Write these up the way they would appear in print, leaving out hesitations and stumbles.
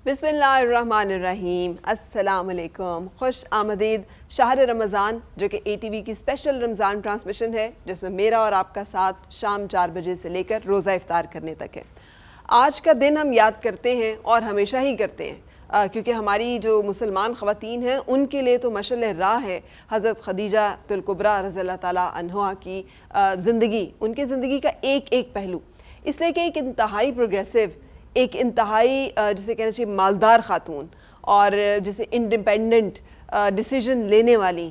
بسم اللہ الرحمن الرحیم، السلام علیکم، خوش آمدید شہر رمضان، جو کہ ATV کی اسپیشل رمضان ٹرانسمیشن ہے، جس میں میرا اور آپ کا ساتھ شام 4 بجے سے لے کر روزہ افطار کرنے تک ہے۔ آج کا دن ہم یاد کرتے ہیں اور ہمیشہ ہی کرتے ہیں، کیونکہ ہماری جو مسلمان خواتین ہیں ان کے لیے تو مشعل راہ ہے حضرت خدیجہ الکبریٰ رضی اللہ تعالیٰ عنہا کی زندگی، ان کی زندگی کا ایک ایک پہلو، اس لیے کہ ایک انتہائی پروگریسو، ایک انتہائی جسے کہنا چاہیے مالدار خاتون، اور جسے انڈیپینڈنٹ ڈیسیژن لینے والی،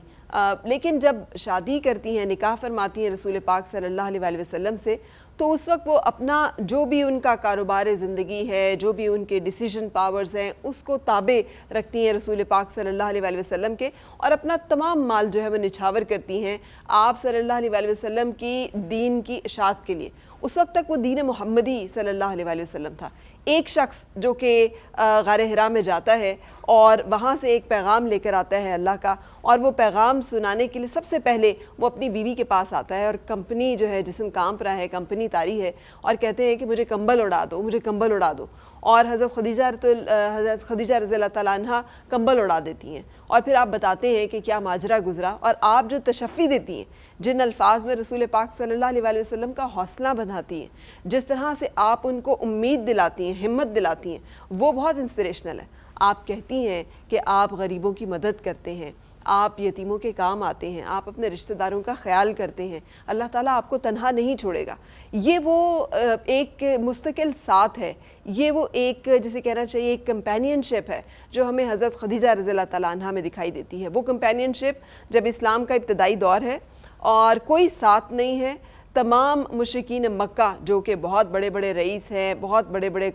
لیکن جب شادی کرتی ہیں، نکاح فرماتی ہیں رسول پاک صلی اللہ علیہ وآلہ وسلم سے، تو اس وقت وہ اپنا جو بھی ان کا کاروبار زندگی ہے، جو بھی ان کے ڈیسیژن پاورز ہیں، اس کو تابع رکھتی ہیں رسول پاک صلی اللہ علیہ وآلہ وسلم کے، اور اپنا تمام مال جو ہے وہ نچھاور کرتی ہیں آپ صلی اللہ علیہ وآلہ وسلم کی دین کی اشاعت کے لیے۔ اس وقت تک وہ دین محمدی صلی اللہ علیہ وآلہ وسلم تھا۔ ایک شخص جو کہ غار حرا میں جاتا ہے اور وہاں سے ایک پیغام لے کر آتا ہے اللہ کا، اور وہ پیغام سنانے کے لیے سب سے پہلے وہ اپنی بیوی کے پاس آتا ہے، اور کمپنی جو ہے جسم کانپ رہا ہے، کمپنی طاری ہے، اور کہتے ہیں کہ مجھے کمبل اڑا دو، مجھے کمبل اڑا دو، اور حضرت خدیجہ رضی اللہ تعالیٰ عنہ کمبل اڑا دیتی ہیں، اور پھر آپ بتاتے ہیں کہ کیا ماجرا گزرا، اور آپ جو تشفی دیتی ہیں، جن الفاظ میں رسول پاک صلی اللہ علیہ وآلہ وسلم کا حوصلہ بندھاتی ہیں، جس طرح سے آپ ان کو امید دلاتی ہیں، ہمت دلاتی ہیں، وہ بہت انسپریشنل ہے۔ آپ کہتی ہیں کہ آپ غریبوں کی مدد کرتے ہیں، آپ یتیموں کے کام آتے ہیں، آپ اپنے رشتہ داروں کا خیال کرتے ہیں، اللہ تعالیٰ آپ کو تنہا نہیں چھوڑے گا۔ یہ وہ ایک مستقل ساتھ ہے، یہ وہ ایک جسے کہنا چاہیے ایک کمپینین شپ ہے جو ہمیں حضرت خدیجہ رضی اللہ تعالیٰ عنہ میں دکھائی دیتی ہے۔ وہ کمپینین شپ جب اسلام کا ابتدائی دور ہے اور کوئی ساتھ نہیں ہے، تمام مشرکین مکہ جو کہ بہت بڑے بڑے رئیس ہیں، بہت بڑے بڑے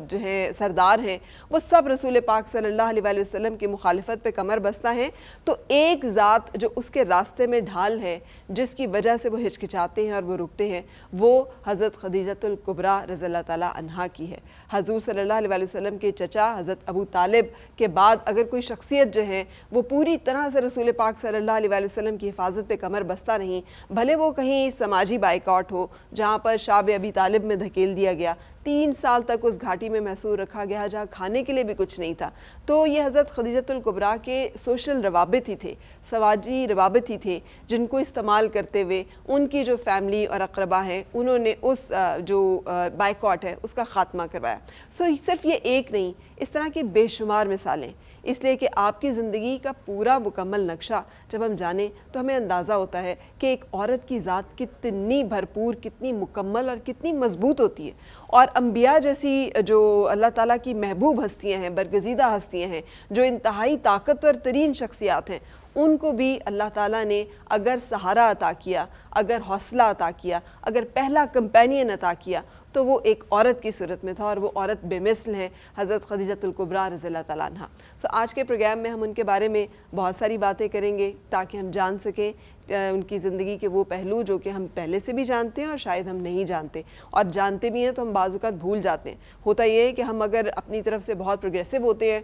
جو ہیں سردار ہیں، وہ سب رسول پاک صلی اللہ علیہ وآلہ وسلم کی مخالفت پہ کمر بستہ ہیں، تو ایک ذات جو اس کے راستے میں ڈھال ہے، جس کی وجہ سے وہ ہچکچاتے ہیں اور وہ رکتے ہیں، وہ حضرت خدیجہ الکبریٰ رضی اللہ تعالیٰ عنہا کی ہے۔ حضور صلی اللہ علیہ وآلہ وسلم کے چچا حضرت ابو طالب کے بعد اگر کوئی شخصیت جو ہے وہ پوری طرح سے رسول پاک صلی اللہ علیہ وآلہ وسلم کی حفاظت پہ کمر بستہ نہیں، بھلے وہ کہیں سماجی بائیکاٹ ہو جہاں پر شاب ابی طالب میں دھکیل دیا گیا، 3 سال تک اس گھاٹی میں محصور رکھا گیا جہاں کھانے کے لیے بھی کچھ نہیں تھا، تو یہ حضرت خدیجہ الکبریٰ کے سوشل روابط ہی تھے، سماجی روابط ہی تھے، جن کو استعمال کرتے ہوئے ان کی جو فیملی اور اقربا ہیں انہوں نے اس جو بائیکاٹ ہے اس کا خاتمہ کروایا۔ صرف یہ ایک نہیں، اس طرح کی بے شمار مثالیں، اس لیے کہ آپ کی زندگی کا پورا مکمل نقشہ جب ہم جانیں تو ہمیں اندازہ ہوتا ہے کہ ایک عورت کی ذات کتنی بھرپور، کتنی مکمل اور کتنی مضبوط ہوتی ہے، اور انبیاء جیسی جو اللہ تعالیٰ کی محبوب ہستیاں ہیں، برگزیدہ ہستیاں ہیں، جو انتہائی طاقتور ترین شخصیات ہیں، ان کو بھی اللہ تعالیٰ نے اگر سہارا عطا کیا، اگر حوصلہ عطا کیا، اگر پہلا کمپینین عطا کیا، تو وہ ایک عورت کی صورت میں تھا، اور وہ عورت بے مثل ہے حضرت خدیجہ الکبریٰ رضی اللہ تعالیٰ عنہ۔ آج کے پروگرام میں ہم ان کے بارے میں بہت ساری باتیں کریں گے تاکہ ہم جان سکیں ان کی زندگی کے وہ پہلو جو کہ ہم پہلے سے بھی جانتے ہیں اور شاید ہم نہیں جانتے، اور جانتے بھی ہیں تو ہم بعض اوقات بھول جاتے ہیں۔ ہوتا یہ ہے کہ ہم اگر اپنی طرف سے بہت پروگریسو ہوتے ہیں،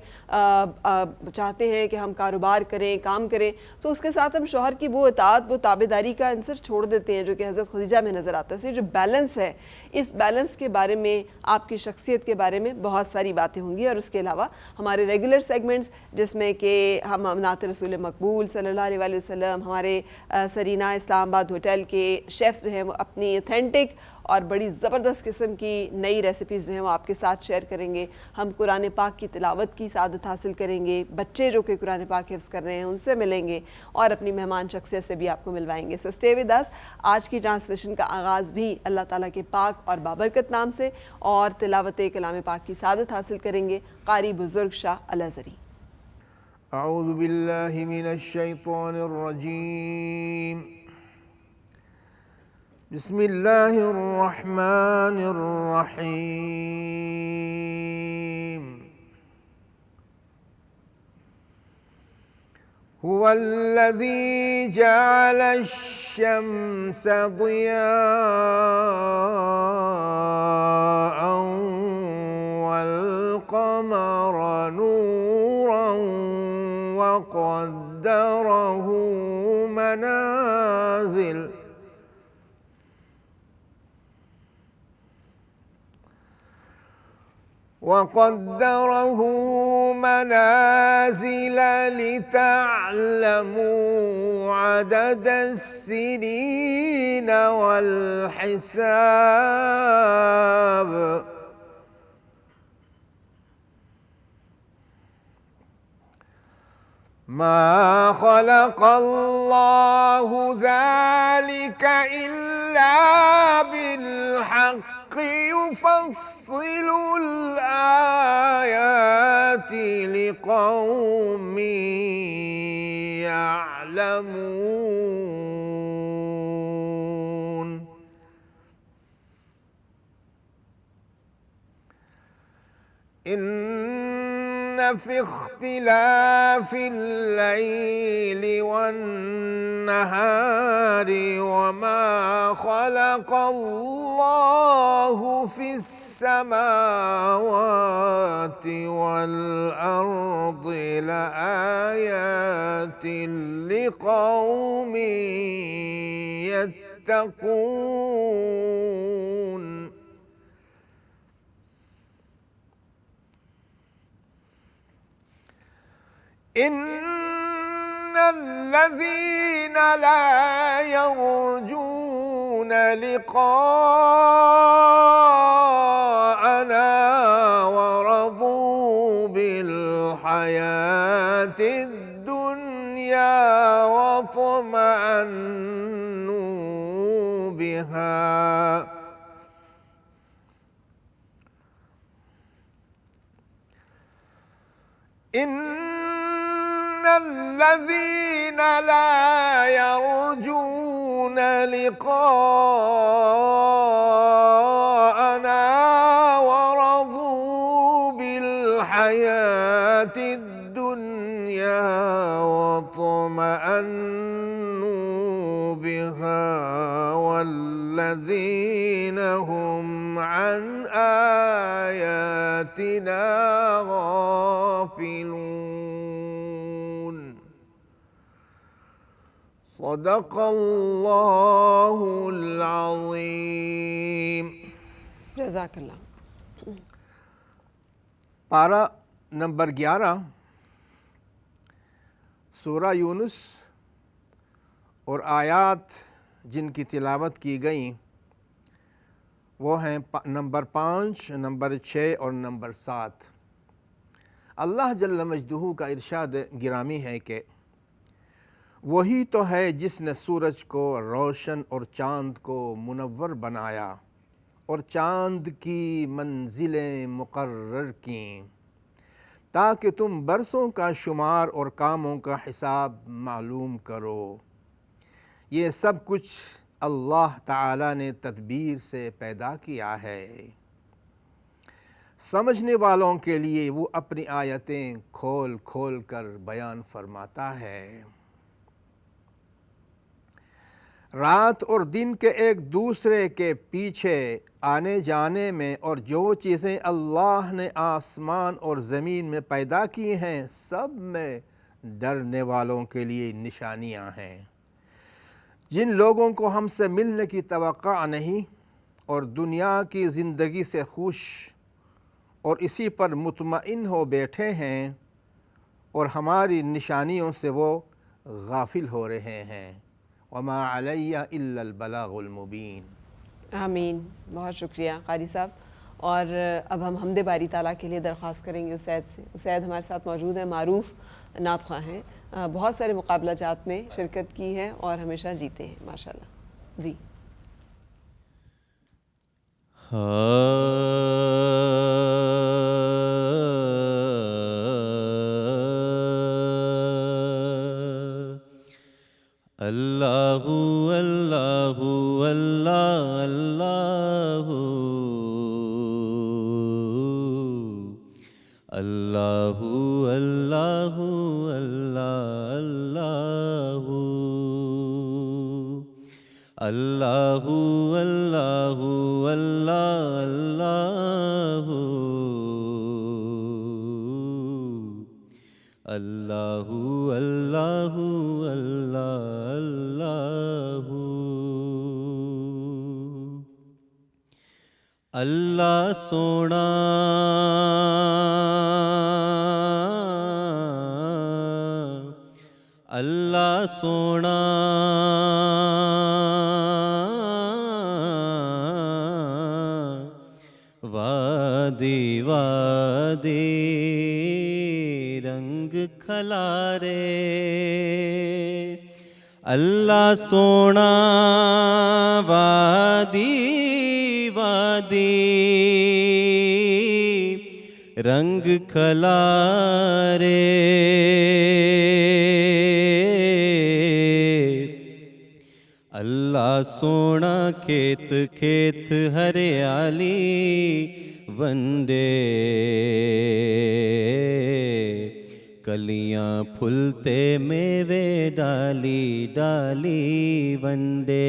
چاہتے ہیں کہ ہم کاروبار کریں، کام کریں، تو اس کے ساتھ ہم شوہر کی وہ اطاعت، وہ تابعداری کا عنصر چھوڑ دیتے ہیں جو کہ حضرت خدیجہ میں نظر آتا ہے۔ یہ جو بیلنس ہے، اس بیلنس کے بارے میں، آپ کی شخصیت کے بارے میں بہت ساری باتیں ہوں گی، اور اس کے علاوہ ہمارے ریگولر سیگمنٹس جس میں کہ ہم نعت رسول مقبول صلی اللہ علیہ وآلہ وسلم، ہمارے سرینا اسلام آباد ہوٹل کے شیفز جو ہیں وہ اپنی اتھینٹک اور بڑی زبردست قسم کی نئی ریسیپیز جو ہیں وہ آپ کے ساتھ شیئر کریں گے، ہم قرآن پاک کی تلاوت کی سعادت حاصل کریں گے، بچے جو کہ قرآن پاک حفظ کر رہے ہیں ان سے ملیں گے، اور اپنی مہمان شخصیت سے بھی آپ کو ملوائیں گے۔ So stay with us. آج کی ٹرانسمیشن کا آغاز بھی اللہ تعالیٰ کے پاک اور بابرکت نام سے، اور تلاوت کلام پاک کی سعادت حاصل کریں گے قاری بزرگ شاہ الازہری۔ اعوذ باللہ من الشیطان الرجیم، بسم اللہ الرحمن الرحیم۔ هو الذی جعل الشمس ضیاء والقمر نورا وقدره منازل وقدره منازل لتعلموا عدد السنين والحساب ما خلق الله ذلك إلا بالحق يفصل الآيات لقوم يعلمون إن في اختلاف الليل والنهار وما خلق الله في السماوات والأرض لآيات لقوم يتقون إن الذين لا يرجون لقاءنا ورضوا بالحياة الدنيا واطمأنوا بها الذين لا يرجون لقاءنا ورضوا بالحياة الدنيا واطمأنوا بها والذين هم عن آياتنا غافلون صدق اللہ العظیم۔ جزاک اللہ۔ پارہ نمبر 11 سورہ یونس اور آیات جن کی تلاوت کی گئیں وہ ہیں نمبر 5، نمبر 6 اور نمبر 7۔ اللہ جل مجدہ کا ارشاد گرامی ہے کہ وہی تو ہے جس نے سورج کو روشن اور چاند کو منور بنایا اور چاند کی منزلیں مقرر کیں تاکہ تم برسوں کا شمار اور کاموں کا حساب معلوم کرو۔ یہ سب کچھ اللہ تعالی نے تدبیر سے پیدا کیا ہے۔ سمجھنے والوں کے لیے وہ اپنی آیتیں کھول کھول کر بیان فرماتا ہے۔ رات اور دن کے ایک دوسرے کے پیچھے آنے جانے میں اور جو چیزیں اللہ نے آسمان اور زمین میں پیدا کی ہیں سب میں ڈرنے والوں کے لیے نشانیاں ہیں۔ جن لوگوں کو ہم سے ملنے کی توقع نہیں اور دنیا کی زندگی سے خوش اور اسی پر مطمئن ہو بیٹھے ہیں اور ہماری نشانیوں سے وہ غافل ہو رہے ہیں۔ وما علی الا البلاغ المبین۔ آمین۔ بہت شکریہ قاری صاحب۔ اور اب ہم حمد باری تعالیٰ کے لیے درخواست کریں گے اسید سے۔ اسید ہمارے ساتھ موجود ہیں، معروف نعت خواں ہیں، بہت سارے مقابلہ جات میں شرکت کی ہے اور ہمیشہ جیتے ہیں ماشاءاللہ۔ جی اللہ اللہ اللہ اللہ اللہ اللہ اللہ اللہ اللہ اللہ سونا اللہ سونا وادی وادی رنگ کھلارے اللہ سونا وادی وادی رنگ کھلارے اللہ سونا کھیت کھیت ہریالی ونڈے کلیاں پھلتے میوے ڈالی ڈالی ونڈے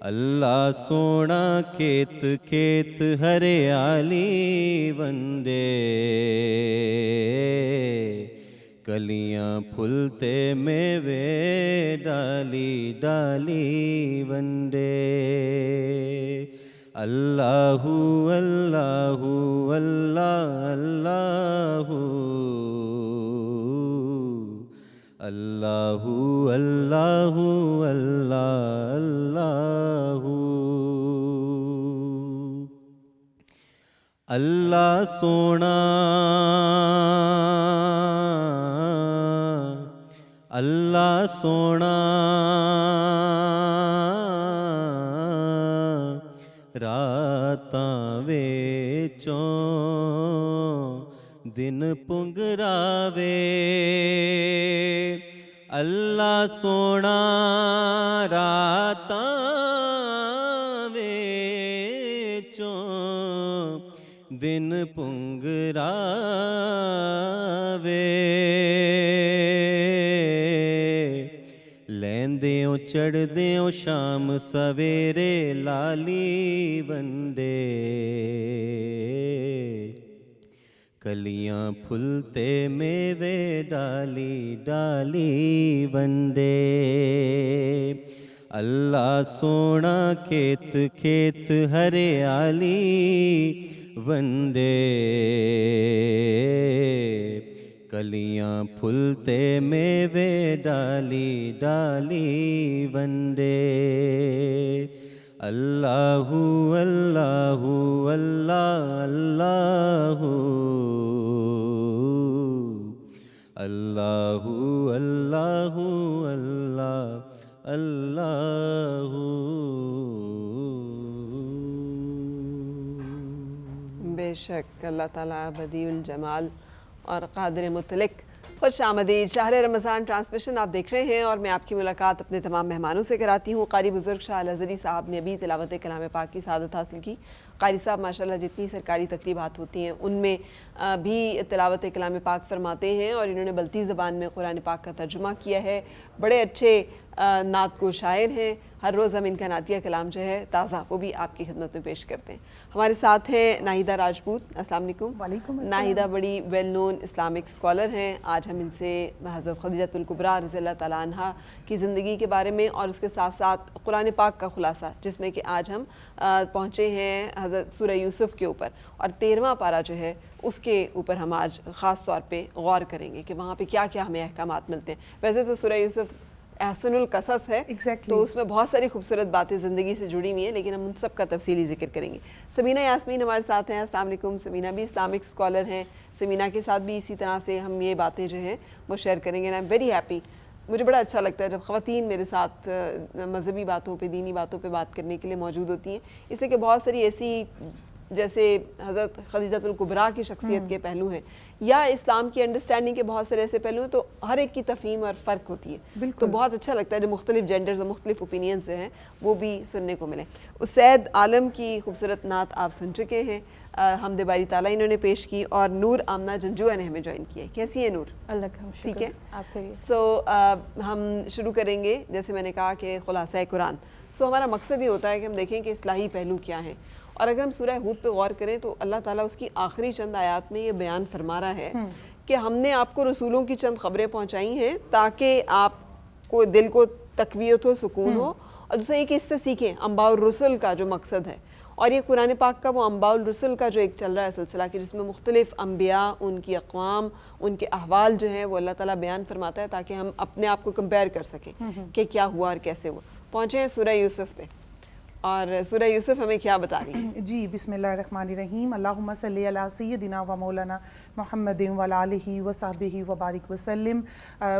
اللہ سونا کھیت کھیت ہریالی ونڈے کلیاں پھلتے میوے ڈالی ڈالی ونڈے اللہ اللہ اللہ اللہ اللہ اللہ اللہ اللہ اللہ سونا اللہ سونا راتاں وچوں دن پنگراوے اللہ سونا راتاں وچوں دن پنگراوے لیندیوں چڑھدیوں شام سویرے لالی ونڈے کلیاں پھلتے میوے ڈالی ڈالی ونڈے اللہ سونا کھیت کھیت ہریالی ونڈے کلیاں پھلتے میوے ڈالی ڈالی ونڈے اللہ اللہ اللہ اللہ اللہ اللہ اللہ اللہ بے شک اللہ تعالیٰ بدیع الجمال اور قادر مطلق. خوش آمدید. شہر رمضان ٹرانسمیشن آپ دیکھ رہے ہیں اور میں آپ کی ملاقات اپنے تمام مہمانوں سے کراتی ہوں. قاری بزرگ شاہ الازہری صاحب نے ابھی تلاوت کلام پاک کی سعادت حاصل کی. قاری صاحب ماشاءاللہ جتنی سرکاری تقریبات ہوتی ہیں ان میں بھی تلاوت کلام پاک فرماتے ہیں اور انہوں نے بلتی زبان میں قرآن پاک کا ترجمہ کیا ہے. بڑے اچھے نعت کو شاعر ہیں. ہر روز ہم ان کا نعتیہ کلام جو ہے تازہ وہ بھی آپ کی خدمت میں پیش کرتے ہیں. ہمارے ساتھ ہیں ناہیدہ راجپوت. السلام علیکم. وعلیکم السلام. ناہیدہ بڑی ویل نون اسلامک اسکالر ہیں. آج ہم ان سے حضرت خدیجۃ الکبریٰ رضی اللہ تعالیٰ عنہ کی زندگی کے بارے میں اور اس کے ساتھ ساتھ قرآن پاک کا خلاصہ جس میں کہ آج ہم پہنچے ہیں حضرت سورہ یوسف کے اوپر اور 13واں پارہ جو ہے اس کے اوپر ہم آج خاص طور پہ غور کریں گے کہ وہاں پہ کیا کیا ہمیں احکامات ملتے ہیں. ویسے تو سورہ یوسف احسن القصص ہے تو اس میں بہت ساری خوبصورت باتیں زندگی سے جڑی ہوئی ہیں لیکن ہم ان سب کا تفصیلی ذکر کریں گے. سمینہ یاسمین ہمارے ساتھ ہیں. السلام علیکم. سمینہ بھی اسلامک اسکالر ہیں. سمینہ کے ساتھ بھی اسی طرح سے ہم یہ باتیں جو ہیں وہ شیئر کریں گے. I am very happy. مجھے بڑا اچھا لگتا ہے جب خواتین میرے ساتھ مذہبی باتوں پہ دینی باتوں پہ بات کرنے کے لیے موجود ہوتی ہیں اس لیے کہ بہت ساری ایسی جیسے حضرت خدیجۃ الکبریٰ کی شخصیت کے پہلو ہیں یا اسلام کی انڈرسٹینڈنگ کے بہت سارے ایسے پہلو ہیں تو ہر ایک کی تفہیم اور فرق ہوتی ہے تو بہت اچھا لگتا ہے جو مختلف جینڈرز اور مختلف اوپینینز جو ہیں وہ بھی سننے کو ملیں. اسید عالم کی خوبصورت نعت آپ سن چکے ہیں. حمد باری تعالیٰ انہوں نے پیش کی اور نور آمنہ جنجوعہ نے ہمیں جوائن کیا ہے. کیسی ہے نور؟ اللہ کا ٹھیک ہے. آپ کریے. سو ہم شروع کریں گے جیسے میں نے کہا کہ خلاصہ قرآن. سو ہمارا مقصد یہ ہوتا ہے کہ ہم دیکھیں کہ اصلاحی پہلو کیا ہیں اور اگر ہم سورہ ہود پہ غور کریں تو اللہ تعالیٰ اس کی آخری چند آیات میں یہ بیان فرما رہا ہے کہ ہم نے آپ کو رسولوں کی چند خبریں پہنچائی ہیں تاکہ آپ کو دل کو تقویت ہو سکون ہو اور دوسرا یہ کہ اس سے سیکھیں انباء الرسل کا جو مقصد ہے اور یہ قرآن پاک کا وہ انباء الرسل کا جو ایک چل رہا ہے سلسلہ کہ جس میں مختلف انبیاء، ان کی اقوام، ان کے احوال جو ہیں وہ اللہ تعالیٰ بیان فرماتا ہے تاکہ ہم اپنے آپ کو کمپیئر کر سکیں کہ کیا ہوا اور کیسے ہوا. پہنچے ہیں سورہ یوسف پہ، اور سورہ یوسف ہمیں کیا بتا رہی ہے؟ جی بسم اللہ الرحمن الرحیم. اللہم صلی علی سیدنا و مولانا محمد و آلہ و صحبہ و بارک وسلم.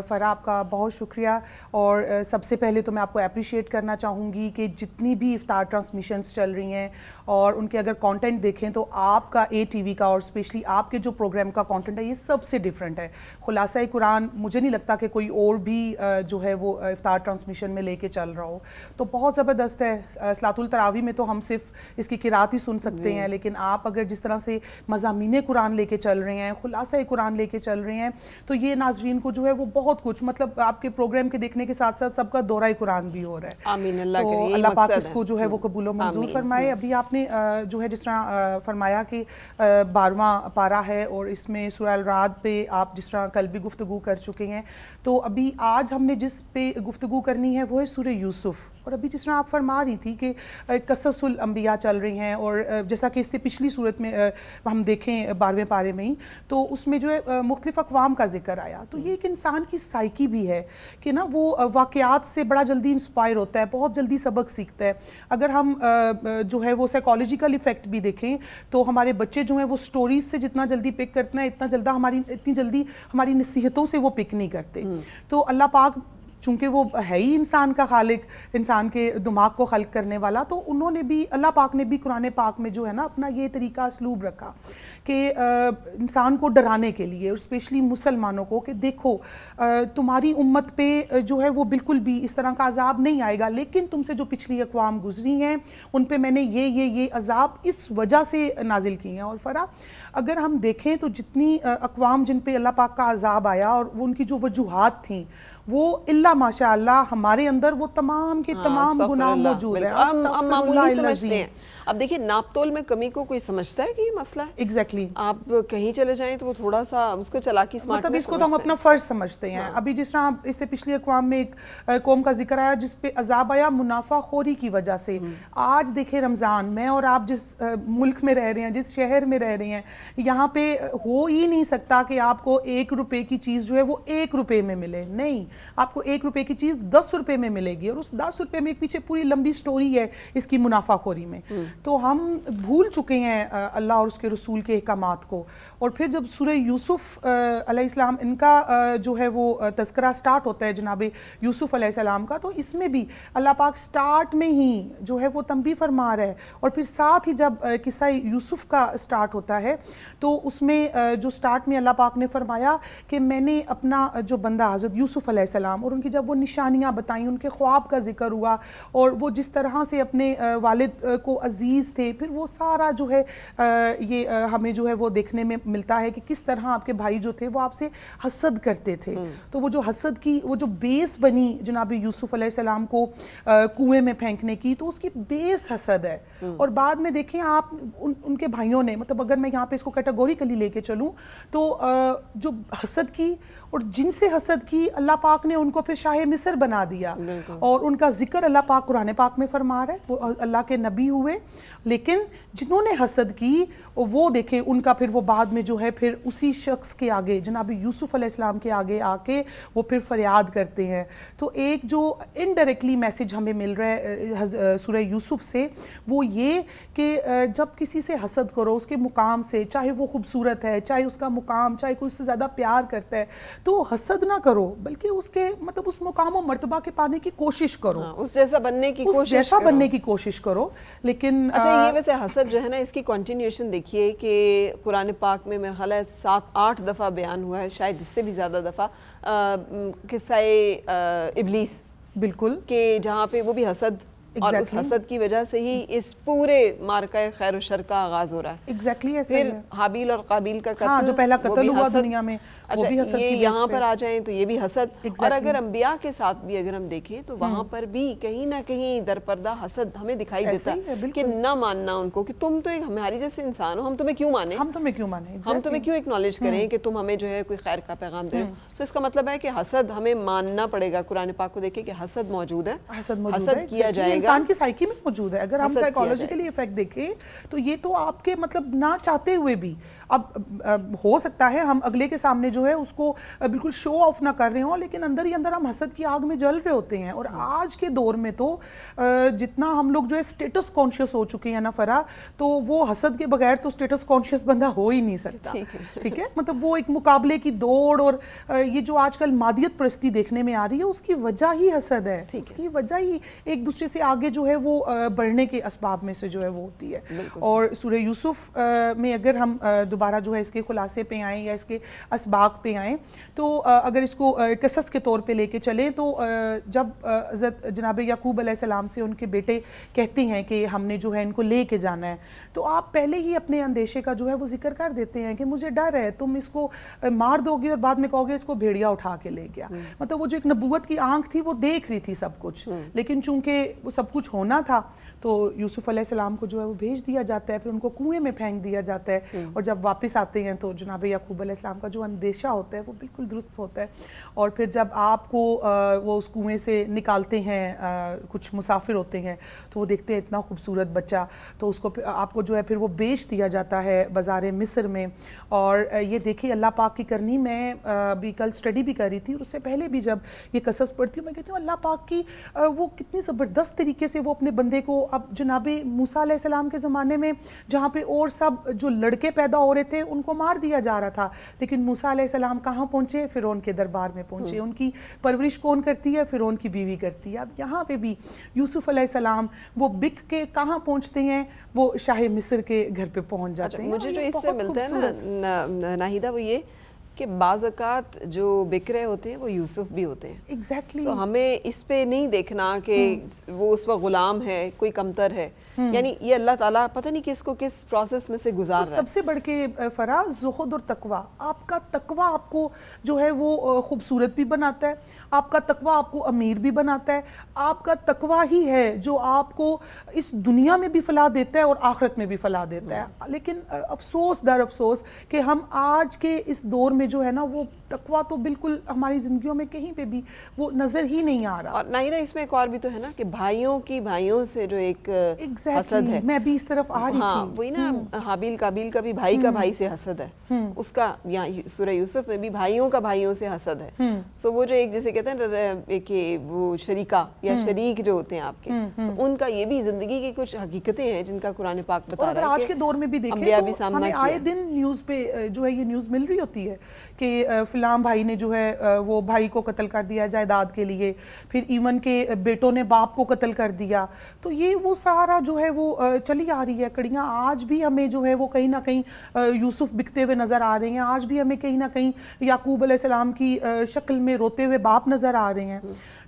فرا آپ کا بہت شکریہ. اور سب سے پہلے تو میں آپ کو اپریشیٹ کرنا چاہوں گی کہ جتنی بھی افطار ٹرانسمیشنز چل رہی ہیں اور ان کے اگر کانٹینٹ دیکھیں تو آپ کا اے ٹی وی کا اور اسپیشلی آپ کے جو پروگرام کا کانٹینٹ ہے یہ سب سے ڈفرینٹ ہے. خلاصہ قرآن مجھے نہیں لگتا کہ کوئی اور بھی جو ہے وہ افطار ٹرانسمیشن میں لے کے چل رہا ہو، تو بہت زبردست ہے. صلاۃ التراویح میں تو ہم صرف اس کی قرات ہی سن سکتے ہیں، لیکن آپ اگر جس طرح سے مضامین قرآن لے کے چل رہے ہیں، خلاصہ قرآن لے کے چل رہے ہیں، تو یہ ناظرین کو جو ہے وہ بہت کچھ، مطلب آپ کے پروگرام کے دیکھنے کے ساتھ ساتھ سب کا دورہ قرآن بھی ہو رہا ہے. آمین. اللہ تو کرے، اللہ پاک اس کو جو ہے وہ قبول و منظور فرمائے. ابھی آپ نے جو ہے جس طرح فرمایا کہ 12واں پارہ ہے اور اس میں سورہ الرعد پہ آپ جس طرح کل بھی گفتگو کر چکے ہیں، تو ابھی آج ہم نے جس پہ گفتگو کرنی ہے وہ ہے سورہ یوسف. اور ابھی جس طرح آپ فرما رہی تھی کہ قصص الانبیاء چل رہی ہیں، اور جیسا کہ اس سے پچھلی صورت میں ہم دیکھیں 12ویں پارے میں ہی، تو اس میں جو ہے مختلف اقوام کا ذکر آیا. تو یہ ایک انسان کی سائیکی بھی ہے کہ نا وہ واقعات سے بڑا جلدی انسپائر ہوتا ہے، بہت جلدی سبق سیکھتا ہے. اگر ہم جو ہے وہ سائیکالوجیکل ایفیکٹ بھی دیکھیں تو ہمارے بچے جو ہیں وہ سٹوریز سے جتنا جلدی پک کرتے ہیں اتنی جلدی ہماری نصیحتوں سے وہ پک نہیں کرتے. تو اللہ پاک چونکہ وہ ہے ہی انسان کا خالق، انسان کے دماغ کو خلق کرنے والا، تو انہوں نے بھی، اللہ پاک نے بھی قرآن پاک میں جو ہے نا اپنا یہ طریقہ اسلوب رکھا کہ انسان کو ڈرانے کے لیے، اور اسپیشلی مسلمانوں کو، کہ دیکھو تمہاری امت پہ جو ہے وہ بالکل بھی اس طرح کا عذاب نہیں آئے گا، لیکن تم سے جو پچھلی اقوام گزری ہیں ان پہ میں نے یہ عذاب اس وجہ سے نازل کی ہیں. اور فرا اگر ہم دیکھیں تو جتنی اقوام جن پہ اللہ پاک کا عذاب آیا اور ان کی جو وجوہات تھیں، وہ اللہ ماشاء اللہ ہمارے اندر وہ تمام کے تمام گناہ موجود ہیں. ہم معمولی سمجھتے ہیں. اب دیکھیں ناپ تول میں کمی کو کوئی سمجھتا ہے کہ یہ مسئلہ ہے؟ ایگزیکٹلی. آپ کہیں چلے جائیں تو وہ تھوڑا سا اس کو چلاکی سمارٹ مطلب اس کو تو ہم اپنا فرض سمجھتے ہیں. ابھی جس طرح اس سے پچھلی اقوام میں ایک قوم کا ذکر آیا جس پہ عذاب آیا منافع خوری کی وجہ سے. آج دیکھیں رمضان میں، اور آپ جس ملک میں رہ رہے ہیں، جس شہر میں رہ رہے ہیں، یہاں پہ ہو ہی نہیں سکتا کہ آپ کو 1 روپے کی چیز جو ہے وہ 1 روپے میں ملے. نہیں، آپ کو 1 روپے کی چیز 10 روپے میں ملے گی، اور اس 10 روپے میں ایک پیچھے پوری لمبی سٹوری ہے اس کی منافع خوری میں. تو ہم بھول چکے ہیں اللہ اور اس کے رسول کے احکامات کو. اور پھر جب سورہ یوسف علیہ السلام ان کا جو ہے وہ تذکرہ سٹارٹ ہوتا ہے جناب یوسف علیہ السلام کا، تو اس میں بھی اللہ پاک سٹارٹ میں ہی جو ہے وہ تنبیہ فرما رہا ہے. اور پھر ساتھ ہی جب قصہ یوسف کا سٹارٹ ہوتا ہے تو اس میں جو سٹارٹ میں اللہ پاک نے فرمایا کہ میں نے اپنا جو بندہ حضرت یوسف علیہ السلام اور ان کی جب وہ نشانیاں بتائیں، ان کے خواب کا ذکر ہوا، اور وہ جس طرح سے اپنے والد کو عزیز تھے، پھر وہ سارا جو ہے یہ ہمیں جو ہے وہ دیکھنے میں ملتا ہے کہ کس طرح آپ کے بھائی جو تھے وہ آپ سے حسد کرتے تھے. تو وہ جو حسد کی وہ جو بیس بنی جناب یوسف علیہ السلام کو کنویں میں پھینکنے کی، تو اس کی بیس حسد ہے. اور بعد میں دیکھیں آپ ان کے بھائیوں نے، مطلب اگر میں یہاں پہ اس کو کیٹیگوریکلی لے کے چلوں تو جو حسد کی اور جن سے حسد کی، اللہ پاک نے ان کو پھر شاہ مصر بنا دیا. اور ان کا ذکر اللہ پاک قرآن پاک میں فرما رہا ہے، وہ اللہ کے نبی ہوئے. لیکن جنہوں نے حسد کی وہ دیکھیں ان کا پھر وہ بعد میں جو ہے پھر اسی شخص کے آگے جناب یوسف علیہ السلام کے آگے آ کے وہ پھر فریاد کرتے ہیں. تو ایک جو انڈائریکٹلی میسج ہمیں مل رہا ہے سورہ یوسف سے، وہ یہ کہ جب کسی سے حسد کرو اس کے مقام سے، چاہے وہ خوبصورت ہے، چاہے اس کا مقام، چاہے کوئی اس سے زیادہ پیار کرتا ہے، تو حسد نہ کرو، بلکہ اس کے مطلب اس مقام و مرتبہ کے پانے کی کوشش کرو، اس جیسا بننے کی کوشش کرو. لیکن اچھا، یہ ویسے حسد جو ہے نا اس کی کنٹینیوشن دیکھیے کہ قرآن پاک میں میرا خیال ہے 7-8 دفعہ بیان ہوا ہے، شاید اس سے بھی زیادہ دفعہ، قصہ ابلیس بالکل، کہ جہاں پہ وہ بھی حسد، اور اس حسد کی وجہ سے ہی اس پورے مارکہ خیر و شر کا آغاز ہو رہا ہے. ایگزیکٹلی ایسا پھر حابیل اور قابیل کا قتل، جو پہلا قتل ہوا دنیا میں. اچھا، یہ یہاں پر آ جائیں تو یہ بھی حسد. اور اگر انبیاء کے ساتھ بھی اگر ہم دیکھیں تو وہاں پر بھی کہیں نہ کہیں در پردہ حسد ہمیں دکھائی دیتا ہے کہ نہ ماننا ان کو، کہ تم تو ایک ہماری جیسے انسان ہو، ہم تمہیں کیوں مانیں، ہم تمہیں کیوں اکنالج کریں کہ تم ہمیں جو ہے کوئی خیر کا پیغام دے رہے ہو. تو اس کا مطلب ہے کہ حسد ہمیں ماننا پڑے گا. قرآن پاک کو دیکھیں کہ حسد موجود ہے، حسد کیا جائے انسان کی سائیکی میں موجود ہے. اگر ہم حسد کیا سائیکالوجیکلی افیکٹ دیکھیں تو یہ تو آپ کے مطلب نہ چاہتے ہوئے بھی, اب ہو سکتا ہے ہم اگلے کے سامنے جو ہے اس کو بالکل شو آف نہ کر رہے ہوں, لیکن اندر ہی اندر ہم حسد کی آگ میں جل رہے ہوتے ہیں. اور آج کے دور میں تو جتنا ہم لوگ جو ہے اسٹیٹس کانشیس ہو چکے ہیں نا فرا, تو وہ حسد کے بغیر تو اسٹیٹس کانشیس بندہ ہو ہی نہیں سکتا. ٹھیک ہے, مطلب وہ ایک مقابلے کی دوڑ اور یہ جو آج کل مادیت پرستی دیکھنے میں آ رہی ہے, اس کی وجہ ہی حسد ہے. اس کی وجہ ہی ایک دوسرے سے آگے جو ہے وہ بڑھنے کے اسباب میں سے جو ہے وہ ہوتی ہے. اور سورہ یوسف میں اگر ہم دوبارہ جو ہے اس کے خلاصے پہ آئیں یا اس کے اسباق پہ آئیں, تو اگر اس کو قصص کے طور پہ لے کے چلیں تو جب حضرت جناب یعقوب علیہ السلام سے ان کے بیٹے کہتے ہیں کہ ہم نے جو ہے ان کو لے کے جانا ہے, تو آپ پہلے ہی اپنے اندیشے کا جو ہے وہ ذکر کر دیتے ہیں کہ مجھے ڈر ہے تم اس کو مار دو گے اور بعد میں کہو گے اس کو بھیڑیا اٹھا کے لے گیا. مطلب وہ جو ایک نبوت کی آنکھ تھی وہ دیکھ رہی تھی سب کچھ, لیکن چونکہ وہ سب کچھ ہونا تھا تو یوسف علیہ السلام کو جو ہے وہ بھیج دیا جاتا ہے, پھر ان کو کنویں میں پھینک دیا جاتا ہے. اور جب واپس آتے ہیں تو جناب یعقوب علیہ السلام کا جو اندیشہ ہوتا ہے وہ بالکل درست ہوتا ہے. اور پھر جب آپ کو وہ اس کنویں سے نکالتے ہیں, کچھ مسافر ہوتے ہیں تو وہ دیکھتے ہیں اتنا خوبصورت بچہ, تو اس کو آپ کو جو ہے پھر وہ بیچ دیا جاتا ہے بازار مصر میں. اور یہ دیکھیے اللہ پاک کی کرنی, میں بھی کل اسٹڈی بھی کر رہی تھی اور اس سے پہلے بھی جب یہ قصص پڑھتی ہوں میں کہتی ہوں اللہ پاک کی وہ کتنی زبردست طریقے سے وہ اپنے بندے کو, اب جناب موسیٰ علیہ السلام کے زمانے میں جہاں پہ اور سب جو لڑکے پیدا ہو رہے تھے ان کو مار دیا جا رہا تھا, لیکن موسیٰ علیہ السلام کہاں پہنچے؟ فرعون کے دربار میں پہنچے. ان کی پرورش کون کرتی ہے؟ فرعون کی بیوی کرتی ہے. اب یہاں پہ بھی یوسف علیہ السلام وہ بک کے کہاں پہنچتے ہیں؟ وہ شاہ مصر کے گھر پہ پہنچ جاتے ہیں. مجھے جو اس سے ملتا ہے نا ناہیدہ وہ یہ کہ بعض اوقات جو بک رہے ہوتے ہیں وہ یوسف بھی ہوتے ہیں. ایگزیکٹلی. سو ہمیں اس پہ نہیں دیکھنا کہ وہ اس وقت غلام ہے, کوئی کمتر ہے, یعنی یہ اللہ تعالیٰ پتہ نہیں کس کو کس پروسیس میں سے گزار رہا ہے. سب سے بڑھ کے فراز زہد اور تقوی, آپ کا تقوی آپ کو جو ہے وہ خوبصورت بھی بناتا ہے, آپ کا تقوی آپ کو امیر بھی بناتا ہے, آپ کا تقوی ہی ہے جو آپ کو اس دنیا میں بھی فلاح دیتا ہے اور آخرت میں بھی فلاح دیتا ہے. لیکن افسوس در افسوس کہ ہم آج کے اس دور میں جو ہے نا وہ تقوی تو بالکل ہماری زندگیوں میں کہیں پہ بھی وہ نظر ہی نہیں آ رہا. اور ناہیدہ اس میں ایک اور بھی تو ہے نا کہ بھائیوں کی بھائیوں سے جو ایک حسد ہے, میں بھی اس طرف آ رہی تھی. ہاں وہی نا, حابیل قابیل کا بھی بھائی کا بھائی سے حسد ہے, اس کا یہاں سورہ یوسف میں بھی بھائیوں کا بھائیوں سے حسد ہے. سو وہ جو ایک جیسے کہتے ہیں کہ وہ شریکہ یا شریک جو ہوتے ہیں آپ کے, ان کا یہ بھی زندگی کی کچھ حقیقتیں ہیں جن کا قرآن پاک بتا رہا ہے. آج کے دور میں بھی دیکھیں تو ہمیں آئے دن نیوز پہ جو ہے یہ نیوز مل رہی ہوتی ہے کہ فلاں بھائی نے جو ہے وہ بھائی کو قتل کر دیا جائیداد کے لیے, پھر ایون کے بیٹوں نے باپ کو قتل کر دیا. تو یہ وہ سارا جو ہے وہ چلی آ رہی ہے کڑیاں. آج بھی ہمیں جو ہے وہ کہیں نہ کہیں یوسف بکتے ہوئے نظر آ رہے ہیں, آج بھی ہمیں کہیں نہ کہیں یعقوب علیہ السلام کی شکل میں روتے ہوئے باپ نظر آ رہے ہیں.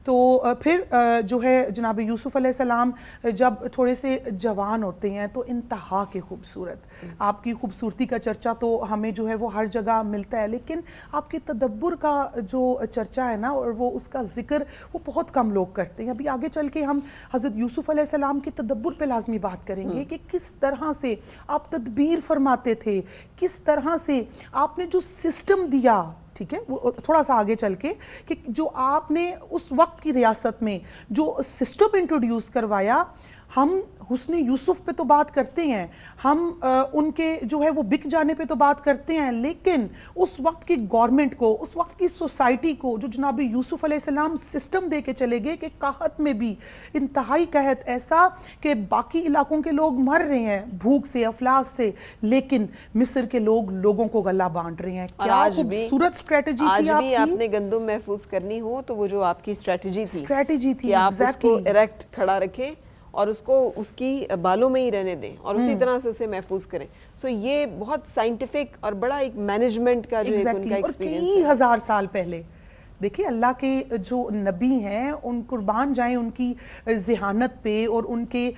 تو پھر جو ہے جناب یوسف علیہ السلام جب تھوڑے سے جوان ہوتے ہیں تو انتہا کے خوبصورت, آپ کی خوبصورتی کا چرچا تو ہمیں جو ہے وہ ہر جگہ ملتا ہے, لیکن آپ کے تدبر کا جو چرچا ہے نا اور وہ اس کا ذکر وہ بہت کم لوگ کرتے ہیں. ابھی آگے چل کے ہم حضرت یوسف علیہ السلام کے تدبر پہ لازمی بات کریں گے کہ کس طرح سے آپ تدبیر فرماتے تھے, کس طرح سے آپ نے جو سسٹم دیا, ٹھیک ہے, وہ تھوڑا سا آگے چل کے کہ جو آپ نے اس وقت کی ریاست میں جو سسٹم انٹروڈیوس کروایا. ہم حسن یوسف پہ تو بات کرتے ہیں, ہم ان کے جو ہے وہ بک جانے پہ تو بات کرتے ہیں, لیکن اس وقت کی گورنمنٹ کو, اس وقت کی سوسائٹی کو جو جناب یوسف علیہ السلام سسٹم دے کے چلے گئے کہ قحط میں بھی انتہائی قحط ایسا کہ باقی علاقوں کے لوگ مر رہے ہیں بھوک سے, افلاس سے, لیکن مصر کے لوگ لوگوں کو غلہ بانٹ رہے ہیں. کیا خوبصورت اسٹریٹجی تھی. آج بھی آپ نے گندم محفوظ کرنی ہو تو وہ جو آپ کی اسٹریٹجی تھی کہ آپ اس کو ایریکٹ کھڑا رکھیں اور اس کو اس کی بالوں میں ہی رہنے دیں اور اسی طرح سے اسے محفوظ کریں. سو یہ بہت سائنٹیفک اور بڑا ایک مینجمنٹ کا جو ایک ان کا ایکسپیرینس ہے. کئی ہزار سال پہلے دیکھیے اللہ کے جو نبی ہیں ان قربان جائیں ان کی ذہانت پہ اور ان کے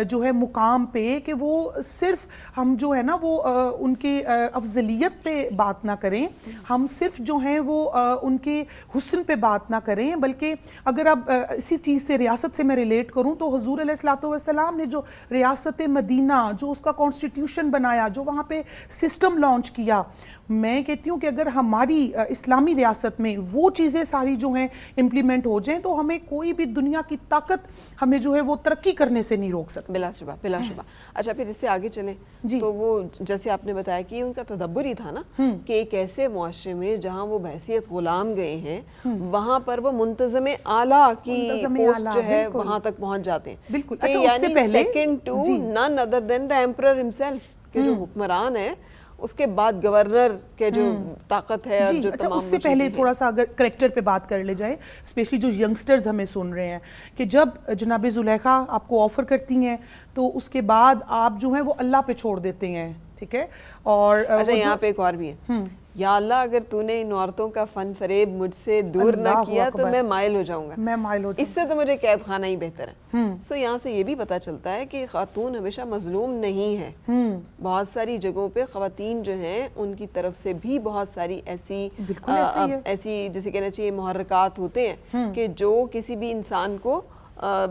جو ہے مقام پہ کہ وہ صرف ہم جو ہے نا وہ ان کے افضلیت پہ بات نہ کریں, ہم صرف جو ہیں وہ ان کے حسن پہ بات نہ کریں, بلکہ اگر اب اسی چیز سے ریاست سے میں ریلیٹ کروں تو حضور علیہ الصلوۃ والسلام نے جو ریاست مدینہ جو اس کا کانسٹیٹیوشن بنایا, جو وہاں پہ سسٹم لانچ کیا, میں کہتی ہوں کہ اگر ہماری اسلامی ریاست میں وہ چیزیں چیزیں ساری جو ہیں امپلیمنٹ ہو جائیں تو ہمیں کوئی بھی دنیا کی طاقت ہمیں جو ہے وہ ترقی کرنے سے نہیں روک سکتی. بلا شبہ بلا شبہ. اچھا پھر اس سے آگے چلیں تو وہ جیسے آپ نے بتایا کہ ان کا تدبر ہی تھا نا کہ ایک ایسے معاشرے میں جہاں وہ بحیثیت غلام گئے ہیں وہاں پر وہ منتظم اعلیٰ کی پوسٹ جو ہے وہاں تک پہنچ جاتے ہیں. بالکل. کہ یعنی second to none other than the emperor himself, کہ جو حکمران ہے اس کے بعد گورنر کے جو طاقت ہے اور جو تمام. اس سے پہلے تھوڑا سا اگر کریکٹر پہ بات کر لے جائے, اسپیشلی جو ینگسٹرز ہمیں سن رہے ہیں, کہ جب جناب زلیخا آپ کو آفر کرتی ہیں تو اس کے بعد آپ جو ہیں وہ اللہ پہ چھوڑ دیتے ہیں, ٹھیک ہے. اور اچھا یہاں پہ ایک اور بھی ہے, یا اللہ اگر تو نے ان عورتوں کا فن فریب مجھ سے دور نہ کیا تو میں مائل ہو جاؤں گا, میں مائل ہو جاؤں گا, اس سے تو مجھے قید خانہ ہی بہتر ہے. سو یہاں سے یہ بھی پتہ چلتا ہے کہ خاتون ہمیشہ مظلوم نہیں ہے. بہت ساری جگہوں پہ خواتین جو ہیں ان کی طرف سے بھی بہت ساری ایسی جیسے کہنا چاہیے محرکات ہوتے ہیں کہ جو کسی بھی انسان کو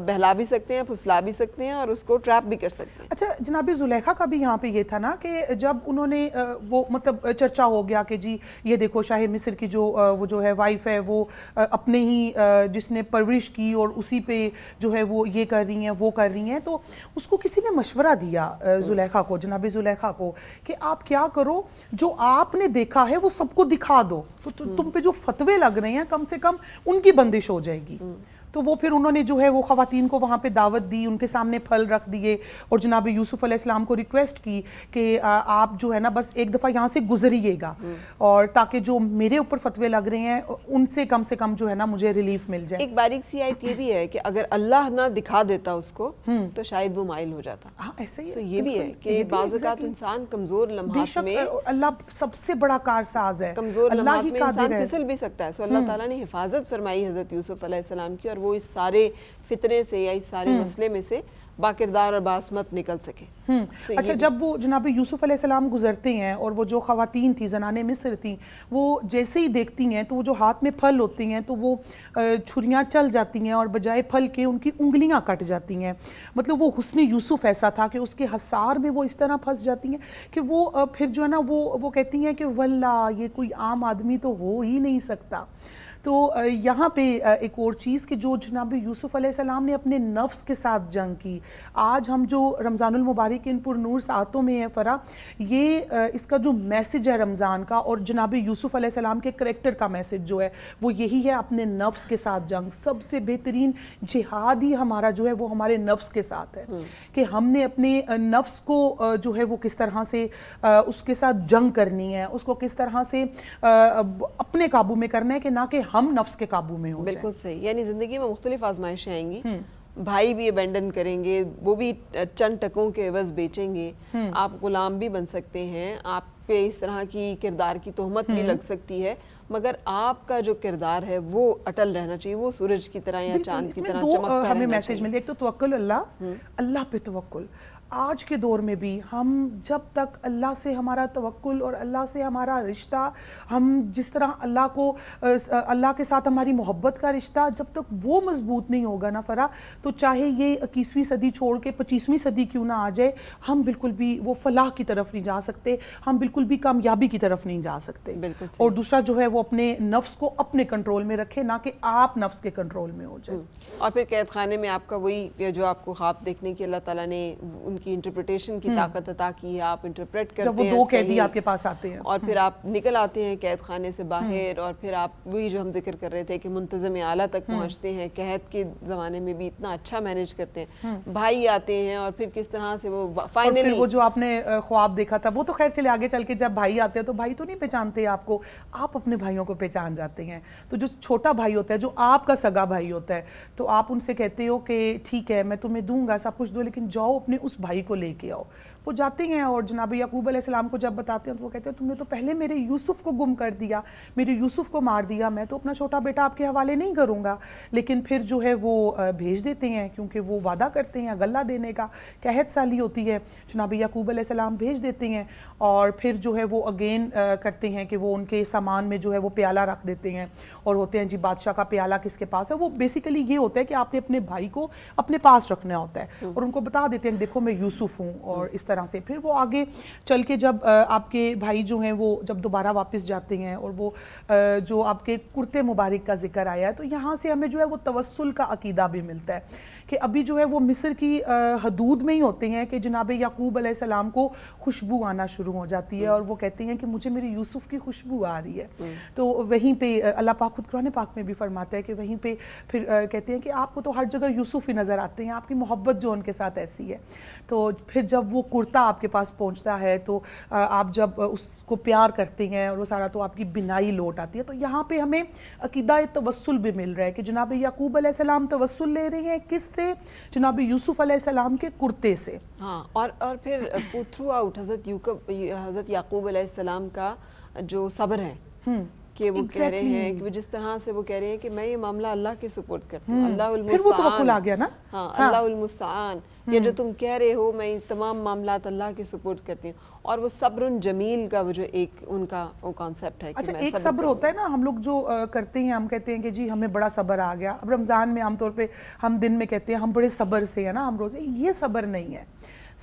بہلا بھی سکتے ہیں, پھسلا بھی سکتے ہیں اور اس کو ٹریپ بھی کر سکتے ہیں. اچھا جناب زلیخا کا بھی یہاں پہ یہ تھا نا کہ جب انہوں نے وہ مطلب چرچا ہو گیا کہ جی یہ دیکھو شاہ مصر کی وہ جو ہے وائف ہے وہ اپنے ہی جس نے پرورش کی اور اسی پہ جو ہے وہ یہ کر رہی ہیں وہ کر رہی ہیں, تو اس کو کسی نے مشورہ دیا زلیخا کو, جناب زلیخا کو, کہ آپ کیا کرو جو آپ نے دیکھا ہے وہ سب کو دکھا دو, تو تم پہ جو فتوے لگ رہے ہیں کم سے کم ان کی بندش ہو جائے گی. تو وہ پھر انہوں نے جو ہے وہ خواتین کو وہاں پہ دعوت دی, ان کے سامنے پھل رکھ دیے اور جناب یوسف علیہ السلام کو ریکویسٹ کی کہ آپ جو ہے نا بس ایک دفعہ یہاں سے گزریے گا, اور تاکہ جو میرے اوپر فتوے لگ رہے ہیں ان سے کم جو ہے نا مجھے ریلیف مل جائے. ایک باریک سی آیت یہ بھی ہے کہ اگر اللہ نہ دکھا دیتا اس کو تو شاید وہ مائل ہو جاتا. ایسا ہی یہ بھی ہے کہ بعض اوقات انسان کمزور لمحات میں, اللہ سب سے بڑا کارساز ہے, کمزور لمحات میں انسان پھسل بھی سکتا ہے. سو اللہ تعالیٰ نے حفاظت فرمائی حضرت یوسف علیہ السلام کی, اور وہ اس سارے فتنے سے یا اس سارے مسئلے میں سے باکردار اور باسمت نکل سکے. اچھا جب وہ جناب یوسف علیہ السلام گزرتے ہیں اور وہ جو خواتین تھی زنان مصر تھیں وہ جیسے ہی دیکھتی ہیں تو وہ جو ہاتھ میں پھل ہوتے ہیں تو وہ چھریاں چل جاتی ہیں اور بجائے پھل کے ان کی انگلیاں کٹ جاتی ہیں. مطلب وہ حسن یوسف ایسا تھا کہ اس کے حصار میں وہ اس طرح پھنس جاتی ہیں کہ وہ پھر جو ہے نا وہ کہتی ہیں کہ واللہ یہ کوئی عام آدمی تو ہو ہی نہیں سکتا. تو یہاں پہ ایک اور چیز کہ جو جناب یوسف علیہ السلام نے اپنے نفس کے ساتھ جنگ کی, آج ہم جو رمضان المبارک ان پر نور ساعتوں میں ہیں فرا, یہ اس کا جو میسج ہے رمضان کا اور جناب یوسف علیہ السلام کے کریکٹر کا میسج جو ہے وہ یہی ہے, اپنے نفس کے ساتھ جنگ. سب سے بہترین جہاد ہی ہمارا جو ہے وہ ہمارے نفس کے ساتھ ہے, کہ ہم نے اپنے نفس کو جو ہے وہ کس طرح سے اس کے ساتھ جنگ کرنی ہے, اس کو کس طرح سے اپنے قابو میں کرنا ہے کہ نہ کہ ہم نفس کے قابو میں ہو جائیں. بالکل صحیح. یعنی زندگی میں مختلف آزمائشیں آئیں گی, بھائی بھی ابینڈن کریں گے, وہ بھی چند ٹکوں کے عوض بیچیں گے, آپ غلام بھی بن سکتے ہیں, آپ پہ اس طرح کی کردار کی تہمت بھی لگ سکتی ہے, مگر آپ کا جو کردار ہے وہ اٹل رہنا چاہیے, وہ سورج کی طرح یا چاند کی طرح چمکتا رہنا چاہیے. ہمیں میسج ملے, ایک تو توکل اللہ پہ توکل. آج کے دور میں بھی ہم جب تک اللہ سے ہمارا توکل اور اللہ سے ہمارا رشتہ, ہم جس طرح اللہ کے ساتھ ہماری محبت کا رشتہ جب تک وہ مضبوط نہیں ہوگا نا فرا, تو چاہے یہ 21ویں صدی چھوڑ کے 25ویں صدی کیوں نہ آ جائے, ہم بالکل بھی وہ فلاح کی طرف نہیں جا سکتے, ہم بالکل بھی کامیابی کی طرف نہیں جا سکتے. اور دوسرا جو ہے وہ اپنے نفس کو اپنے کنٹرول میں رکھے, نہ کہ آپ نفس کے کنٹرول میں ہو جائے. اور پھر قید خانے میں آپ کا وہی جو آپ کو خواب دیکھنے کی اللہ تعالیٰ نے ان کی انٹرپریٹیشن کی طاقت عطا کی ہے, آپ انٹرپریٹ کرتے ہیں, جب وہ دو قیدی آپ کے پاس آتے ہیں اور پھر آپ نکل آتے ہیں قید خانے سے باہر, اور پھر آپ وہی جو ہم ذکر کر رہے تھے کہ منتظم اعلیٰ تک پہنچتے ہیں, قحط کے زمانے میں بھی اتنا اچھا مینیج کرتے ہیں, بھائی آتے ہیں, اور پھر کس طرح سے وہ فائنلی وہ جو آپ نے خواب دیکھا تھا وہ تو خیر چلے آگے چل کے جب بھائی آتے ہیں تو بھائی تو نہیں پہچانتے آپ کو, آپ اپنے بھائیوں کو پہچان جاتے ہیں. تو جو چھوٹا بھائی ہوتا ہے, جو آپ کا سگا بھائی ہوتا ہے, تو آپ ان سے کہتے ہو کہ ٹھیک ہے میں تمہیں دوں گا سب کچھ دو, لیکن جاؤ اپنے اس بھائی کو لے کے آؤ. وہ جاتے ہیں اور جناب یعقوب علیہ السلام کو جب بتاتے ہیں تو وہ کہتے ہیں تم نے تو پہلے میرے یوسف کو گم کر دیا, میرے یوسف کو مار دیا, میں تو اپنا چھوٹا بیٹا آپ کے حوالے نہیں کروں گا. لیکن پھر جو ہے وہ بھیج دیتے ہیں, کیونکہ وہ وعدہ کرتے ہیں غلہ دینے کا, قحط سالی ہوتی ہے, جناب یعقوب علیہ السلام بھیج دیتے ہیں. اور پھر جو ہے وہ اگین کرتے ہیں کہ وہ ان کے سامان میں جو ہے وہ پیالہ رکھ دیتے ہیں, اور ہوتے ہیں جی بادشاہ کا پیالہ کس کے پاس ہے. وہ بیسیکلی یہ ہوتا ہے کہ آپ نے اپنے بھائی کو اپنے پاس رکھنا ہوتا ہے, اور ان کو بتا دیتے ہیں دیکھو میں یوسف ہوں, اور اس طرح طرح سے. پھر وہ آگے چل کے جب آپ کے بھائی جو ہیں وہ جب دوبارہ واپس جاتے ہیں اور وہ جو آپ کے کرتے مبارک کا ذکر آیا ہے, تو یہاں سے ہمیں جو ہے وہ توسل کا عقیدہ بھی ملتا ہے کہ ابھی جو ہے وہ مصر کی حدود میں ہی ہوتے ہیں کہ جناب یعقوب علیہ السلام کو خوشبو آنا شروع ہو جاتی ہے اور وہ کہتے ہیں کہ مجھے میرے یوسف کی خوشبو آ رہی ہے. تو وہیں پہ اللہ پاک خود قرآن پاک میں بھی فرماتا ہے کہ وہیں پہ پھر کہتے ہیں کہ آپ کو تو ہر جگہ یوسف ہی نظر آتے ہیں, آپ کی محبت جو ان کے ساتھ ایسی ہے. تو پھر جب وہ کرتا آپ کے پاس پہنچتا ہے تو آپ جب اس کو پیار کرتے ہیں اور وہ سارا تو آپ کی بنائی لوٹ آتی ہے. تو یہاں پہ ہمیں عقیدہ توسل بھی مل رہا ہے کہ جناب یعقوب علیہ السلام توسل لے رہے ہیں کس سے, جناب یوسف علیہ السلام کے کرتے سے. ہاں, اور پھر تھرو آؤٹ حضرت یعقوب علیہ السلام کا جو صبر ہے کہ وہ کہہ رہے ہیں کہ جس طرح سے وہ کہہ رہے ہیں کہ میں یہ معاملہ اللہ کے سپورٹ کرتا ہوں, اللہ المستعان. پھر وہ توکل آ گیا نا. ہاں, اللہ المستعان, یہ جو تم کہہ رہے ہو میں تمام معاملات اللہ کے سپورٹ کرتی ہوں. اور وہ صبر جمیل کا وہ جو ایک ان کا وہ کانسیپٹ ہے. اچھا, ایک صبر ہوتا ہے نا, ہم لوگ جو کرتے ہیں ہم کہتے ہیں کہ جی ہمیں بڑا صبر آ گیا. اب رمضان میں عام طور پہ ہم دن میں کہتے ہیں ہم بڑے صبر سے ہیں نا ہم روزے, یہ صبر نہیں ہے.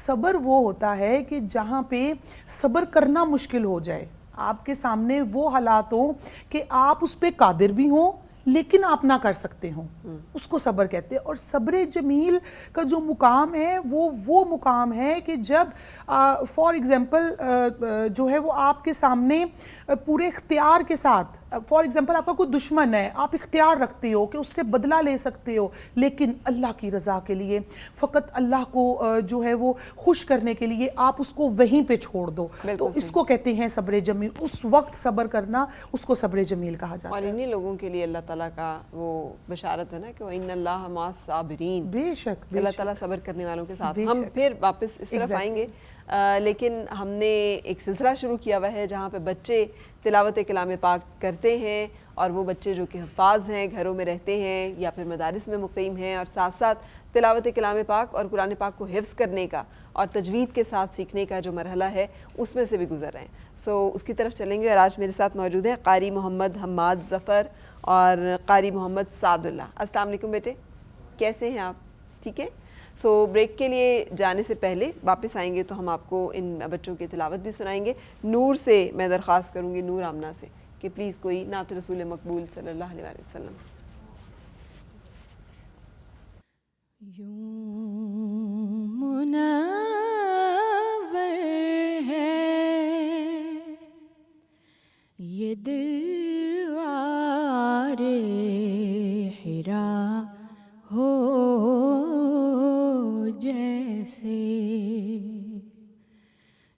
صبر وہ ہوتا ہے کہ جہاں پہ صبر کرنا مشکل ہو جائے, آپ کے سامنے وہ حالات ہوں کہ آپ اس پہ قادر بھی ہوں لیکن آپ نہ کر سکتے ہوں, اس کو صبر کہتے ہیں. اور صبر جمیل کا جو مقام ہے وہ مقام ہے کہ جب فار ایگزامپل جو ہے وہ آپ کے سامنے پورے اختیار کے ساتھ, فار ایگزامپل آپ کا کوئی دشمن ہے, آپ اختیار رکھتے ہو کہ اس سے بدلہ لے سکتے ہو, لیکن اللہ کی رضا کے لیے, فقط اللہ کو جو ہے وہ خوش کرنے کے لیے آپ اس کو وہیں پہ چھوڑ دو. تو اس کو کہتے ہیں صبر جمیل. اس وقت صبر کرنا اس کو صبر جمیل کہا جاتا ہے. اور انہی لوگوں کے لیے اللہ تعالیٰ کا وہ بشارت ہے نا کہ وَإِنَّ اللَّهَ مَعَ الصَّابِرِينَ. بے شک اللہ تعالیٰ صبر کرنے والوں کے ساتھ. ہم پھر واپس اس طرف آئیں گے, لیکن ہم نے ایک سلسلہ شروع کیا ہوا ہے جہاں پہ بچے تلاوت کلام پاک کرتے ہیں, اور وہ بچے جو کہ حفاظ ہیں, گھروں میں رہتے ہیں یا پھر مدارس میں مقیم ہیں, اور ساتھ ساتھ تلاوت کلام پاک اور قرآن پاک کو حفظ کرنے کا اور تجوید کے ساتھ سیکھنے کا جو مرحلہ ہے اس میں سے بھی گزر رہے ہیں. سو اس کی طرف چلیں گے. اور آج میرے ساتھ موجود ہیں قاری محمد حماد ظفر اور قاری محمد سعد اللہ. السلام علیکم بیٹے, کیسے ہیں آپ؟ ٹھیک ہے. سو بریک کے لیے جانے سے پہلے واپس آئیں گے تو ہم آپ کو ان بچوں کی تلاوت بھی سنائیں گے. نور سے میں درخواست کروں گی, نور آمنہ سے, کہ پلیز کوئی نعت رسول مقبول صلی اللہ علیہ وسلم. یوں منور ہے یہ دیوار حرا ہو جیسے,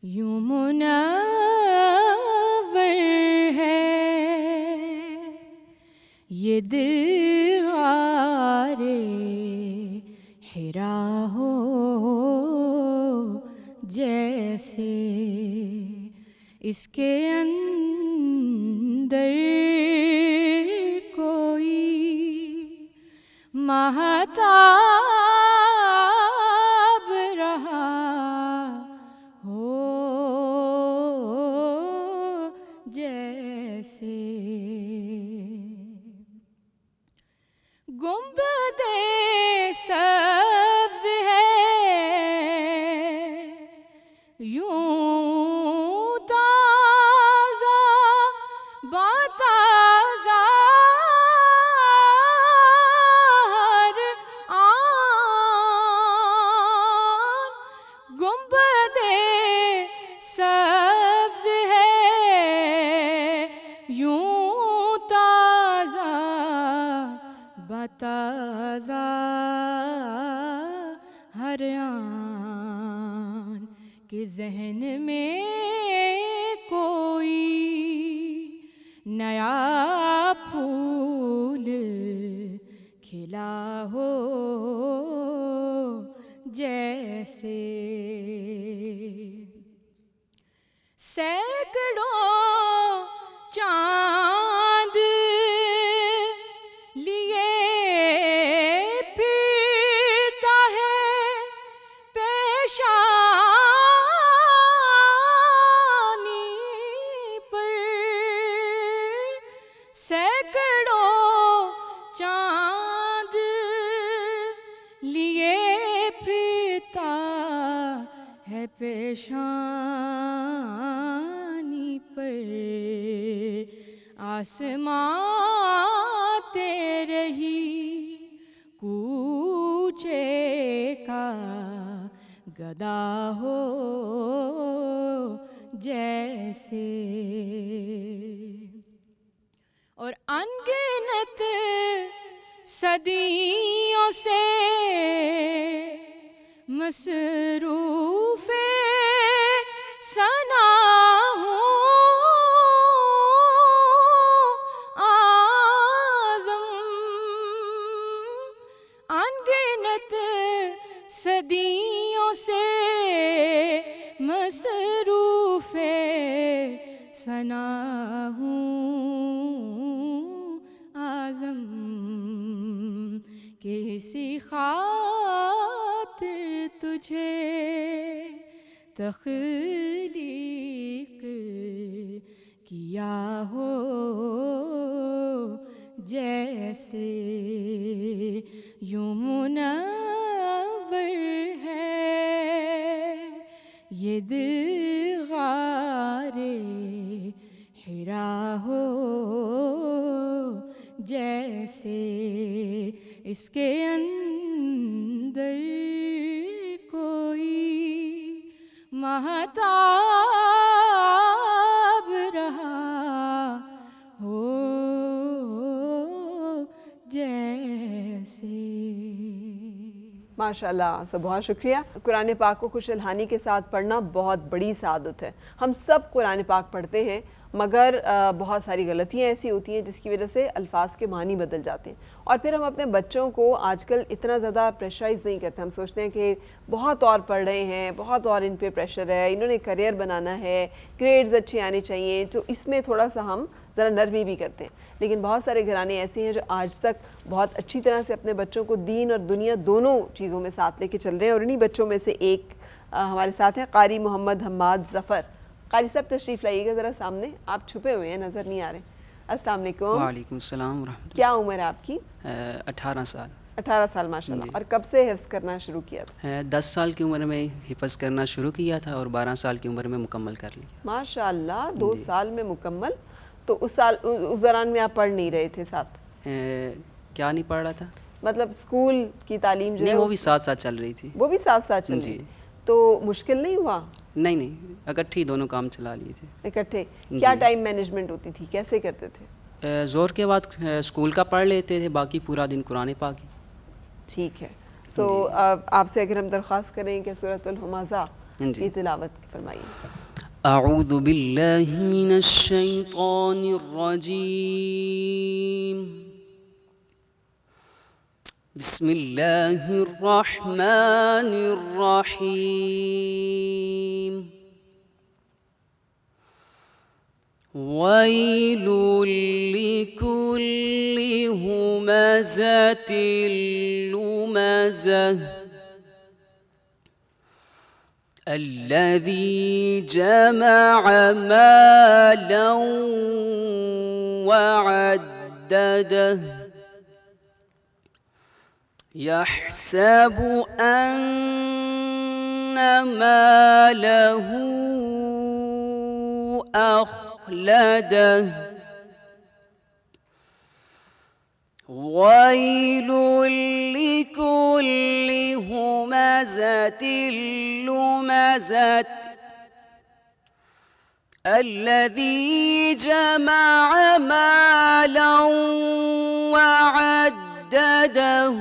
یوں منور ہے یہ دیوار حرا ہو جیسے, اس کے اندر کوئی ماہتاب رہا ہو جیسے, گنبد سبز ہے یوں تازہ بتازہ ہر آن, گنبد سبز ہے یوں تازہ بتازہ ہر آن, کہ ذہن میں کوئی نیا پھول کھلا ہو جیسے, سینکڑوں چاند لیے پھرتا ہے پیشانی پر, سینکڑوں چاند لیے پھرتا ہے پیشانی پریشانی پر آسمان تیرے ہی کوچے کا گدا ہو جیسے، اور انگنت صدیوں سے مصروف ثنا ہوں اعظم، انگنت صدیوں سے مصروف ثنا ہوں اعظم، کسی خاطر تجھے تخلیق کیا ہو جیسے، یوں منور ہے یہ دل غار حرا ہو جیسے، اس کے اندر کوئی مہتاب رہا ہو جیسے۔ ماشاءاللہ، سب بہت شکریہ۔ قرآن پاک کو خوش الحانی کے ساتھ پڑھنا بہت بڑی سعادت ہے۔ ہم سب قرآن پاک پڑھتے ہیں مگر بہت ساری غلطیاں ایسی ہوتی ہیں جس کی وجہ سے الفاظ کے معنی بدل جاتے ہیں، اور پھر ہم اپنے بچوں کو آج کل اتنا زیادہ پریشرائز نہیں کرتے۔ ہم سوچتے ہیں کہ بہت اور پڑھ رہے ہیں، بہت اور ان پہ پریشر ہے، انہوں نے کریئر بنانا ہے، گریڈز اچھے آنے چاہیے، تو اس میں تھوڑا سا ہم ذرا نرمی بھی کرتے ہیں۔ لیکن بہت سارے گھرانے ایسے ہیں جو آج تک بہت اچھی طرح سے اپنے بچوں کو دین اور دنیا دونوں چیزوں میں ساتھ لے کے چل رہے ہیں، اور انہی بچوں میں سے ایک ہمارے ساتھ ہے قاری محمد حماد ظفر۔ قاری صاحب تشریف لائیے گا ذرا سامنے، آپ چھپے ہوئے ہیں، نظر نہیں آ رہے۔ السلام علیکم۔ وعلیکم السلام ورحمۃ اللہ۔ کیا عمر ہے آپ کی؟ 18 سال۔ 18 سال، ماشاءاللہ۔ اور کب سے حفظ کرنا شروع کیا تھا؟ 10 سال کی عمر میں حفظ کرنا شروع کیا تھا اور 12 سال کی عمر میں مکمل کر لیا۔ ماشاءاللہ، 2 سال میں مکمل۔ تو اس دوران میں آپ پڑھ نہیں رہے تھے ساتھ؟ کیا نہیں پڑھ رہا تھا؟ مطلب اسکول کی تعلیم جو ہے وہ بھی ساتھ ساتھ چل رہی تھی۔ وہ بھی ساتھ ساتھ چل رہی تھی، تو مشکل نہیں ہوا؟ نہیں، اکٹھی دونوں کام چلا لیے تھے اکٹھے۔ کیا ٹائم مینجمنٹ ہوتی تھی، کیسے کرتے تھے؟ زور کے بعد اسکول کا پڑھ لیتے تھے، باقی پورا دن قرآن پاک ہی۔ ٹھیک ہے۔ سو آپ سے اگر ہم درخواست کریں کہ سورۃ الہمزہ کی تلاوت فرمائیے۔ اعوذ باللہ من الشیطان الرجیم، بسم اللہ الرحمن الرحیم، ویل لکل ہمزۃ لمزہ الذی جمع مالا وعددہ يحسب أن ماله أخلده ويل لكل همزة لمزة الذي جمع مالا وعدده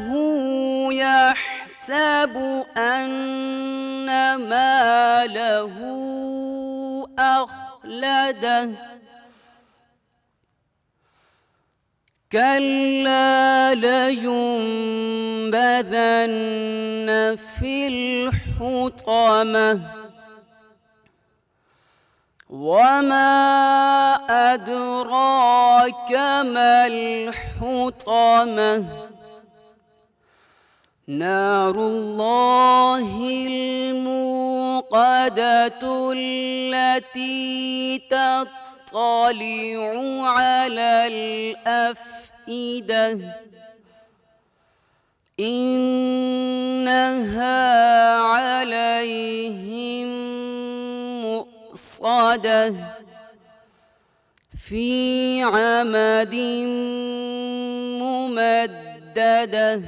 يحسب أن ماله أخلده كلا لينبذن في الحطمة وما أدراك ما الحطمة نار الله الموقدة التي تطلع على الأفئدة إنها عليهم مصدة في عمد ممددة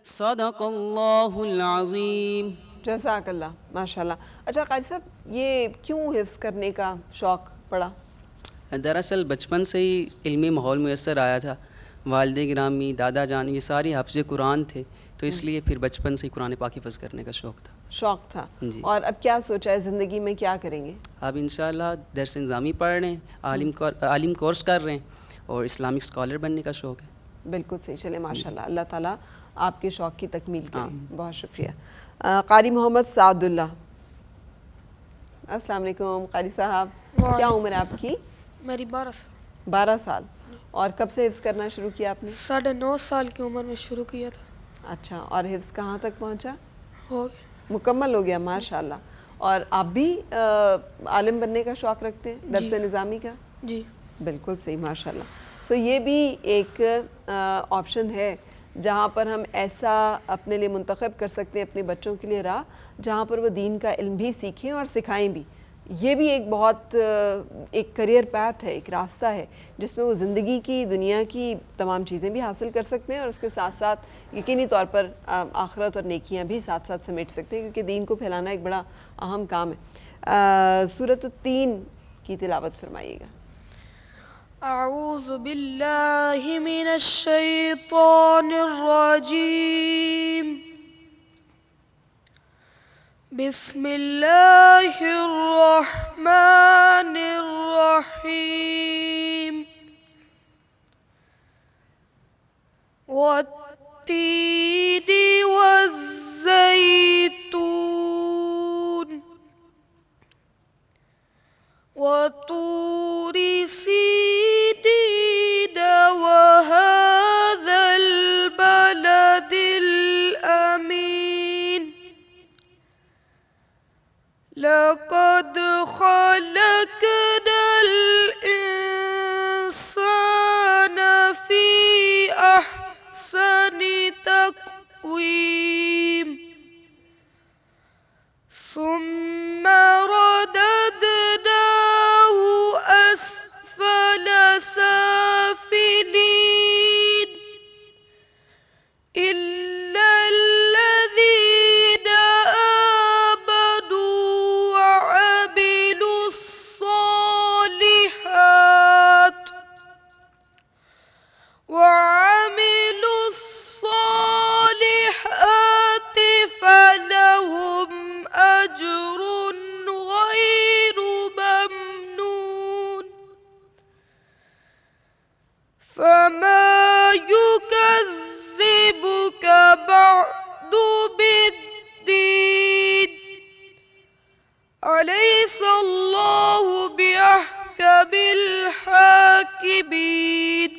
صدق اللہ العظیم. جزاک اللہ، ماشاء اللہ. اچھا قاری صاحب، یہ کیوں حفظ کرنے کا شوق پڑا؟ دراصل بچپن سے ہی علمی ماحول میسر آیا تھا. والد گرامی، دادا جان، یہ ساری حافظ قرآن تھے، تو اس لیے پھر بچپن سے ہی قرآن پاک حفظ کرنے کا شوق تھا. جی. اور اب کیا سوچا ہے زندگی میں کیا کریں گے؟ اب انشاءاللہ درس نظامی پڑھ رہے ہیں، عالم کورس کر رہے ہیں، اور اسلامک اسکالر بننے کا شوق ہے. بالکل صحیح. چلے ماشاءاللہ، اللہ تعالیٰ آپ کے شوق کی تکمیل کرے. بہت شکریہ. قاری محمد سعد اللہ، السلام علیکم. قاری صاحب، کیا عمر ہے آپ کی؟ میری 12 سال. 12 سال. اور کب سے حفظ کرنا شروع کیا آپ نے؟ 9.5 سال کی عمر میں شروع کیا تھا. اچھا، اور حفظ کہاں تک پہنچا؟ ہو گیا. مکمل ہو گیا، ماشاءاللہ. اور آپ بھی عالم بننے کا شوق رکھتے ہیں، درس نظامی کا؟ جی بالکل صحیح، ماشاءاللہ. سو یہ بھی ایک آپشن ہے جہاں پر ہم ایسا اپنے لیے منتخب کر سکتے ہیں اپنے بچوں کے لیے راہ، جہاں پر وہ دین کا علم بھی سیکھیں اور سکھائیں بھی. یہ بھی ایک بہت ایک کریئر پیتھ ہے، ایک راستہ ہے جس میں وہ زندگی کی، دنیا کی تمام چیزیں بھی حاصل کر سکتے ہیں، اور اس کے ساتھ ساتھ یقینی طور پر آخرت اور نیکیاں بھی ساتھ ساتھ سمیٹ سکتے ہیں، کیونکہ دین کو پھیلانا ایک بڑا اہم کام ہے. سورۃ التین کی تلاوت فرمائیے گا. اعوذ باللہ من الشیطان الرجیم. بسم اللہ الرحمن الرحیم. والتین والزیتون وطور سینین وهذا البلد الأمين. لقد خلقنا الإنسان في أحسن تقويم. ثم رددناه أسفل سافلين إلا الذين آمنوا وعملوا الصالحات فلهم أجر غير ممنون. فما يكذبك بعد بالدين. أليس الله بأحكم الحاكمين.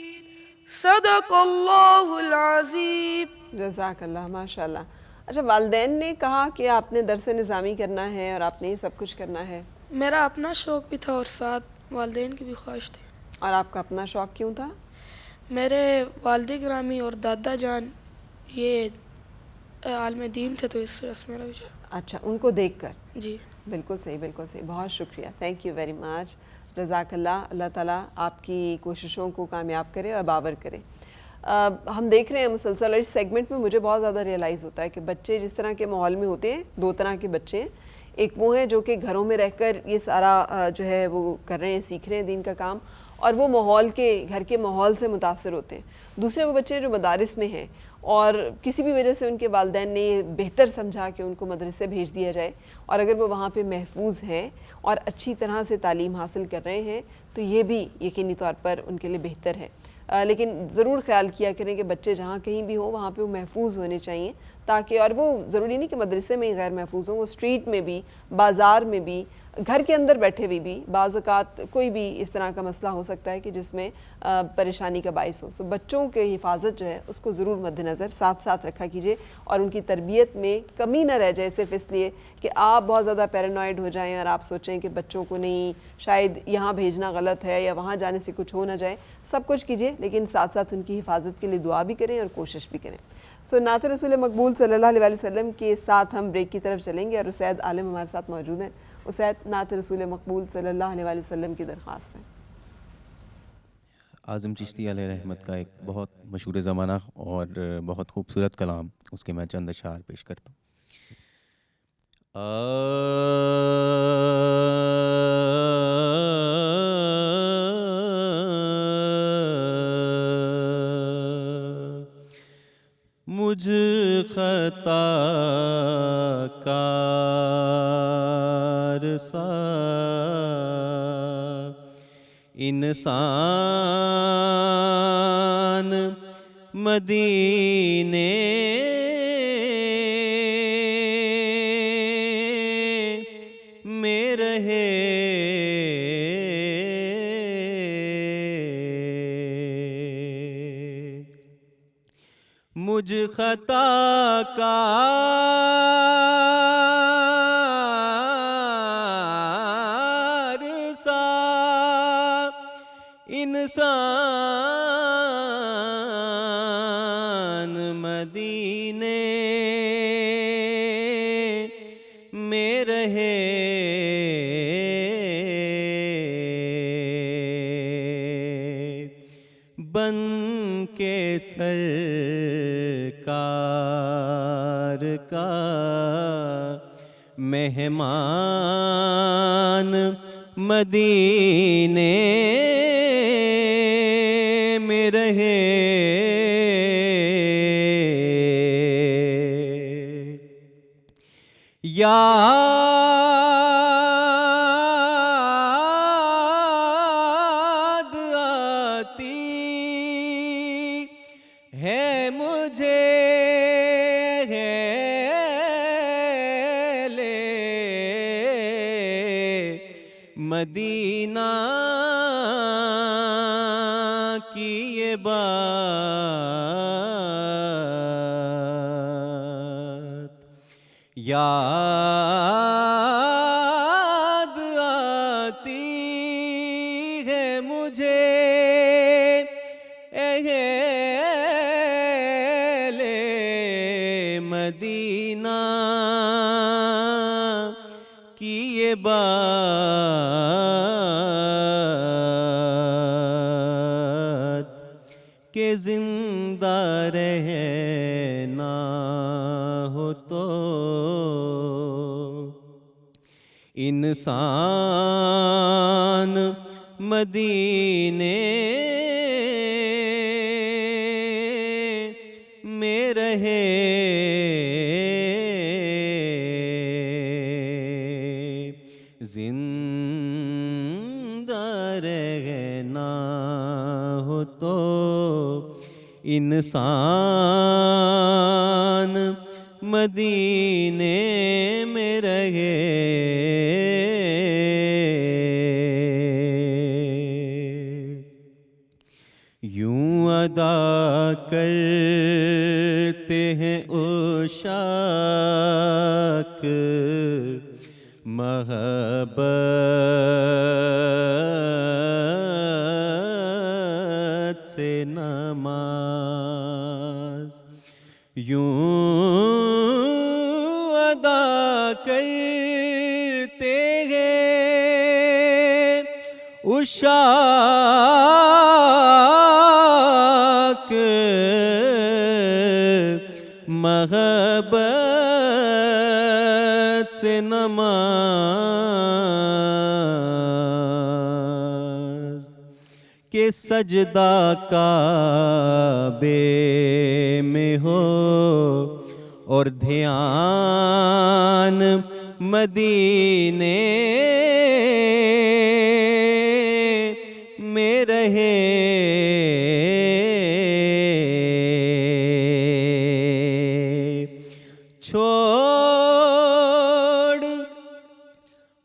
صدق اللہ العظیم. جزاک اللہ، ماشاءاللہ. اچھا، والدین نے کہا کہ آپ نے درس نظامی کرنا ہے اور آپ نے یہ سب کچھ کرنا ہے؟ میرا اپنا شوق بھی تھا اور ساتھ والدین کی بھی خواہش تھی. اور آپ کا اپنا شوق کیوں تھا؟ میرے والد گرامی اور دادا جان یہ عالم دین تھے، تو اس وجہ سے میرا بھی شوق. اچھا، ان کو دیکھ کر. جی بالکل صحیح، بالکل صحیح. بہت شکریہ، تھینک یو ویری مچ. جزاک اللہ. اللہ تعالیٰ آپ کی کوششوں کو کامیاب کرے اور بابر کرے. ہم دیکھ رہے ہیں مسلسل، اس سیگمنٹ میں مجھے بہت زیادہ ریئلائز ہوتا ہے کہ بچے جس طرح کے ماحول میں ہوتے ہیں، دو طرح کے بچے ہیں. ایک وہ ہیں جو کہ گھروں میں رہ کر یہ سارا جو ہے وہ کر رہے ہیں، سیکھ رہے ہیں دین کا کام، اور وہ ماحول کے، گھر کے ماحول سے متاثر ہوتے ہیں. دوسرے وہ بچے جو مدارس میں ہیں اور کسی بھی وجہ سے ان کے والدین نے یہ بہتر سمجھا کہ ان کو مدرسے بھیج دیا جائے، اور اگر وہ وہاں پہ محفوظ ہیں اور اچھی طرح سے تعلیم حاصل کر رہے ہیں تو یہ بھی یقینی طور پر ان کے لیے بہتر ہے. لیکن ضرور خیال کیا کریں کہ بچے جہاں کہیں بھی ہوں وہاں پہ وہ محفوظ ہونے چاہیے، تاکہ، اور وہ ضروری نہیں کہ مدرسے میں غیر محفوظ ہوں، وہ اسٹریٹ میں بھی، بازار میں بھی، گھر کے اندر بیٹھے ہوئے بھی بعض اوقات کوئی بھی اس طرح کا مسئلہ ہو سکتا ہے کہ جس میں پریشانی کا باعث ہو. سو بچوں کے حفاظت جو ہے اس کو ضرور مد نظر ساتھ ساتھ رکھا کیجیے، اور ان کی تربیت میں کمی نہ رہ جائے صرف اس لیے کہ آپ بہت زیادہ پیرانوائڈ ہو جائیں اور آپ سوچیں کہ بچوں کو نہیں، شاید یہاں بھیجنا غلط ہے یا وہاں جانے سے کچھ ہو نہ جائے. سب کچھ کیجیے لیکن ساتھ ساتھ ان کی حفاظت کے لیے دعا بھی کریں اور کوشش بھی کریں. سو نعت رسول مقبول صلی اللہ علیہ وسلم کے ساتھ ہم بریک کی طرف چلیں گے، اور اسید عالم ہمارے ساتھ موجود ہیں. اسید نعت رسول مقبول صلی اللہ علیہ وسلم کی درخواست ہے. اعظم چشتی علیہ رحمت کا ایک بہت مشہور زمانہ اور بہت خوبصورت کلام، اس کے میں چند اشعار پیش کرتا ہوں. مجھ خطا کار سا انسان مدینے میں رہے، مجھ خطا کار سا انسان مدینے میں رہے، بن کے سرکار کا مہمان مدینے میں رہے، یاد آتی ہے مجھے لے مدینہ کی یہ بات، یاد آتی ہے مجھے اہل مدینہ کی یہ بات کہ زندہ رہنا ہو تو انسان مدینے میں رہے، زندہ رہنا ہو تو انسان مدینے میں رہے، یوں ادا کرتے ہیں عشاق محبت سے نماز، یوں ادا کرتے ہیں عشاق محبت سے نماز، کہ سجدہ کعبے میں ہو اور دھیان مدینے میں رہے، چھوڑ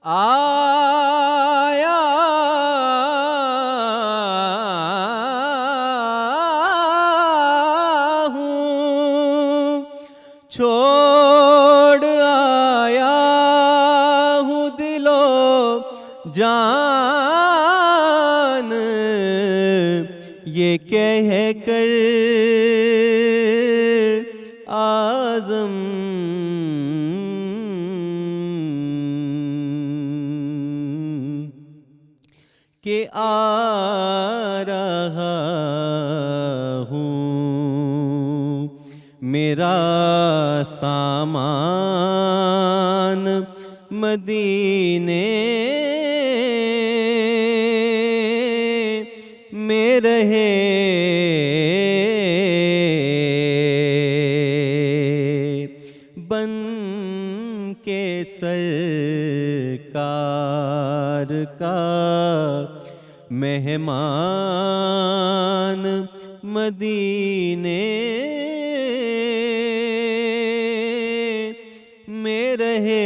آیا ہوں، چھوڑ آیا ہوں دل و جان، یہ کہہ کر اعظم کہ آ رہا ہوں میرا سامان مدینے میں رہے بن کے سرکار کا مہمان مدینے میں رہے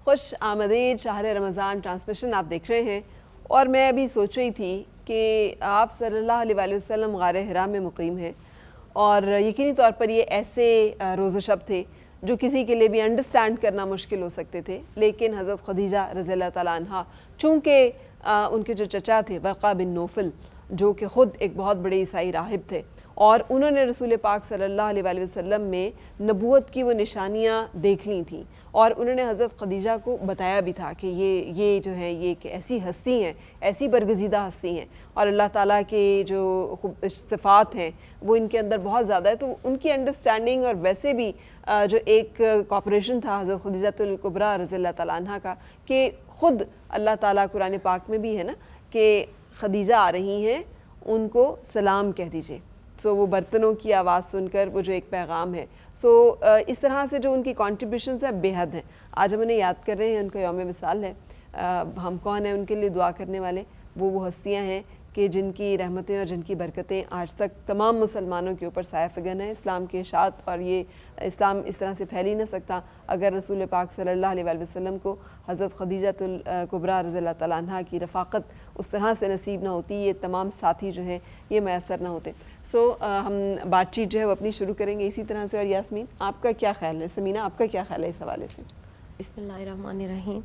خوش آمدید شہر رمضان ٹرانسمیشن آپ دیکھ رہے ہیں، اور میں ابھی سوچ رہی تھی کہ آپ صلی اللہ علیہ وآلہ وسلم غار حرا میں مقیم ہیں، اور یقینی طور پر یہ ایسے روز و شب تھے جو کسی کے لیے بھی انڈرسٹینڈ کرنا مشکل ہو سکتے تھے، لیکن حضرت خدیجہ رضی اللہ تعالیٰ عنہ چونکہ ان کے جو چچا تھے ورقہ بن نوفل جو کہ خود ایک بہت بڑے عیسائی راہب تھے، اور انہوں نے رسول پاک صلی اللہ علیہ وآلہ وسلم میں نبوت کی وہ نشانیاں دیکھ لی تھیں، اور انہوں نے حضرت خدیجہ کو بتایا بھی تھا کہ یہ جو ہیں یہ ایک ایسی ہستی ہیں، ایسی برگزیدہ ہستی ہیں، اور اللہ تعالیٰ کے جو صفات ہیں وہ ان کے اندر بہت زیادہ ہے۔ تو ان کی انڈرسٹینڈنگ اور ویسے بھی جو ایک کوپریشن تھا حضرت خدیجہ الکبریٰ رضی اللہ تعالیٰ عنہ کا، کہ خود اللہ تعالیٰ قرآن پاک میں بھی ہے نا کہ خدیجہ آ رہی ہیں، ان کو سلام کہہ دیجئے۔ سو وہ برتنوں کی آواز سن کر وہ جو ایک پیغام ہے، سو اس طرح سے جو ان کی کنٹریبیوشنز ہیں بے حد ہیں۔ آج ہم انہیں یاد کر رہے ہیں، ان کا یوم وصال ہے۔ ہم کون ہیں ان کے لیے دعا کرنے والے؟ وہ ہستیاں ہیں کہ جن کی رحمتیں اور جن کی برکتیں آج تک تمام مسلمانوں کے اوپر سایہ فگن ہے۔ اسلام کی اشاعت اور یہ اسلام اس طرح سے پھیل ہی نہ سکتا اگر رسول پاک صلی اللہ علیہ وآلہ وسلم کو حضرت خدیجہ الکبریٰ رضی اللہ تعالیٰ عنہ کی رفاقت اس طرح سے نصیب نہ ہوتی، یہ تمام ساتھی جو ہیں یہ میسر نہ ہوتے۔ سو ہم بات چیت جو ہے وہ اپنی شروع کریں گے اسی طرح سے۔ اور یاسمین آپ کا کیا خیال ہے؟ سمینہ آپ کا کیا خیال ہے اس حوالے سے؟ بسم اللہ الرحمن الرحیم۔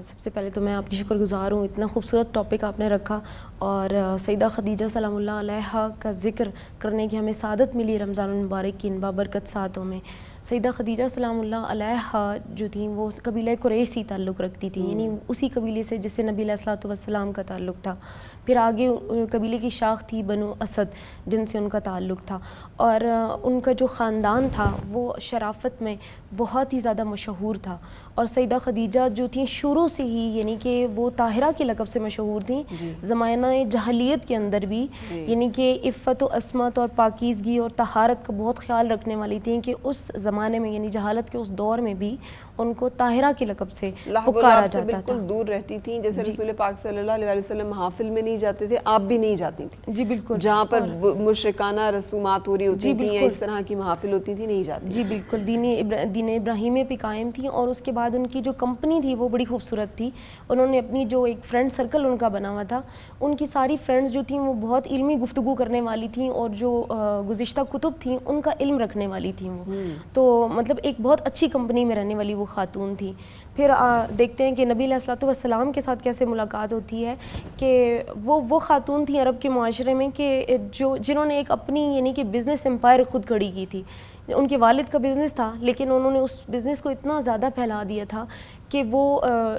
سب سے پہلے تو میں آپ کی شکر گزار ہوں، اتنا خوبصورت ٹاپک آپ نے رکھا، اور سیدہ خدیجہ سلام اللہ علیہا کا ذکر کرنے کی ہمیں سعادت ملی رمضان المبارک کی ان بابرکت ساعتوں میں۔ سیدہ خدیجہ سلام اللہ علیہا جو تھیں وہ قبیلہ قریش سے تعلق رکھتی تھیں، یعنی اسی قبیلے سے جس سے نبی علیہ الصلوۃ والسلام کا تعلق تھا۔ پھر آگے قبیلے کی شاخ تھی بنو اسد جن سے ان کا تعلق تھا، اور ان کا جو خاندان تھا وہ شرافت میں بہت ہی زیادہ مشہور تھا۔ اور سیدہ خدیجہ جو تھیں شروع سے ہی یعنی کہ وہ طاہرہ کے لقب سے مشہور تھیں، زمانہ جاہلیت کے اندر بھی، یعنی کہ عفت و عصمت اور پاکیزگی اور طہارت کا بہت خیال رکھنے والی تھیں، کہ اس زمانے میں یعنی جہالت کے اس دور میں بھی ان کو طاہرہ کے لقب سے پکارا جاتا تھا۔ بالکل دور رہتی تھیں، جیسے رسول پاک صلی اللہ علیہ وسلم محافل میں نہیں جاتے تھے، آپ بھی نہیں جاتی تھیں۔ جی بالکل، جہاں پر مشرکانہ رسومات ہو رہی ہوتی تھیں یا اس طرح کی محافل ہوتی تھی نہیں جاتی۔ جی بالکل، دین ابراہیمی پہ قائم تھیں، اور اس کے بعد ان کی جو کمپنی تھی وہ بڑی خوبصورت تھی۔ انہوں نے اپنی جو ایک فرینڈ سرکل ان کا بنا ہوا تھا، ان کی ساری فرینڈز جو تھیں وہ بہت علمی گفتگو کرنے والی تھیں، اور جو گزشتہ کتب تھیں ان کا علم رکھنے والی تھیں وہ، تو مطلب ایک بہت اچھی کمپنی میں رہنے والی وہ خاتون تھیں۔ پھر دیکھتے ہیں کہ نبی علیہ الصلوۃ والسلام کے ساتھ کیسے ملاقات ہوتی ہے، کہ وہ خاتون تھیں عرب کے معاشرے میں کہ جنہوں نے ایک اپنی یعنی کہ بزنس امپائر خود کھڑی کی تھی۔ ان کے والد کا بزنس تھا، لیکن انہوں نے اس بزنس کو اتنا زیادہ پھیلا دیا تھا کہ وہ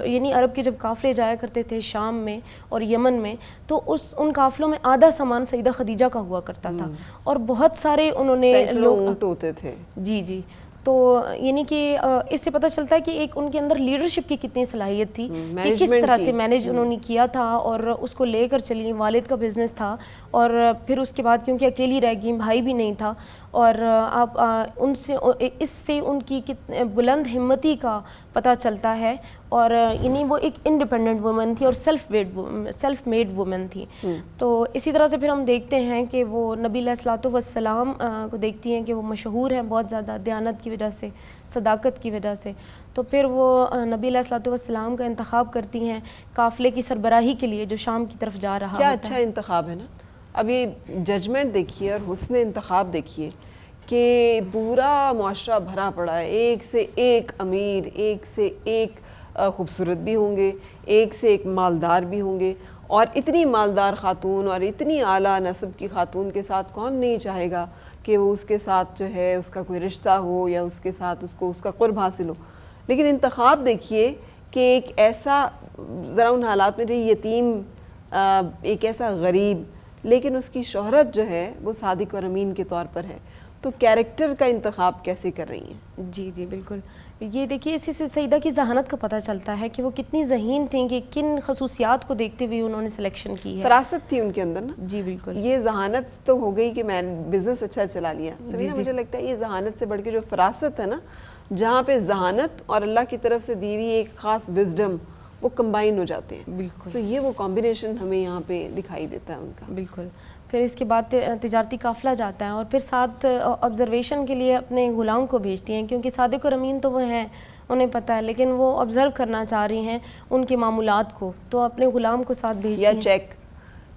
یعنی عرب کے جب قافلے جایا کرتے تھے شام میں اور یمن میں، تو ان قافلوں میں آدھا سامان سیدہ خدیجہ کا ہوا کرتا تھا، اور بہت سارے انہوں نے اونٹ ہوتے تھے۔ جی تو یعنی کہ اس سے پتہ چلتا ہے کہ ایک ان کے اندر لیڈرشپ کی کتنی صلاحیت تھی، کہ کس طرح سے مینیج انہوں نے کیا تھا اور اس کو لے کر چلی۔ والد کا بزنس تھا، اور پھر اس کے بعد کیونکہ اکیلی رہ گئی، بھائی بھی نہیں تھا، اور آپ اس سے ان کی بلند ہمتی کا پتہ چلتا ہے، اور یعنی وہ ایک انڈیپینڈنٹ وومن تھی اور سیلف میڈ وومن تھی۔ تو اسی طرح سے پھر ہم دیکھتے ہیں کہ وہ نبی علیہ الصلوۃ والسلام کو دیکھتی ہیں کہ وہ مشہور ہیں بہت زیادہ دیانت کی وجہ سے، صداقت کی وجہ سے، تو پھر وہ نبی علیہ الصلوۃ والسلام کا انتخاب کرتی ہیں قافلے کی سربراہی کے لیے جو شام کی طرف جا رہا کیا ہوتا اچھا انتخاب ہے نا۔ اب یہ ججمنٹ دیکھیے اور حسن انتخاب دیکھیے کہ پورا معاشرہ بھرا پڑا ہے، ایک سے ایک امیر، ایک سے ایک خوبصورت بھی ہوں گے، ایک سے ایک مالدار بھی ہوں گے، اور اتنی مالدار خاتون اور اتنی اعلیٰ نسب کی خاتون کے ساتھ کون نہیں چاہے گا کہ وہ اس کے ساتھ جو ہے اس کا کوئی رشتہ ہو یا اس کے ساتھ اس کو اس کا قرب حاصل ہو. لیکن انتخاب دیکھیے کہ ایک ایسا ذرا ان حالات میں جو یتیم ایک ایسا غریب لیکن اس کی شہرت جو ہے وہ صادق اور امین کے طور پر ہے. تو کیریکٹر کا انتخاب کیسے کر رہی ہیں؟ جی جی بالکل. یہ دیکھیے اسی سے سیدہ کی ذہانت کا پتہ چلتا ہے کہ وہ کتنی ذہین تھیں کہ کن خصوصیات کو دیکھتے ہوئے انہوں نے سلیکشن کی ہے. فراست تھی ان کے اندر نا. جی بالکل. یہ ذہانت تو ہو گئی کہ میں بزنس اچھا چلا لیا. سمیرہ مجھے لگتا ہے یہ ذہانت سے بڑھ کے جو فراست ہے نا, جہاں پہ ذہانت اور اللہ کی طرف سے دی ہوئی ایک خاص وزڈم وہ کمبائن ہو جاتے ہیں. بالکل. سو یہ وہ کمبینیشن ہمیں یہاں پہ دکھائی دیتا ہے ان کا. بالکل. پھر اس کے بعد تجارتی قافلہ جاتا ہے اور پھر ساتھ آبزرویشن کے لیے اپنے غلام کو بھیجتی ہیں, کیونکہ صادق اور امین تو وہ ہیں, انہیں پتہ ہے, لیکن وہ آبزرو کرنا چاہ رہی ہیں ان کے معمولات کو, تو اپنے غلام کو ساتھ بھیجتی ہیں. یا چیک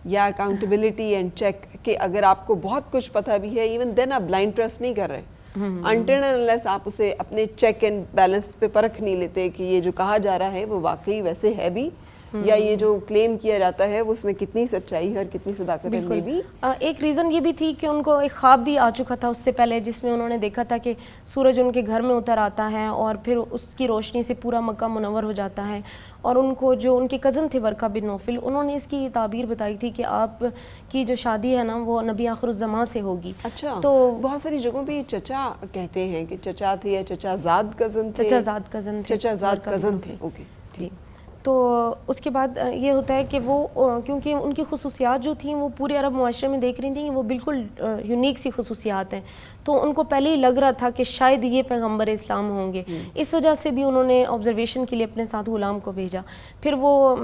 یا اکاؤنٹیبلٹی اینڈ چیک, کہ اگر آپ کو بہت کچھ پتہ بھی ہے ایون دین آپ بلائنڈ ٹرسٹ نہیں کر رہے انٹل انلیس آپ اسے اپنے چیک اینڈ بیلنس پہ پرکھ نہیں لیتے کہ یہ جو کہا جا رہا ہے وہ واقعی ویسے ہے بھی, یا یہ جو کلیم کیا جاتا ہے اس میں کتنی سچائی ہے اور کتنی صداقت ہے. میں بھی ایک ریزن یہ بھی تھی کہ ان کو ایک خواب بھی آ چکا تھا اس سے پہلے, جس میں انہوں نے دیکھا تھا کہ سورج ان کے گھر میں اتر آتا ہے اور پھر اس کی روشنی سے پورا مکہ منور ہو جاتا ہے. اور ان کو جو ان کے کزن تھے ورقہ بن نوفل, انہوں نے اس کی تعبیر بتائی تھی کہ آپ کی جو شادی ہے نا وہ نبی آخر الزماں سے ہوگی. اچھا, تو بہت ساری جگہوں پہ یہ چچا کہتے ہیں کہ چچا تھے یا چچا زاد کزن تھے. چچا زاد کزن تھے. چچا زاد کزن تھے. اوکے جی. تو اس کے بعد یہ ہوتا ہے کہ وہ کیونکہ ان کی خصوصیات جو تھیں وہ پورے عرب معاشرے میں دیکھ رہی تھیں کہ وہ بالکل یونیک سی خصوصیات ہیں, تو ان کو پہلے ہی لگ رہا تھا کہ شاید یہ پیغمبر اسلام ہوں گے. اس وجہ سے بھی انہوں نے آبزرویشن کے لیے اپنے ساتھ غلام کو بھیجا. پھر وہ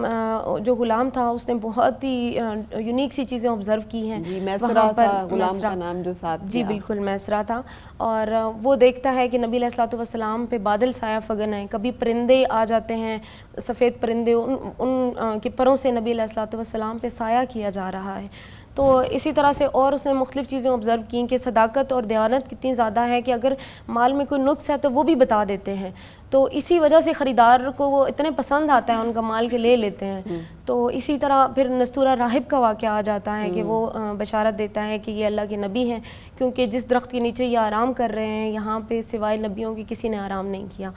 جو غلام تھا اس نے بہت ہی یونیک سی چیزیں آبزرو کی ہیں. میسرا تھا غلام کا نام جو ساتھ. جی بالکل میسرا تھا. اور وہ دیکھتا ہے کہ نبی علیہ الصلوۃ والسلام پہ بادل سایہ فگن ہیں, کبھی پرندے آ جاتے ہیں, سفید پرندے, ان کے پروں سے نبی علیہ الصلوۃ والسلام پہ سایہ کیا جا رہا ہے. تو اسی طرح سے اور اس نے مختلف چیزیں آبزرو کیں کہ صداقت اور دیانت کتنی زیادہ ہے کہ اگر مال میں کوئی نقص ہے تو وہ بھی بتا دیتے ہیں. تو اسی وجہ سے خریدار کو وہ اتنے پسند آتا ہے ان کا مال کے لے لیتے ہیں. تو اسی طرح پھر نستورہ راہب کا واقعہ آ جاتا ہے کہ وہ بشارت دیتا ہے کہ یہ اللہ کے نبی ہیں, کیونکہ جس درخت کے نیچے یہ آرام کر رہے ہیں یہاں پہ سوائے نبیوں کے کسی نے آرام نہیں کیا.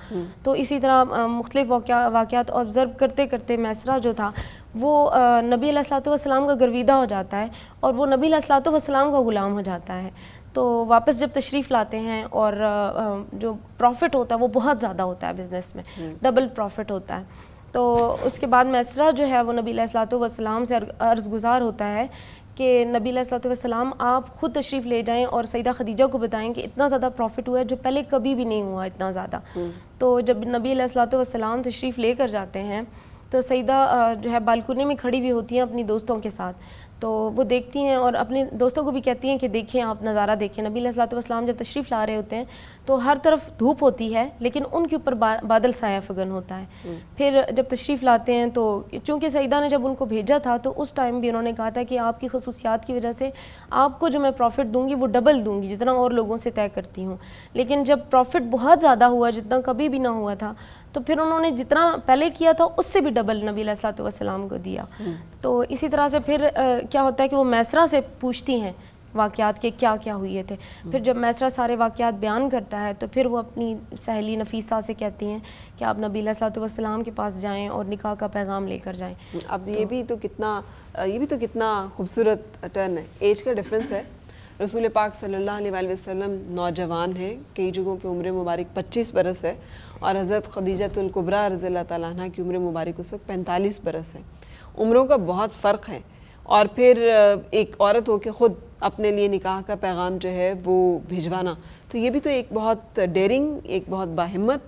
تو اسی طرح مختلف واقعات آبزرو کرتے کرتے میسرا جو تھا وہ نبی علیہ الصلوۃ والسلام کا گرویدہ ہو جاتا ہے اور وہ نبی علیہ الصلوۃ والسلام کا غلام ہو جاتا ہے. تو واپس جب تشریف لاتے ہیں اور جو پروفٹ ہوتا ہے وہ بہت زیادہ ہوتا ہے بزنس میں, ڈبل پروفٹ ہوتا ہے. تو اس کے بعد میسرا جو ہے وہ نبی علیہ الصلوۃ والسلام سے عرض گزار ہوتا ہے کہ نبی علیہ الصلوۃ والسلام آپ خود تشریف لے جائیں اور سیدہ خدیجہ کو بتائیں کہ اتنا زیادہ پروفٹ ہوا ہے جو پہلے کبھی بھی نہیں ہوا اتنا زیادہ. تو جب نبی علیہ الصلوۃ والسلام تشریف لے کر جاتے ہیں تو سیدہ جو ہے بالکونی میں کھڑی ہوئی ہوتی ہیں اپنی دوستوں کے ساتھ. تو وہ دیکھتی ہیں اور اپنے دوستوں کو بھی کہتی ہیں کہ دیکھیں آپ نظارہ دیکھیں. نبی علیہ الصلوۃ والسلام جب تشریف لا رہے ہوتے ہیں تو ہر طرف دھوپ ہوتی ہے لیکن ان کے اوپر بادل سایہ فگن ہوتا ہے. پھر جب تشریف لاتے ہیں تو چونکہ سیدہ نے جب ان کو بھیجا تھا تو اس ٹائم بھی انہوں نے کہا تھا کہ آپ کی خصوصیات کی وجہ سے آپ کو جو میں پروفٹ دوں گی وہ ڈبل دوں گی جتنا اور لوگوں سے طے کرتی ہوں. لیکن جب پروفٹ بہت زیادہ ہوا جتنا کبھی بھی نہ ہوا تھا تو پھر انہوں نے جتنا پہلے کیا تھا اس سے بھی ڈبل نبی علیہ الصلوۃ والسلام کو دیا. تو اسی طرح سے پھر کیا ہوتا ہے کہ وہ میسرا سے پوچھتی ہیں واقعات کے کیا کیا ہوئے تھے. پھر جب میسرا سارے واقعات بیان کرتا ہے تو پھر وہ اپنی سہیلی نفیسہ سے کہتی ہیں کہ آپ نبی علیہ الصلوۃ والسلام کے پاس جائیں اور نکاح کا پیغام لے کر جائیں. اب یہ بھی تو کتنا خوبصورت ٹرن ہے, ایج کا ڈفرینس ہے. رسول پاک صلی اللہ علیہ وآلہ وسلم نوجوان ہیں, کئی جگہوں پہ عمر مبارک 25 برس ہے, اور حضرت خدیجۃ الکبریٰ رضی اللہ تعالیٰ عنہ کی عمر مبارک اس وقت 45 برس ہے. عمروں کا بہت فرق ہے. اور پھر ایک عورت ہو کے خود اپنے لیے نکاح کا پیغام جو ہے وہ بھجوانا, تو یہ بھی تو ایک بہت ڈیرنگ, ایک بہت باہمت,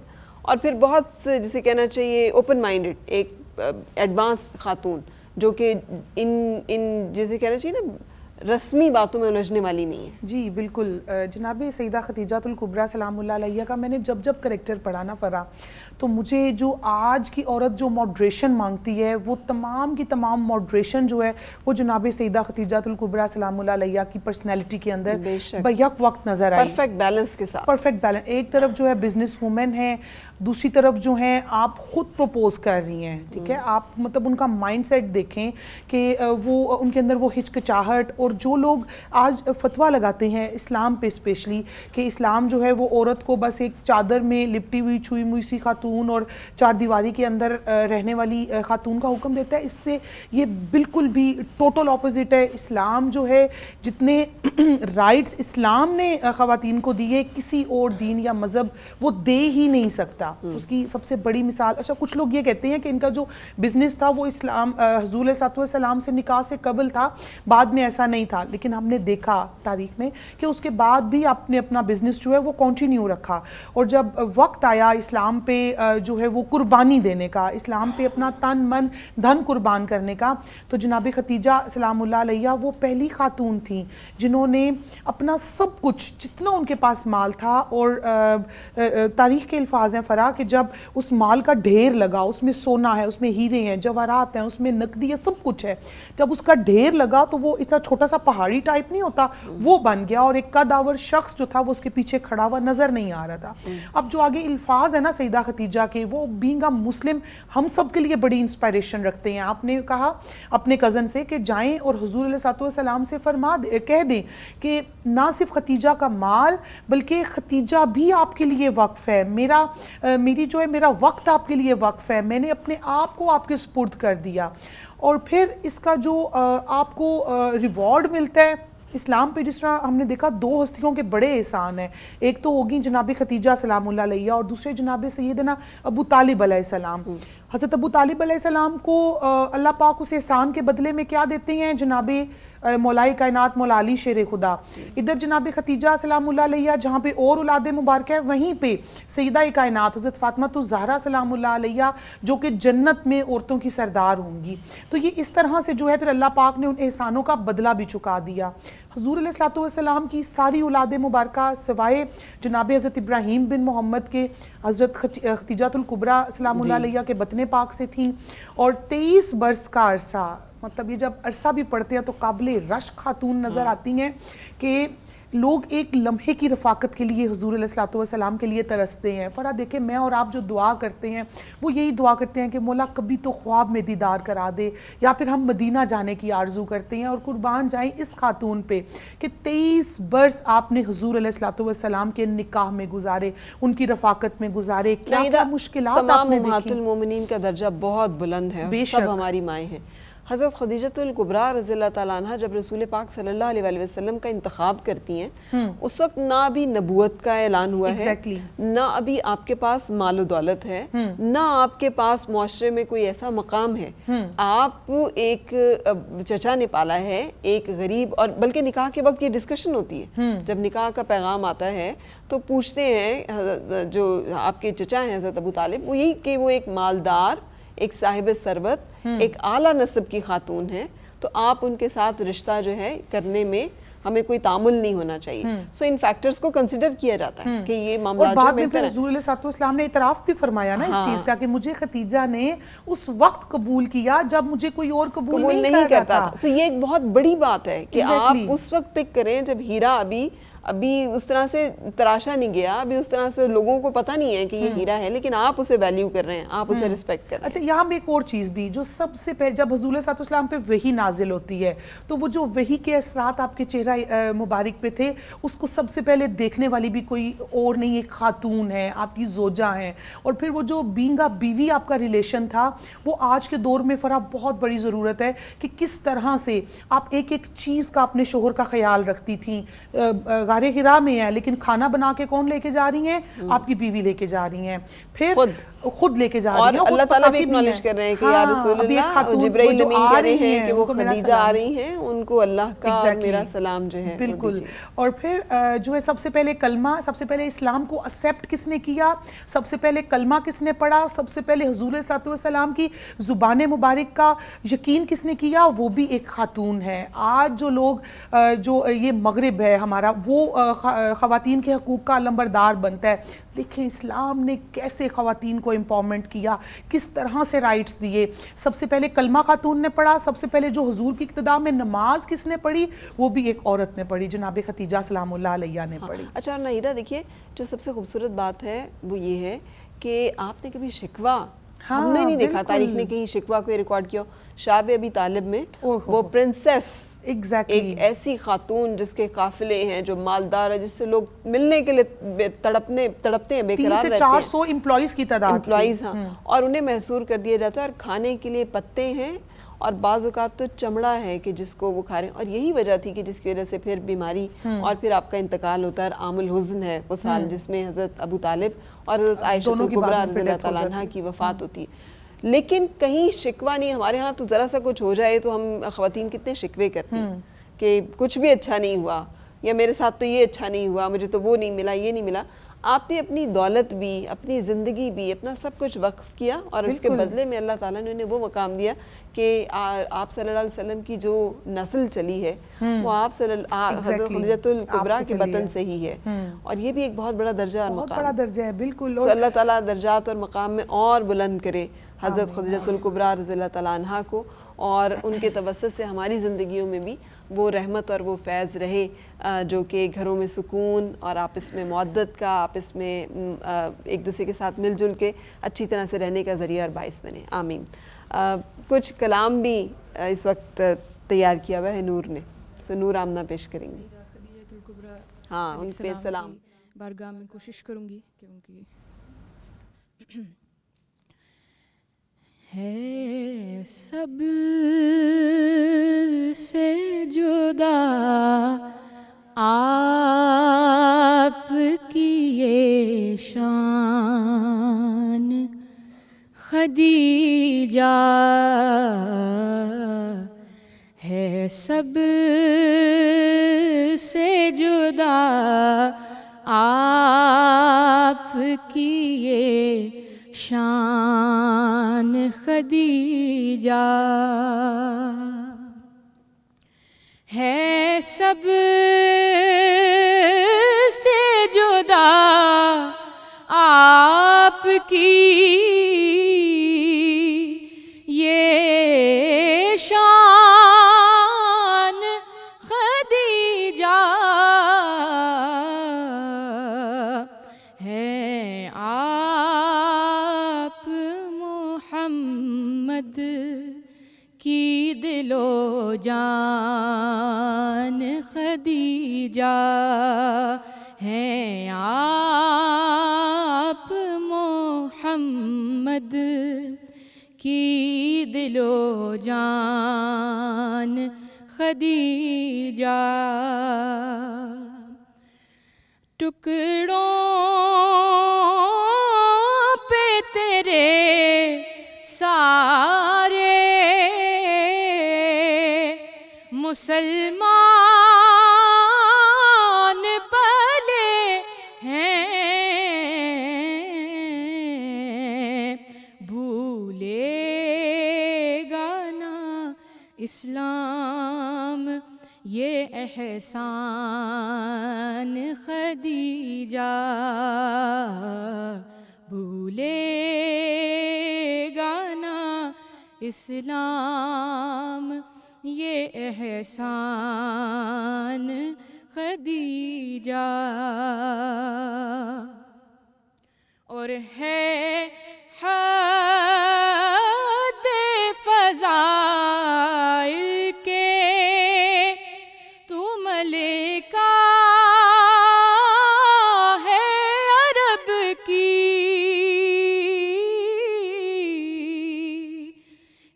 اور پھر بہت جسے کہنا چاہیے اوپن مائنڈڈ, ایک ایڈوانس خاتون جو کہ ان جسے کہنا چاہیے نا رسمی باتوں میں الجھنے والی نہیں ہے. جی بالکل. جناب سیدہ خدیجۃ الکبریٰ سلام اللہ علیہ کا میں نے جب کریکٹر پڑھا نا فرا, تو مجھے جو آج کی عورت جو ماڈریشن مانگتی ہے وہ تمام کی تمام ماڈریشن جو ہے وہ جناب سیدہ خدیجۃ الکبریٰ سلام اللہ علیہ کی پرسنالٹی کے اندر بیک وقت نظر آئی. پرفیکٹ بیلنس کے ساتھ. Perfect balance. ایک طرف جو ہے بزنس وومن ہے, دوسری طرف جو ہیں آپ خود پروپوز کر رہی ہیں, ٹھیک ہے. آپ مطلب ان کا مائنڈ سیٹ دیکھیں کہ وہ ان کے اندر وہ ہچکچاہٹ اور اور جو لوگ آج فتویٰ لگاتے ہیں اسلام پہ اسپیشلی کہ اسلام جو ہے وہ عورت کو بس ایک چادر میں لپٹی ہوئی چھوئی موئی سی خاتون اور چار دیواری کے اندر رہنے والی خاتون کا حکم دیتا ہے، اس سے یہ بالکل بھی ٹوٹل اپوزٹ ہے. اسلام جو ہے جتنے رائٹس اسلام نے خواتین کو دیے کسی اور دین یا مذہب وہ دے ہی نہیں سکتا. اس کی سب سے بڑی مثال، اچھا کچھ لوگ یہ کہتے ہیں کہ ان کا جو بزنس تھا وہ اسلام حضور علیہ السلام سے نکاح سے قبل تھا، بعد میں ایسا نہیں تھا، لیکن ہم نے دیکھا تاریخ میں کہ اس کے بعد بھی آپ نے اپنا بزنس جو ہے وہ کنٹینیو رکھا. اور جب وقت آیا اسلام پہ جو ہے وہ قربانی دینے کا، اسلام پہ اپنا تن من دھن قربان کرنے کا، تو جناب خدیجہ سلام اللہ علیہ وہ پہلی خاتون تھیں جنہوں نے اپنا سب کچھ جتنا ان کے پاس مال تھا، اور تاریخ کے الفاظ ہیں فرا کہ جب اس مال کا ڈھیر لگا، اس میں سونا ہے، اس میں ہیرے ہیں، جواہرات ہیں، اس میں نقدی ہے، سب کچھ ہے، جب اس کا ڈھیر لگا تو وہ ایسا چھوٹا سا پہاڑی ٹائپ نہیں ہوتا وہ بن گیا، اور ایک قد آور شخص جو تھا وہ اس کے پیچھے کھڑا ہوا نظر نہیں آ رہا تھا. اب جو آگے الفاظ ہے نا سیدہ خدیجہ کے، وہ بینگ اے مسلم ہم سب کے لیے بڑی انسپائریشن رکھتے ہیں. آپ نے کہا اپنے کزن سے کہ جائیں اور حضور علیہ السلام سے کہہ دیں کہ نہ صرف خدیجہ کا مال بلکہ خدیجہ بھی آپ کے لیے وقف ہے، میرا وقت آپ کے لیے وقف ہے، میں نے اپنے آپ کو آپ کے سپرد کر دیا. اور پھر اس کا جو آپ کو ریوارڈ ملتا ہے اسلام پہ، جس طرح ہم نے دیکھا دو ہستیوں کے بڑے احسان ہیں، ایک تو ہوگی جناب خدیجہ سلام اللہ علیہ اور دوسرے جناب سیدنا ابو طالب علیہ السلام. حضرت ابو طالب علیہ السلام کو اللہ پاک اس احسان کے بدلے میں کیا دیتے ہیں؟ جناب مولائے کائنات مولا علی شیر خدا. ادھر جناب خدیجہ سلام اللہ علیہ جہاں پہ اور اولاد مبارکہ ہے، وہیں پہ سیدہ کائنات حضرت فاطمہ الزہرا سلام اللہ علیہ جو کہ جنت میں عورتوں کی سردار ہوں گی. تو یہ اس طرح سے جو ہے پھر اللہ پاک نے ان احسانوں کا بدلہ بھی چکا دیا. حضور علیہ السلام کی ساری اولاد مبارکہ سوائے جناب حضرت ابراہیم بن محمد کے حضرت خدیجہ الکبریٰ سلام اللہ علیہ کے بطن پاک سے تھیں، اور 23 برس کا عرصہ، مطلب یہ جب عرصہ بھی پڑھتے ہیں تو قابل رشک خاتون نظر آتی ہیں کہ لوگ ایک لمحے کی رفاقت کے لیے حضور علیہ السلام کے لیے ترستے ہیں. فرا دیکھیں میں اور آپ جو دعا کرتے ہیں وہ یہی دعا کرتے ہیں کہ مولا کبھی تو خواب میں دیدار کرا دے، یا پھر ہم مدینہ جانے کی آرزو کرتے ہیں. اور قربان جائیں اس خاتون پہ کہ 23 برس آپ نے حضور علیہ السلام کے نکاح میں گزارے، ان کی رفاقت میں گزارے. کیا مشکلات آپ نے دیکھی. امہات المومنین کا درجہ بہت بلند ہے، سب ہماری مائیں ہیں. حضرت خدیجہ الکبریٰ رضی اللہ تعالیٰ عنہ جب رسول پاک صلی اللہ علیہ وسلم کا انتخاب کرتی ہیں، اس وقت نہ ابھی نبوت کا اعلان ہوا ہے، نہ ابھی آپ کے پاس مال و دولت ہے، نہ آپ کے پاس معاشرے میں کوئی ایسا مقام ہے. آپ ایک چچا نے پالا ہے، ایک غریب، اور بلکہ نکاح کے وقت یہ ڈسکشن ہوتی ہے. جب نکاح کا پیغام آتا ہے تو پوچھتے ہیں جو آپ کے چچا ہیں حضرت ابو طالب، وہ یہی کہ وہ ایک مالدار، ایک صاحب ثروت، ایک اعلیٰ نسب کی خاتون ہے، تو آپ ان کے ساتھ رشتہ جو ہے کرنے میں ہمیں کوئی تعامل نہیں ہونا چاہیے. سو ان فیکٹرز کو کنسیڈر کیا جاتا ہے کہ یہ معاملات جو بہتر ہے. حضور علیہ السلام نے اعتراف بھی فرمایا نا اس چیز کا کہ مجھے خدیجہ نے اس وقت قبول کیا جب مجھے کوئی اور قبول نہیں کرتا تھا. سو یہ ایک بہت بڑی بات ہے کہ آپ اس وقت پک کریں جب ہیرا ابھی اس طرح سے تراشا نہیں گیا، ابھی اس طرح سے لوگوں کو پتہ نہیں ہے کہ یہ ہیرا ہے، لیکن آپ اسے ویلیو کر رہے ہیں، آپ اسے ریسپیکٹ کر رہے ہیں. اچھا یہاں میں ایک اور چیز بھی جو سب سے پہلے جب حضور علیہ السلام پہ وحی نازل ہوتی ہے تو وہ جو وحی کے اثرات آپ کے چہرہ مبارک پہ تھے، اس کو سب سے پہلے دیکھنے والی بھی کوئی اور نہیں، ایک خاتون ہے، آپ کی زوجہ ہیں. اور پھر وہ جو بینگا بیوی آپ کا ریلیشن تھا، وہ آج کے دور میں فرا بہت بڑی ضرورت ہے کہ کس طرح سے آپ ایک ایک چیز کا اپنے شوہر کا خیال رکھتی تھیں. غار حرا میں ہے لیکن کھانا بنا کے کون لے کے جا رہی ہیں؟ آپ کی بیوی لے کے جا رہی ہیں، پھر خود لے کے جا رہی ہیں. اور اللہ تعالیٰ بھی اکنالج کر رہے ہیں کہ یا رسول اللہ، جبرائیل امین کہہ رہے ہیں کہ وہ خدیجہ آ رہی ہیں، ان کو اللہ کا میرا سلام جو ہے بالکل. اور پھر جو ہے سب سے پہلے کلمہ، سب سے پہلے اسلام کو ایکسیپٹ کس نے کیا، سب سے پہلے کلمہ کس نے پڑھا، سب سے پہلے حضور علیہ السلام کی زبان مبارک کا یقین کس نے کیا، وہ بھی ایک خاتون ہے. آج جو لوگ جو یہ مغرب ہے ہمارا، وہ خواتین کے حقوق کا علمبردار بنتا ہے. دیکھیں اسلام نے کیسے خواتین کو امپاورمنٹ کیا، کس طرح سے رائٹس دیے. سب سے پہلے کلمہ خاتون نے پڑھا، سب سے پہلے جو حضور کی اقتداء میں نماز کس نے پڑھی، وہ بھی ایک عورت نے پڑھی، جناب خدیجہ سلام اللہ علیہ نے پڑھی. اچھا ناہیدہ دیکھیے جو سب سے خوبصورت بات ہے وہ یہ ہے کہ آپ نے کبھی شکوہ ہم نے نہیں دیکھا تاریخ نے کہیں شکوہ کو ریکارڈ کیا. شاب ابی طالب میں وہ پرنسس ایک ایسی خاتون جس کے قافلے ہیں جو مالدار ہے, جس سے لوگ ملنے کے لیے تڑپتے ہیں, بے قرار رہتے ہیں. 400 امپلائیز کی تعداد, امپلائیز, ہاں, اور انہیں محصور کر دیا جاتا ہے, اور کھانے کے لیے پتے ہیں اور بعض اوقات تو چمڑا ہے کہ جس کو وہ کھا رہے ہیں. اور یہی وجہ تھی کہ جس کی وجہ سے پھر بیماری اور پھر آپ کا انتقال ہوتا ہے. عام الحزن ہے وہ سال جس میں حضرت ابو طالب اور حضرت عائشہ الکبریٰ رضی اللہ تعالیٰ عنہ کی وفات ہوتی ہے. لیکن کہیں شکوہ نہیں. ہمارے ہاں تو ذرا سا کچھ ہو جائے تو ہم خواتین کتنے شکوے کرتی ہیں کہ کچھ بھی اچھا نہیں ہوا, یا میرے ساتھ تو یہ اچھا نہیں ہوا, مجھے تو وہ نہیں ملا, یہ نہیں ملا. آپ نے اپنی دولت بھی, اپنی زندگی بھی, اپنا سب کچھ وقف کیا, اور اس کے بدلے میں اللہ تعالیٰ نے انہیں وہ مقام دیا کہ آپ صلی اللہ علیہ وسلم کی جو نسل چلی ہے وہ آپ حضرت خدیجۃ الکبریٰ کے بطن سے ہی ہے. اور یہ بھی ایک بہت بڑا درجہ اور مقام, بہت بڑا درجہ ہے. بالکل. اللہ تعالیٰ درجات اور مقام میں اور بلند کرے حضرت خدیجۃ الکبریٰ رضی اللہ تعالیٰ عنہ کو, اور ان کے توسط سے ہماری زندگیوں میں بھی وہ رحمت اور وہ فیض رہے جو کہ گھروں میں سکون اور آپس میں مودت کا, آپس میں ایک دوسرے کے ساتھ مل جل کے اچھی طرح سے رہنے کا ذریعہ اور باعث بنے. آمین. کچھ کلام بھی اس وقت تیار کیا ہوا ہے نور نے, سو نور آمنہ پیش کریں گی. خدیجۃ الکبریٰ ہاں, ان پہ سلام. بارگاہ میں کوشش کروں گی کہ ان کی ہے سب سے جدا آپ کی یہ شان, خدیجہ ہے سب سے جدا آپ کی یہ شان, خدیجہ ہے سب سے جدا آپ کی یہ شان, خدیجہ ہے آپ محمد کی دل و جان, خدیجہ ہے آپ محمد کی دل و جان, خدیجہ ٹکڑوں پہ تیرے سارے مسلمان پلے ہیں, بھولے گا نا اسلام یہ احسان, خدیجہ بھولے گا نا اسلام یہ احسان, خدیجہ اور ہے حد فضائل کے تو ملکہ ہے عرب کی,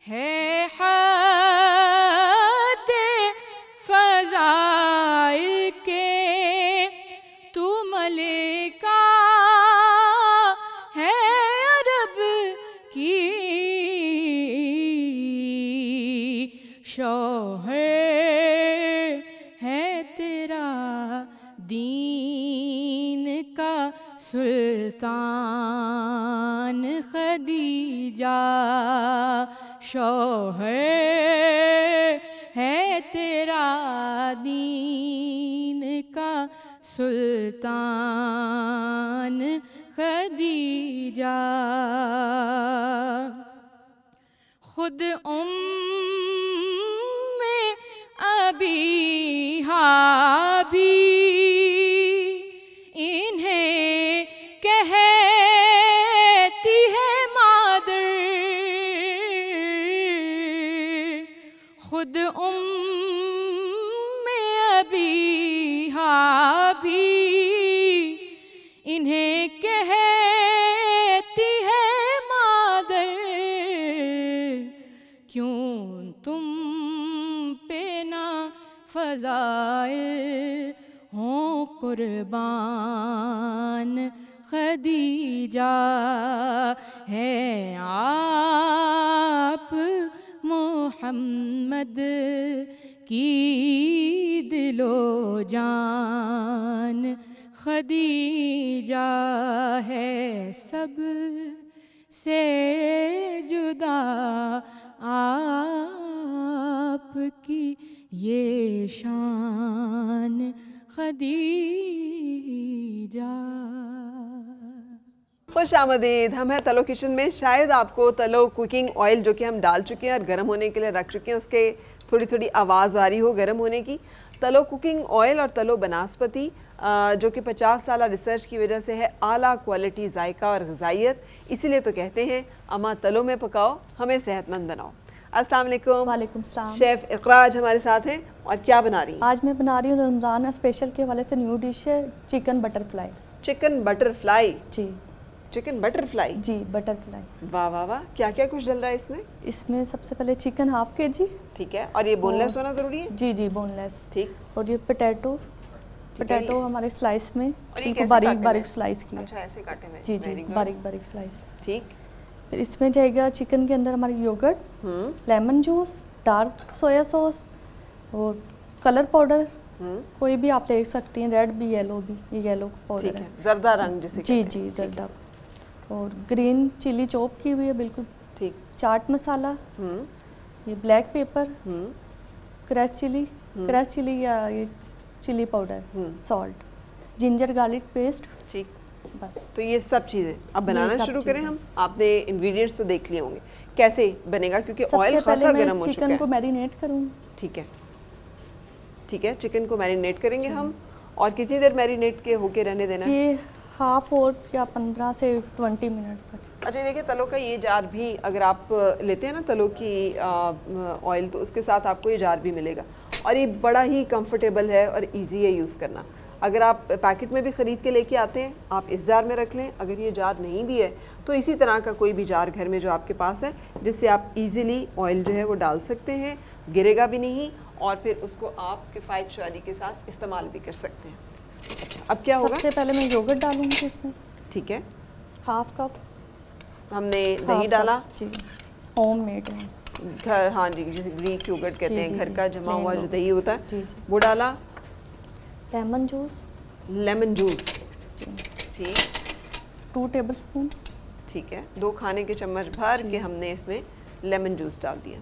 ہے حد فضائل کے تو ملکہ ہے عرب کی, شوہر ہے تیرا دین کا سلطان, خدیجہ شوہر ہے تیرا دین کا سلطان, خدیجہ خود ابی بھی انہیں کہتی ہے مادر, فضائل ہوں قربان خدیجہ ہے آپ محمد کی دل و جان خدیجہ ہے سب سے جدا آپ کی یہ شان خدیجہ. خوش آمدید. ہم ہیں تلو کچن میں. شاید آپ کو تلو کوکنگ آئل جو کہ ہم ڈال چکے ہیں اور گرم ہونے کے لیے رکھ چکے ہیں اس کے تھوڑی تھوڑی آواز آ رہی ہو گرم ہونے کی. تلو کوکنگ آئل اور تلو بناسپتی جو کہ 50 سالہ ریسرچ کی وجہ سے ہے اعلیٰ کوالٹی ذائقہ اور غذائیت. اسی لیے تو کہتے ہیں اماں تلو میں پکاؤ ہمیں صحت مند بناؤ. السلام علیکم. وعلیکم السلام. شیف اقراء آج ہمارے ساتھ ہیں اور کیا بنا رہی ہیں؟ آج میں بنا رہی ہوں رمضان اسپیشل کے حوالے سے نیو ڈش ہے chicken butter fry. Chicken butter fry. جی چکن بٹر فلائی. جی بٹر فلائی. واہ واہ واہ. کیا کیا کچھ ڈل رہا ہے اس میں؟ اس میں سب سے پہلے چکن ½ kg. ٹھیک ہے. اور یہ بون لیس ہونا ضروری ہے؟ جی جی بون لیس. ٹھیک. اور یہ پوٹیٹو ہمارے سلائس میں باریک باریک سلائس کیے. اچھا ایسے کاٹے ہوئے. جی جی باریک باریک سلائس. ٹھیک. پھر اس میں جائے گا چکن کے اندر ہماری yoghurt, lemon juice, dark soya sauce اور کلر پاؤڈر کوئی بھی آپ لے سکتی ہیں, ریڈ بھی یلو بھی. یہ یلو پاؤڈر ہے, زردہ رنگ جسے. جی جی زردہ. اور گرین چلی چوپ کی ہوئی ہے بالکل. ٹھیک. چاٹ مسالہ, یہ بلیک پیپر, کریش چلی یا یہ chilli powder, salt, ginger garlic paste. ٹھیک. بس تو یہ سب چیزیں اب بنانا شروع کریں ہم. آپ نے انگریڈینٹس تو دیکھ لیے ہوں گے کیسے بنے گا کیونکہ آئل خاصا گرم ہو چکا ہے. چکن کو میرینیٹ کروں. ٹھیک ہے ٹھیک ہے. چکن کو میرینیٹ کریں گے ہم. اور کتنی دیر میرینیٹ کے ہو کے رہنے دینا ہے؟ یہ ½ اور یا 15 سے 20 منٹ تک. اچھا دیکھیں تلو کا یہ جار بھی اگر آپ لیتے ہیں نا تلو کی آئل تو اس کے ساتھ آپ کو یہ جار بھی ملے گا اور یہ بڑا ہی کمفرٹیبل ہے اور ایزی ہے یوز کرنا. اگر آپ پیکٹ میں بھی خرید کے لے کے آتے ہیں آپ اس جار میں رکھ لیں. اگر یہ جار نہیں بھی ہے تو اسی طرح کا کوئی بھی جار گھر میں جو آپ کے پاس ہے جس سے آپ ایزیلی آئل جو ہے وہ ڈال سکتے ہیں, گرے گا بھی نہیں اور پھر اس کو آپ کفایت شعاری کے ساتھ استعمال بھی کر سکتے ہیں. اب کیا ہوگا؟ سب سے پہلے میں یوگرٹ ڈالوں گی اس میں. ٹھیک ہے. ½ کپ ہم نے دہی ڈالا. جی ہوم میڈ ہے گھر. ہاں جی جسے گریک یوگرٹ کہتے ہیں, گھر کا جمع ہوا جو دہی ہوتا ہے وہ ڈالا. Lemon juice. Lemon juice. ٹھیک. 2 ٹیبل اسپون. ٹھیک ہے. 2 کھانے کے چمچ بھر کے ہم نے اس میں لیمن جوس ڈال دیا.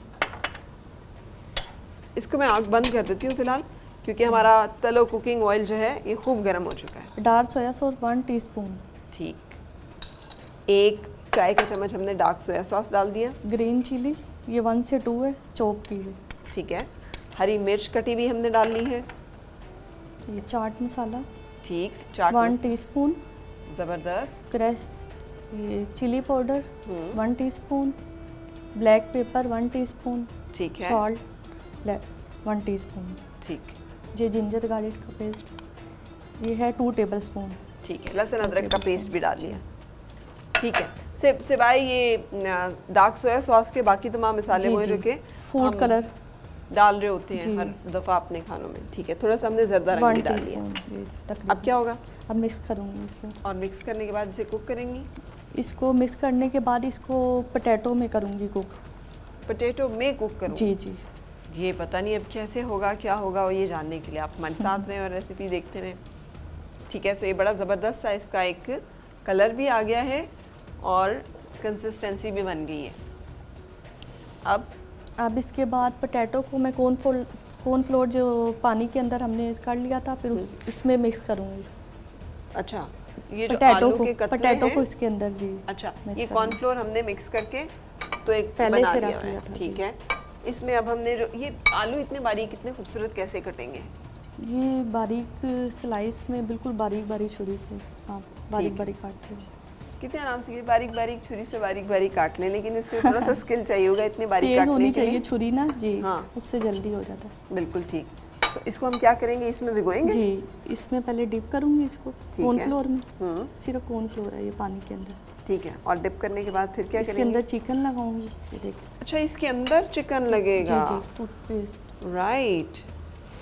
اس کو میں آنکھ بند کر دیتی ہوں فی الحال کیونکہ ہمارا تلو کوکنگ آئل جو ہے یہ خوب گرم ہو چکا ہے. Dark soya sauce 1 T spoon. ٹھیک. 1 چائے کا چمچ ہم نے ڈارک سویا سوس ڈال دیا. گرین چلی یہ 1 سے 2 ہے چوپ کی ہوئی. ٹھیک ہے. ہری مرچ کٹی ہوئی ہم نے ڈال لی ہے. یہ چاٹ مسالہ. ٹھیک. چاٹ 1 ٹی اسپون. زبردست. کریش یہ chilli powder 1 T spoon. Black paper 1 T spoon. ٹھیک ہے. Salt 1 T spoon. ٹھیک. یہ جنجر گارلک کا پیسٹ یہ ہے 2 ٹیبل اسپون. ٹھیک ہے. لہسن ادرک کا پیسٹ بھی ڈال لیا. ٹھیک ہے. سوائے یہ ڈارک سویا سوس کے باقی تمام مسالے وہ جو کہ فوڈ کلر ڈال رہے ہوتے ہیں ہر دفعہ اپنے کھانوں میں. ٹھیک ہے. تھوڑا سا ہم نے زردہ رنگ بھی ڈال دیا. اب کیا ہوگا؟ اب مکس کروں گی اس کو. اور مکس کرنے کے بعد اسے کوک کریں گی. اس کو مکس کرنے کے بعد اس کو پوٹیٹو میں کروں گی کوک. پوٹیٹو میں کوک کروں؟ جی جی. یہ پتہ نہیں اب کیسے ہوگا کیا ہوگا یہ جاننے کے لیے آپ ہمارے ساتھ رہیں اور ریسیپی دیکھتے رہیں. ٹھیک ہے. سو یہ بڑا زبردست سا اس کا ایک کلر بھی آ گیا ہے اور کنسسٹنسی بھی بن گئی ہے. اب اس کے بعد پوٹیٹو کو میں کورن فلور جو پانی کے اندر ہم نے کر لیا تھا پھر اس میں مکس کروں گی. اچھا یہ جو آلو کے قطرے پوٹیٹو ہیں کو اس کے اندر. جی اچھا یہ کارن فلور ہم نے مکس کر کے تو ایک پہلے بنا سے لیا رکھ لیا تھا. ٹھیک ہے. اس میں اب ہم نے جو یہ آلو اتنے باریک اتنے خوبصورت کیسے کٹیں گے؟ یہ باریک سلائس میں بالکل باریک باریک چھری سے ہاں باریک باریک کاٹتے ہیں. کتنے آرام سے یہ باریک باریک چھری سے باریک باریک کاٹ لیں لیکن اس میں تھوڑا سا اسکل چاہیے ہوگا اتنے باریک کاٹنے کے لیے. تیز ہونی چاہیے چھری نا. جی ہاں اس سے جلدی ہو جاتا ہے. بالکل ٹھیک. اس کو ہم کیا کریں گے؟ اس میں بھگوئیں گے. جی اس میں پہلے ڈپ کروں گی اس کو کورن فلور میں. صرف کورن فلور ہے یہ پانی کے اندر. ٹھیک ہے. اور ڈپ کرنے کے بعد پھر کیا کریں گے؟ اس کے اندر چکن لگاؤں گی. یہ دیکھیں. اچھا اس کے اندر چکن لگے گا. جی ٹوتھ پیسٹ. رائٹ.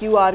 QR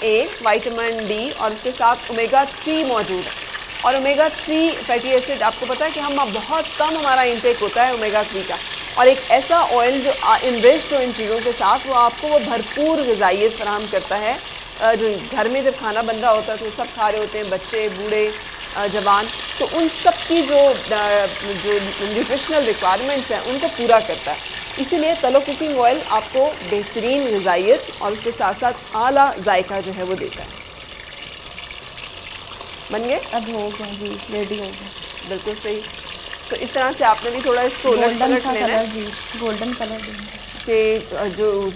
اے، وائٹامن ڈی اور اس کے ساتھ اومیگا 3 موجود ہے. اور اومیگا 3 فیٹی ایسڈ آپ کو پتہ ہے کہ ہم بہت کم ہمارا انٹیک ہوتا ہے اومیگا 3 کا، اور ایک ایسا آئل جو انریچڈ ہو ان چیزوں کے ساتھ، وہ آپ کو وہ بھرپور غذائیت فراہم کرتا ہے. جو گھر میں جب کھانا بن رہا ہوتا ہے تو سب کھا رہے ہوتے ہیں، بچے، بوڑھے، جوان، تو ان سب کی جو نیوٹریشنل ریکوائرمنٹس ہیں ان کو پورا کرتا ہے. اسی لیے تلو کوکنگ آئل آپ کو بہترین غذائیت اور اس کے ساتھ ساتھ اعلیٰ ذائقہ جو ہے وہ دیتا ہے. بن گئے؟ اب ہو گئے جی، ریڈی ہو گئے. بالکل صحیح. تو اس طرح سے آپ نے بھی تھوڑا اس کو الٹ پلٹ لینا ہے جی، گولڈن کلر دینا کہ جو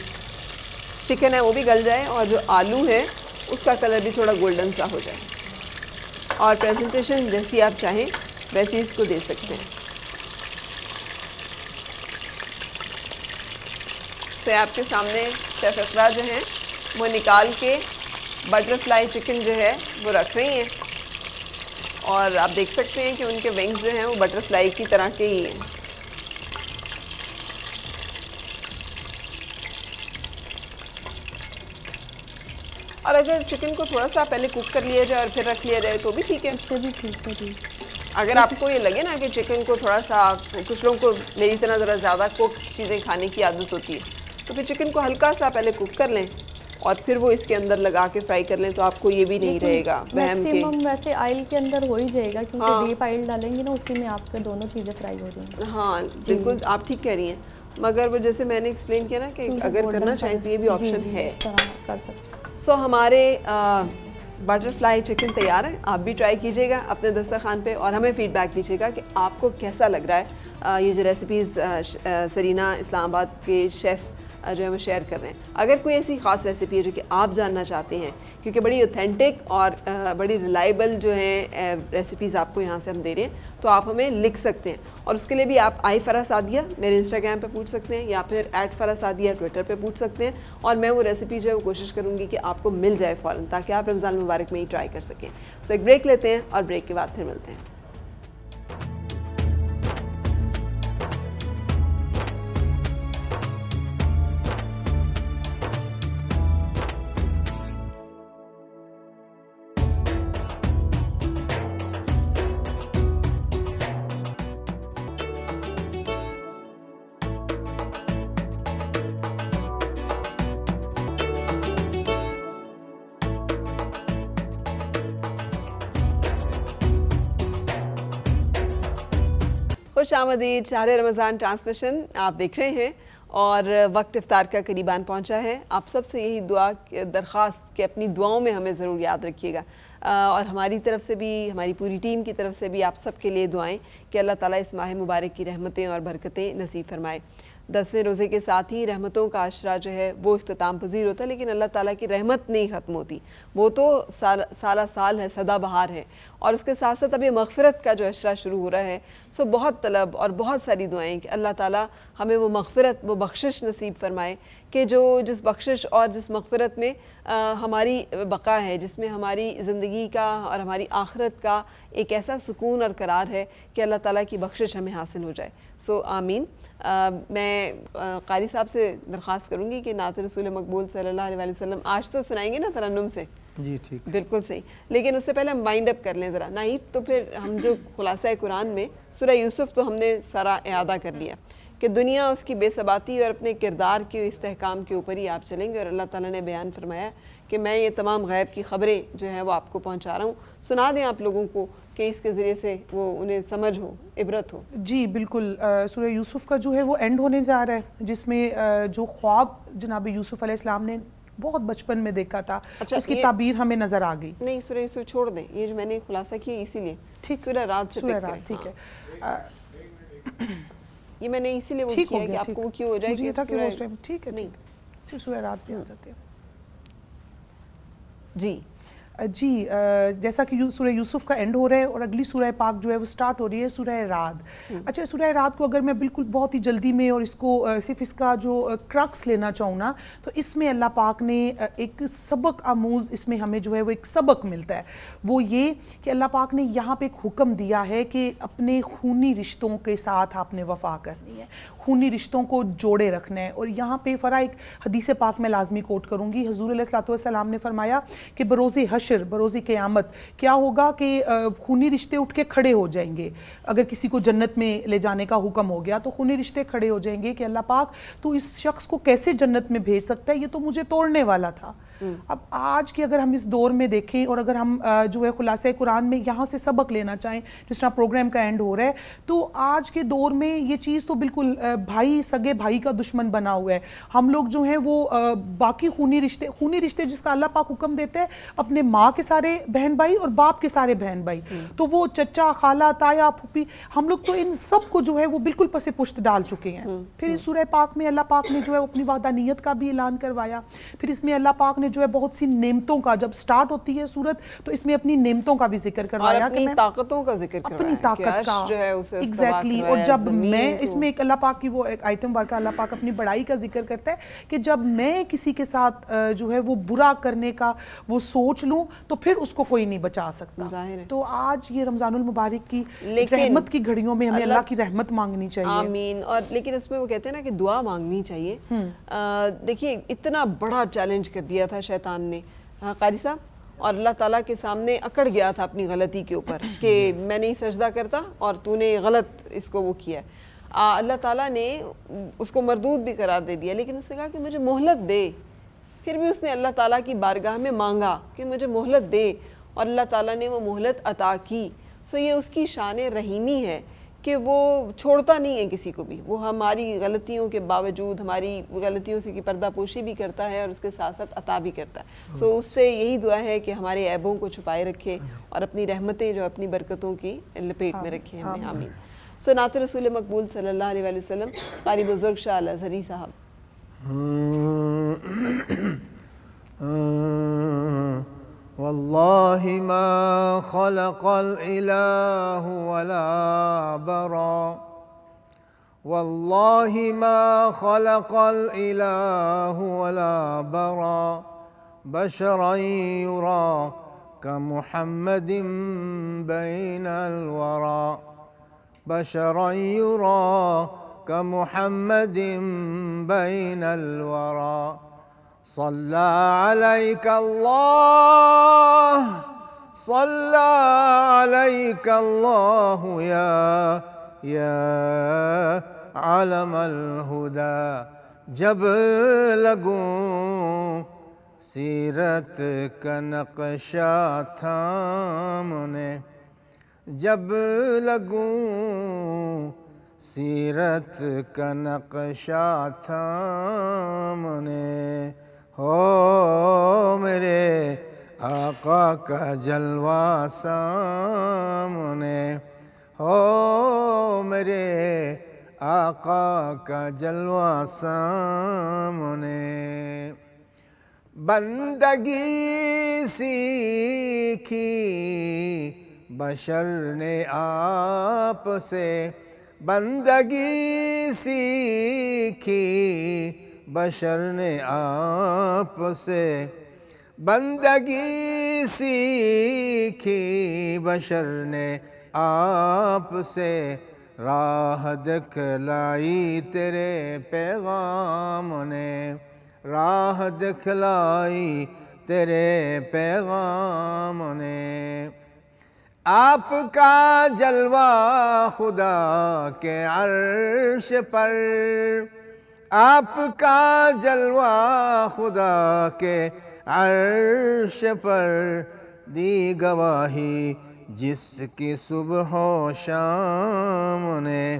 چکن ہے وہ بھی گل جائے اور جو آلو ہے اس کا کلر بھی تھوڑا گولڈن سا ہو جائے. اور پریزنٹیشن جیسی آپ چاہیں ویسی اس کو دے سکتے ہیں. تو آپ کے سامنے شیف اقرا جو ہیں وہ نکال کے بٹر فلائی چکن جو ہے وہ رکھ رہی ہیں، اور آپ دیکھ سکتے ہیں کہ ان کے ونگز جو ہیں وہ بٹر فلائی کی طرح کے ہی ہیں. اور اگر چکن کو تھوڑا سا پہلے کوک کر لیا جائے اور پھر رکھ لیا جائے تو بھی ٹھیک ہے. اس سے بھی ٹھیک ہے جی. اگر آپ کو یہ لگے نا کہ چکن کو تھوڑا سا، کچھ لوگوں کو میری طرح ذرا زیادہ کوک چیزیں کھانے کی عادت ہوتی ہے، تو پھر چکن کو ہلکا سا پہلے کوک کر لیں اور پھر وہ اس کے اندر لگا کے فرائی کر لیں، تو آپ کو یہ بھی نہیں رہے گا وہم کے. میکسیمم ویسے آئل کے اندر ہو ہی جائے گا، کیونکہ ڈیپ آئل ڈالیں گے نا اسی میں آپ کے دونوں چیزیں فرائی ہو جائیں گی. ہاں بالکل آپ ٹھیک کہہ رہی ہیں، مگر وہ جیسے میں نے ایکسپلین کیا نا کہ اگر کرنا چاہیں تو یہ بھی آپشن ہے. اس طرح کر سکتے. سو ہمارے بٹر فلائی چکن تیار ہے. آپ بھی ٹرائی کیجیے گا اپنے دسترخوان پہ اور ہمیں فیڈ بیک دیجیے گا کہ آپ کو کیسا لگ رہا ہے یہ جو ریسیپیز سرینا اسلام آباد کے شیف جو ہے وہ شیئر کر رہے ہیں. اگر کوئی ایسی خاص ریسیپی ہے جو کہ آپ جاننا چاہتے ہیں، کیونکہ بڑی اوتھینٹک اور بڑی ریلائبل جو ہیں ریسیپیز آپ کو یہاں سے ہم دے رہے ہیں، تو آپ ہمیں لکھ سکتے ہیں. اور اس کے لیے بھی آپ @فرح_سعدیہ میرے انسٹاگرام پہ پوچھ سکتے ہیں، یا پھر @فرح_سعدیہ ٹویٹر پہ پوچھ سکتے ہیں، اور میں وہ ریسیپی جو ہے وہ کوشش کروں گی کہ آپ کو مل جائے فوراً، تاکہ آپ رمضان المبارک میں ہی ٹرائی کر سکیں. سو ایک بریک لیتے ہیں اور بریک کے بعد پھر ملتے ہیں. خوش آمدید. شہر رمضان ٹرانسمیشن آپ دیکھ رہے ہیں اور وقت افطار کا قریباً پہنچا ہے. آپ سب سے یہی دعا درخواست کہ اپنی دعاؤں میں ہمیں ضرور یاد رکھیے گا، اور ہماری طرف سے بھی، ہماری پوری ٹیم کی طرف سے بھی آپ سب کے لیے دعائیں کہ اللہ تعالیٰ اس ماہ مبارک کی رحمتیں اور برکتیں نصیب فرمائے. 10ویں روزے کے ساتھ ہی رحمتوں کا عشرہ جو ہے وہ اختتام پذیر ہوتا ہے، لیکن اللہ تعالیٰ کی رحمت نہیں ختم ہوتی، وہ تو سالہ سال ہے، سدا بہار ہے. اور اس کے ساتھ ساتھ ابھی مغفرت کا جو عشرہ شروع ہو رہا ہے. سو بہت طلب اور بہت ساری دعائیں کہ اللہ تعالیٰ ہمیں وہ مغفرت، وہ بخشش نصیب فرمائے کہ جس بخشش اور جس مغفرت میں ہماری بقا ہے، جس میں ہماری زندگی کا اور ہماری آخرت کا ایک ایسا سکون اور قرار ہے کہ اللہ تعالیٰ کی بخشش ہمیں حاصل ہو جائے. سو آمین. میں قاری صاحب سے درخواست کروں گی کہ نعت رسول مقبول صلی اللہ علیہ وسلم آج تو سنائیں گے نا ترنم سے؟ جی ٹھیک. بالکل صحیح. لیکن اس سے پہلے ہم وائنڈ اپ کر لیں ذرا. نہیں تو پھر ہم جو خلاصہ قرآن میں سورہ یوسف تو ہم نے سارا اعادہ کر لیا کہ دنیا اس کی بے ثباتی اور اپنے کردار کے استحکام کے اوپر ہی آپ چلیں گے. اور اللہ تعالیٰ نے بیان فرمایا کہ میں یہ تمام غیب کی خبریں جو ہیں وہ آپ کو پہنچا رہا ہوں. سنا دیں آپ لوگوں کو کہ اس کے ذریعے سے وہ انہیں سمجھ ہو، عبرت ہو. جی بالکل. سورہ یوسف کا جو ہے وہ اینڈ ہونے جا رہا ہے، جس میں جو خواب جناب یوسف علیہ السلام نے بہت بچپن میں دیکھا تھا، اس کی تعبیر ہمیں نظر آ گئی. نہیں سورہ یوسف چھوڑ دیں، یہ جو میں نے خلاصہ کیا اسی لیے. ٹھیک. سورہ رات سے پک کریں. ٹھیک ہے. یہ میں نے اسی لیے وہ کیا کہ آپ کو کیوں ہو جائے کہ ٹھیک ہے نہیں سورہ رات پہ آ جاتے ہیں. جی جی جیسا کہ سورہ یوسف کا اینڈ ہو رہا ہے اور اگلی سورہ پاک جو ہے وہ سٹارٹ ہو رہی ہے سورہ رعد. اچھا سورہ رعد کو اگر میں بالکل بہت ہی جلدی میں اور اس کو صرف اس کا جو کرکس لینا چاہوں نا تو اس میں اللہ پاک نے ایک سبق آموز اس میں ہمیں جو ہے وہ ایک سبق ملتا ہے. وہ یہ کہ اللہ پاک نے یہاں پہ ایک حکم دیا ہے کہ اپنے خونی رشتوں کے ساتھ آپ نے وفا کرنی ہے, خونی رشتوں کو جوڑے رکھنا ہے. اور یہاں پہ فرا ایک حدیث پاک میں لازمی کوٹ کروں گی. حضور علیہ الصلوۃ والسلام نے فرمایا کہ بروز حشر, بروز قیامت کیا ہوگا کہ خونی رشتے اٹھ کے کھڑے ہو جائیں گے. اگر کسی کو جنت میں لے جانے کا حکم ہو گیا تو خونی رشتے کھڑے ہو جائیں گے کہ اللہ پاک تو اس شخص کو کیسے جنت میں بھیج سکتا ہے, یہ تو مجھے توڑنے والا تھا. اب آج کی اگر ہم اس دور میں دیکھیں اور اگر ہم جو ہے خلاصہ قرآن میں یہاں سے سبق لینا چاہیں, جس طرح پروگرام کا اینڈ ہو رہا ہے, تو آج کے دور میں یہ چیز تو بالکل بھائی سگے بھائی کا دشمن بنا ہوا ہے. ہم لوگ جو ہیں وہ باقی خونی رشتے جس کا اللہ پاک حکم دیتے ہیں اپنے ماں کے سارے بہن بھائی اور باپ کے سارے بہن بھائی, تو وہ چچا خالہ تایا پھوپھی, ہم لوگ تو ان سب کو جو ہے وہ بالکل پس پشت ڈال چکے ہیں. پھر اس سورہ پاک میں اللہ پاک نے جو ہے اپنی وحدانیت کا بھی اعلان کروایا. پھر اس میں اللہ پاک نے جو ہے بہت سی نعمتوں کا, جب سٹارٹ ہوتی ہے سورت تو اس میں اپنی نعمتوں کا بھی ذکر کروایا, اور اپنی طاقتوں کا ذکر کروایا, اپنی طاقت کا جو ہے اسے ایگزیکٹلی. اور جب میں اس میں ایک اللہ پاک کی وہ ایک آیت مبارکہ اللہ پاک اپنی بڑائی کا ذکر کرتا ہے کہ جب میں کسی کے ساتھ جو ہے وہ برا کرنے کا وہ سوچ لوں تو پھر اس کو کوئی نہیں بچا سکتا. تو آج یہ رمضان المبارک کی رحمت کی گھڑیوں میں ہمیں اللہ کی رحمت مانگنی چاہیے. آمین. اور لیکن اس میں وہ کہتے ہیں نا کہ دعا مانگنی چاہیے. دیکھیے اتنا بڑا چیلنج کر دیا تھا شیطان نے قاری صاحب, اور اللہ تعالیٰ کے سامنے اکڑ گیا تھا اپنی غلطی کے اوپر کہ میں نہیں سجدہ کرتا اور تو نے غلط اس کو وہ کیا ہے. اللہ تعالیٰ نے اس کو مردود بھی قرار دے دیا, لیکن اس نے کہا کہ مجھے مہلت دے. پھر بھی اس نے اللہ تعالیٰ کی بارگاہ میں مانگا کہ مجھے مہلت دے, اور اللہ تعالیٰ نے وہ مہلت عطا کی. سو یہ اس کی شان رحیمی ہے کہ وہ چھوڑتا نہیں ہے کسی کو بھی. وہ ہماری غلطیوں کے باوجود ہماری غلطیوں سے کی پردہ پوشی بھی کرتا ہے اور اس کے ساتھ ساتھ عطا بھی کرتا ہے. سو اس سے یہی دعا ہے کہ ہمارے عیبوں کو چھپائے رکھے اور اپنی رحمتیں جو اپنی برکتوں کی لپیٹ میں رکھے ہمیں. آمین. سو نعت رسول مقبول صلی اللہ علیہ وآلہ وسلم, قاری بزرگ شاہ الازہری صاحب. والله ما خلق الإله ولا برا, والله ما خلق الإله ولا برا بشرا يرى كمحمد بين الورى, بشرا يرى كمحمد بين الورى. صلى عليك الله, صلى عليك الله يا علم الهدى. جب لگوں سیرت کا نقشہ تھامنے, جب لگوں سیرت کا نقشہ تھامنے, ہو میرے آقا کا جلوہ سامنے, ہو میرے آقا کا جلوہ سامنے. بندگی سیکھی بشر نے آپ سے, بندگی سیکھی بشر نے آپ سے, بندگی سیکھی بشر نے آپ سے. راہ دکھلائی تیرے پیغام نے, راہ دکھلائی تیرے پیغام نے. آپ کا جلوہ خدا کے عرش پر, آپ کا جلوہ خدا کے عرش پر, دی گواہی جس کی صبح و شام نے,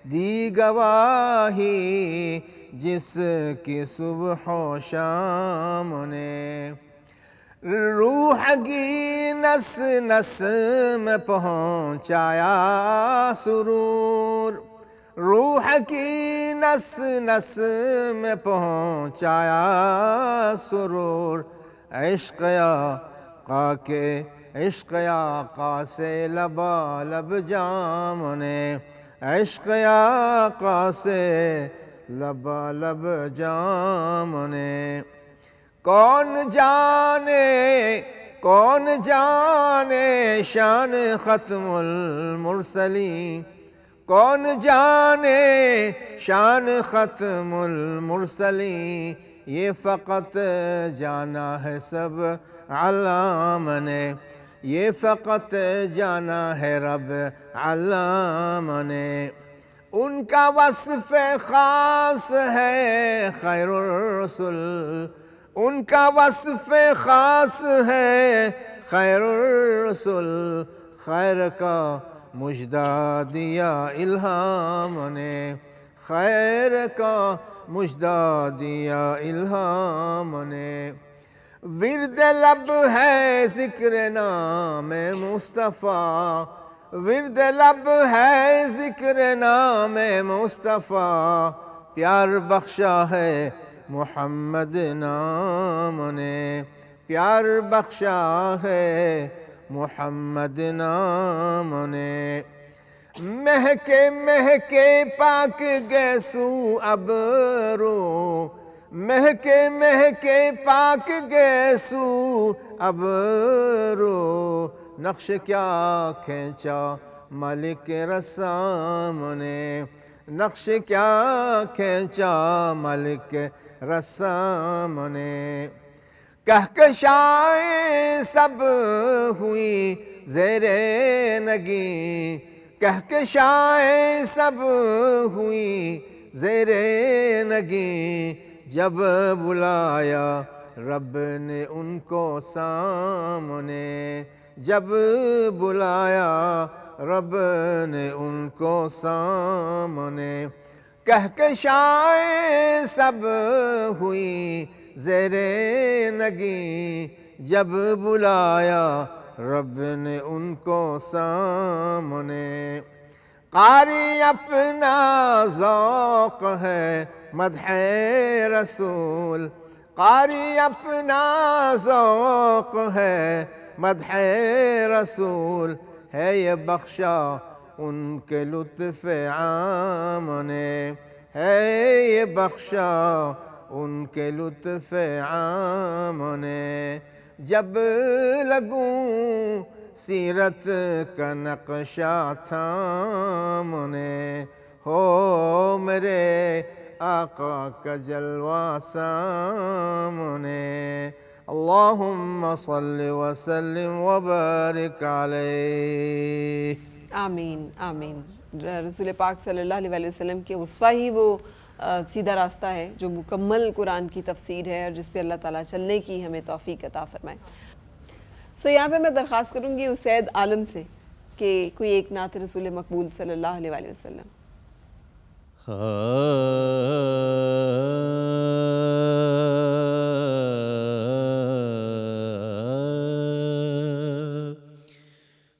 دی گواہی جس کی صبح و شام نے. روح کی نس نس میں پہنچایا سرور, روح کی نس نس میں پہنچایا سرور. عشق یا آقا کے عشق آقا سے لبالب جام نے، عشق آقا سے لبالب جام نے۔ کون جانے شان ختم المرسلین، کون جانے شان ختم المرسلین، یہ فقط جانا ہے سب علام نے، یہ فقط جانا ہے رب علام نے۔ ان کا وصف خاص ہے خیر الرسل، ان کا وصف خاص ہے خیر الرسل، خیر کا مژدہ دیا الہام نے، خیر کا مژدہ دیا الہام نے۔ ورد لب ہے ذکر نام مصطفیٰ، ورد لب ہے ذکر نام مصطفیٰ، پیار بخشا ہے محمد نام نے، پیار بخشا ہے محمد نام نے۔ مہکے مہکے پاک گیسو ابرو، مہکے مہکے پاک گیسو ابرو، نقش کیا کھینچا ملک رسام نے، نقش کیا کھینچا ملک رسام نے۔ کہکشائیں سب ہوئی زیر نگیں، کہکشائیں سب ہوئی زیر نگیں، جب بلایا رب نے ان کو سامنے، جب بلایا رب نے ان کو سامنے۔ کہکشائیں سب ہوئی زیر نگیں، جب بلایا رب نے ان کو سامنے۔ قاری اپنا ذوق ہے مدح رسول، قاری اپنا ذوق ہے مدح رسول، ہے یہ بخشا ان کے لطف عام نے، ہے یہ بخشا ان کے لطف عام نے۔ جب لگوں سیرت کا نقشہ تھامنے، ہو میرے آقا کا جلوہ سامنے۔ اللہم صلی وسلم وبارک علیہ۔ آمین آمین۔ رسول پاک صلی اللہ علیہ وسلم کے اسوہ ہی وہ سیدھا راستہ ہے جو مکمل قرآن کی تفسیر ہے اور جس پہ اللہ تعالیٰ چلنے کی ہمیں توفیق عطا فرمائے۔ یہاں پہ میں درخواست کروں گی اسید عالم سے کہ کوئی ایک نعت رسول مقبول صلی اللہ علیہ وسلم۔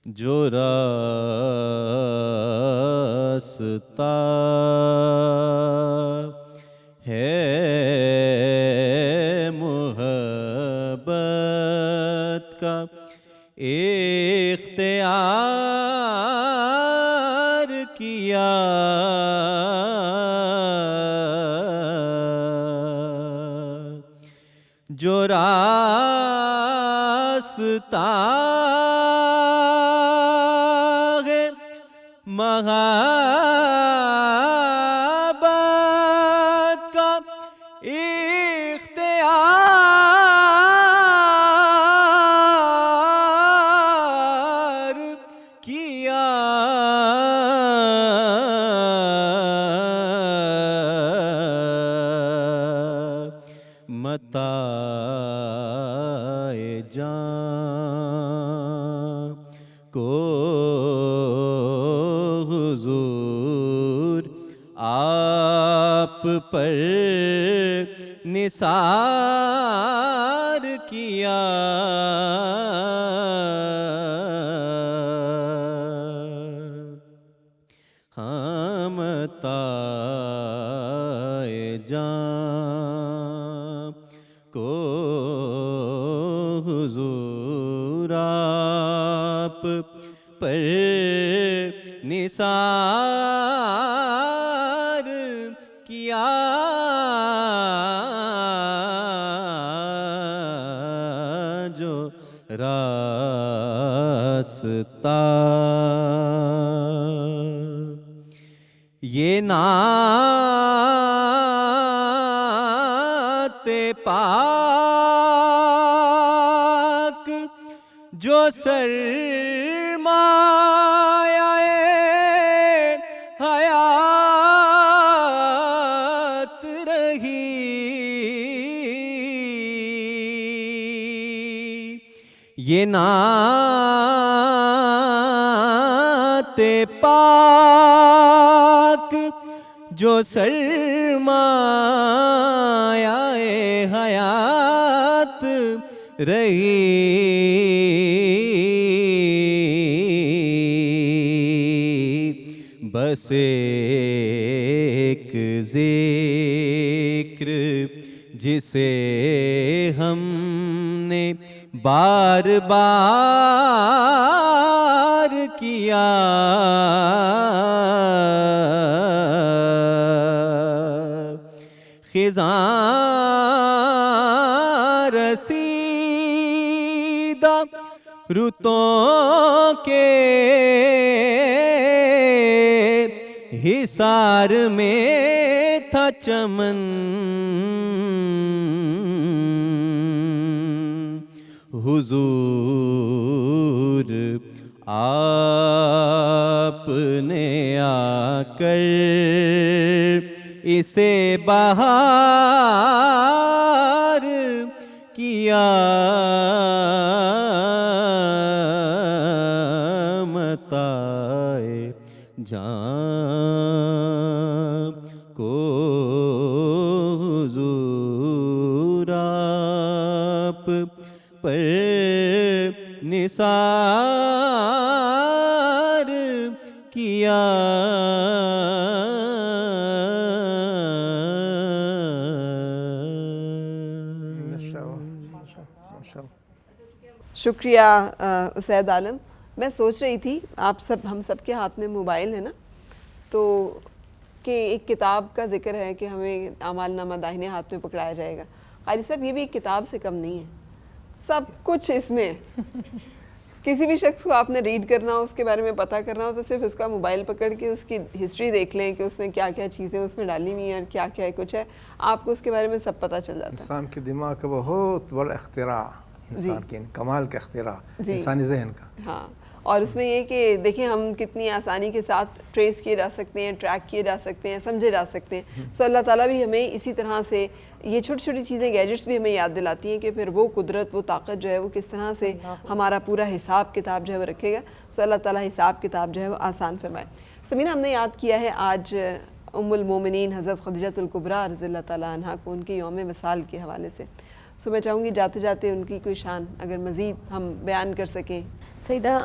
جو راستہ ہے محبت کا اختیار کیا، جو راستہ محبت کا اختیار کیا، متاع جان کو حضور آپ پر نثار کیا، ہاں متاع جان کو حضور آپ پر نثار کیا جو راستہ یہ نعت پاک جو سرمایہ حیات رہی یہ نعت پاک جو سرمایہ حیات رہی بس ایک ذکر جسے ہم نے بار بار کیا خزاں رسیدہ رتوں کے حصار میں تھا چمن حضور آپ نے آ کر اسے بہار کیا متائے جان کو حضور آپ پر نثار کیا شکریہ اسید عالم. میں سوچ رہی تھی ہم سب کے ہاتھ میں موبائل ہے نا، تو کہ ایک کتاب کا ذکر ہے کہ ہمیں اعمال نامہ داہنے ہاتھ میں پکڑایا جائے گا. قاری صاحب یہ بھی ایک کتاب سے کم نہیں ہے، سب کچھ اس میں ہے. کسی بھی شخص کو آپ نے ریڈ کرنا ہو، اس کے بارے میں پتہ کرنا ہو، تو صرف اس کا موبائل پکڑ کے اس کی ہسٹری دیکھ لیں کہ اس نے کیا کیا چیزیں اس میں ڈالی ہوئی ہیں اور کیا کیا کچھ ہے، آپ کو اس کے بارے میں سب پتہ چل جاتا ہے. انسان کے دماغ کا بہت بڑا اختراع، انسان کے کمال کا اختراع انسانی ذہن کا. ہاں، اور اس میں یہ کہ دیکھیں ہم کتنی آسانی کے ساتھ ٹریس کیے جا سکتے ہیں، ٹریک کیے جا سکتے ہیں، سمجھے جا سکتے ہیں. سو اللہ تعالیٰ بھی ہمیں اسی طرح سے یہ چھوٹی چھوٹی چیزیں، گیجٹس بھی ہمیں یاد دلاتی ہیں کہ پھر وہ قدرت، وہ طاقت جو ہے وہ کس طرح سے ہمارا پورا حساب کتاب جو ہے وہ رکھے گا. سو اللہ تعالیٰ حساب کتاب جو ہے وہ آسان فرمائے. سمینہ، ہم نے یاد کیا ہے آج ام المومنین حضرت خدیجہ الکبریٰ رضی اللہ تعالیٰ عنہ کو ان کے یوم وصال کے حوالے سے. سو میں چاہوں گی جاتے جاتے ان کی کوئی شان اگر مزید ہم بیان کر سکیں. سیدہ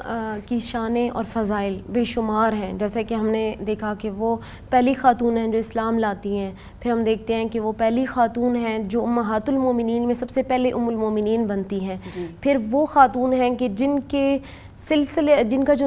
کی شانیں اور فضائل بے شمار ہیں. جیسے کہ ہم نے دیکھا کہ وہ پہلی خاتون ہیں جو اسلام لاتی ہیں. پھر ہم دیکھتے ہیں کہ وہ پہلی خاتون ہیں جو امہات المومنین میں سب سے پہلے ام المومنین بنتی ہیں. پھر وہ خاتون ہیں کہ جن کے سلسلے، جن کا جو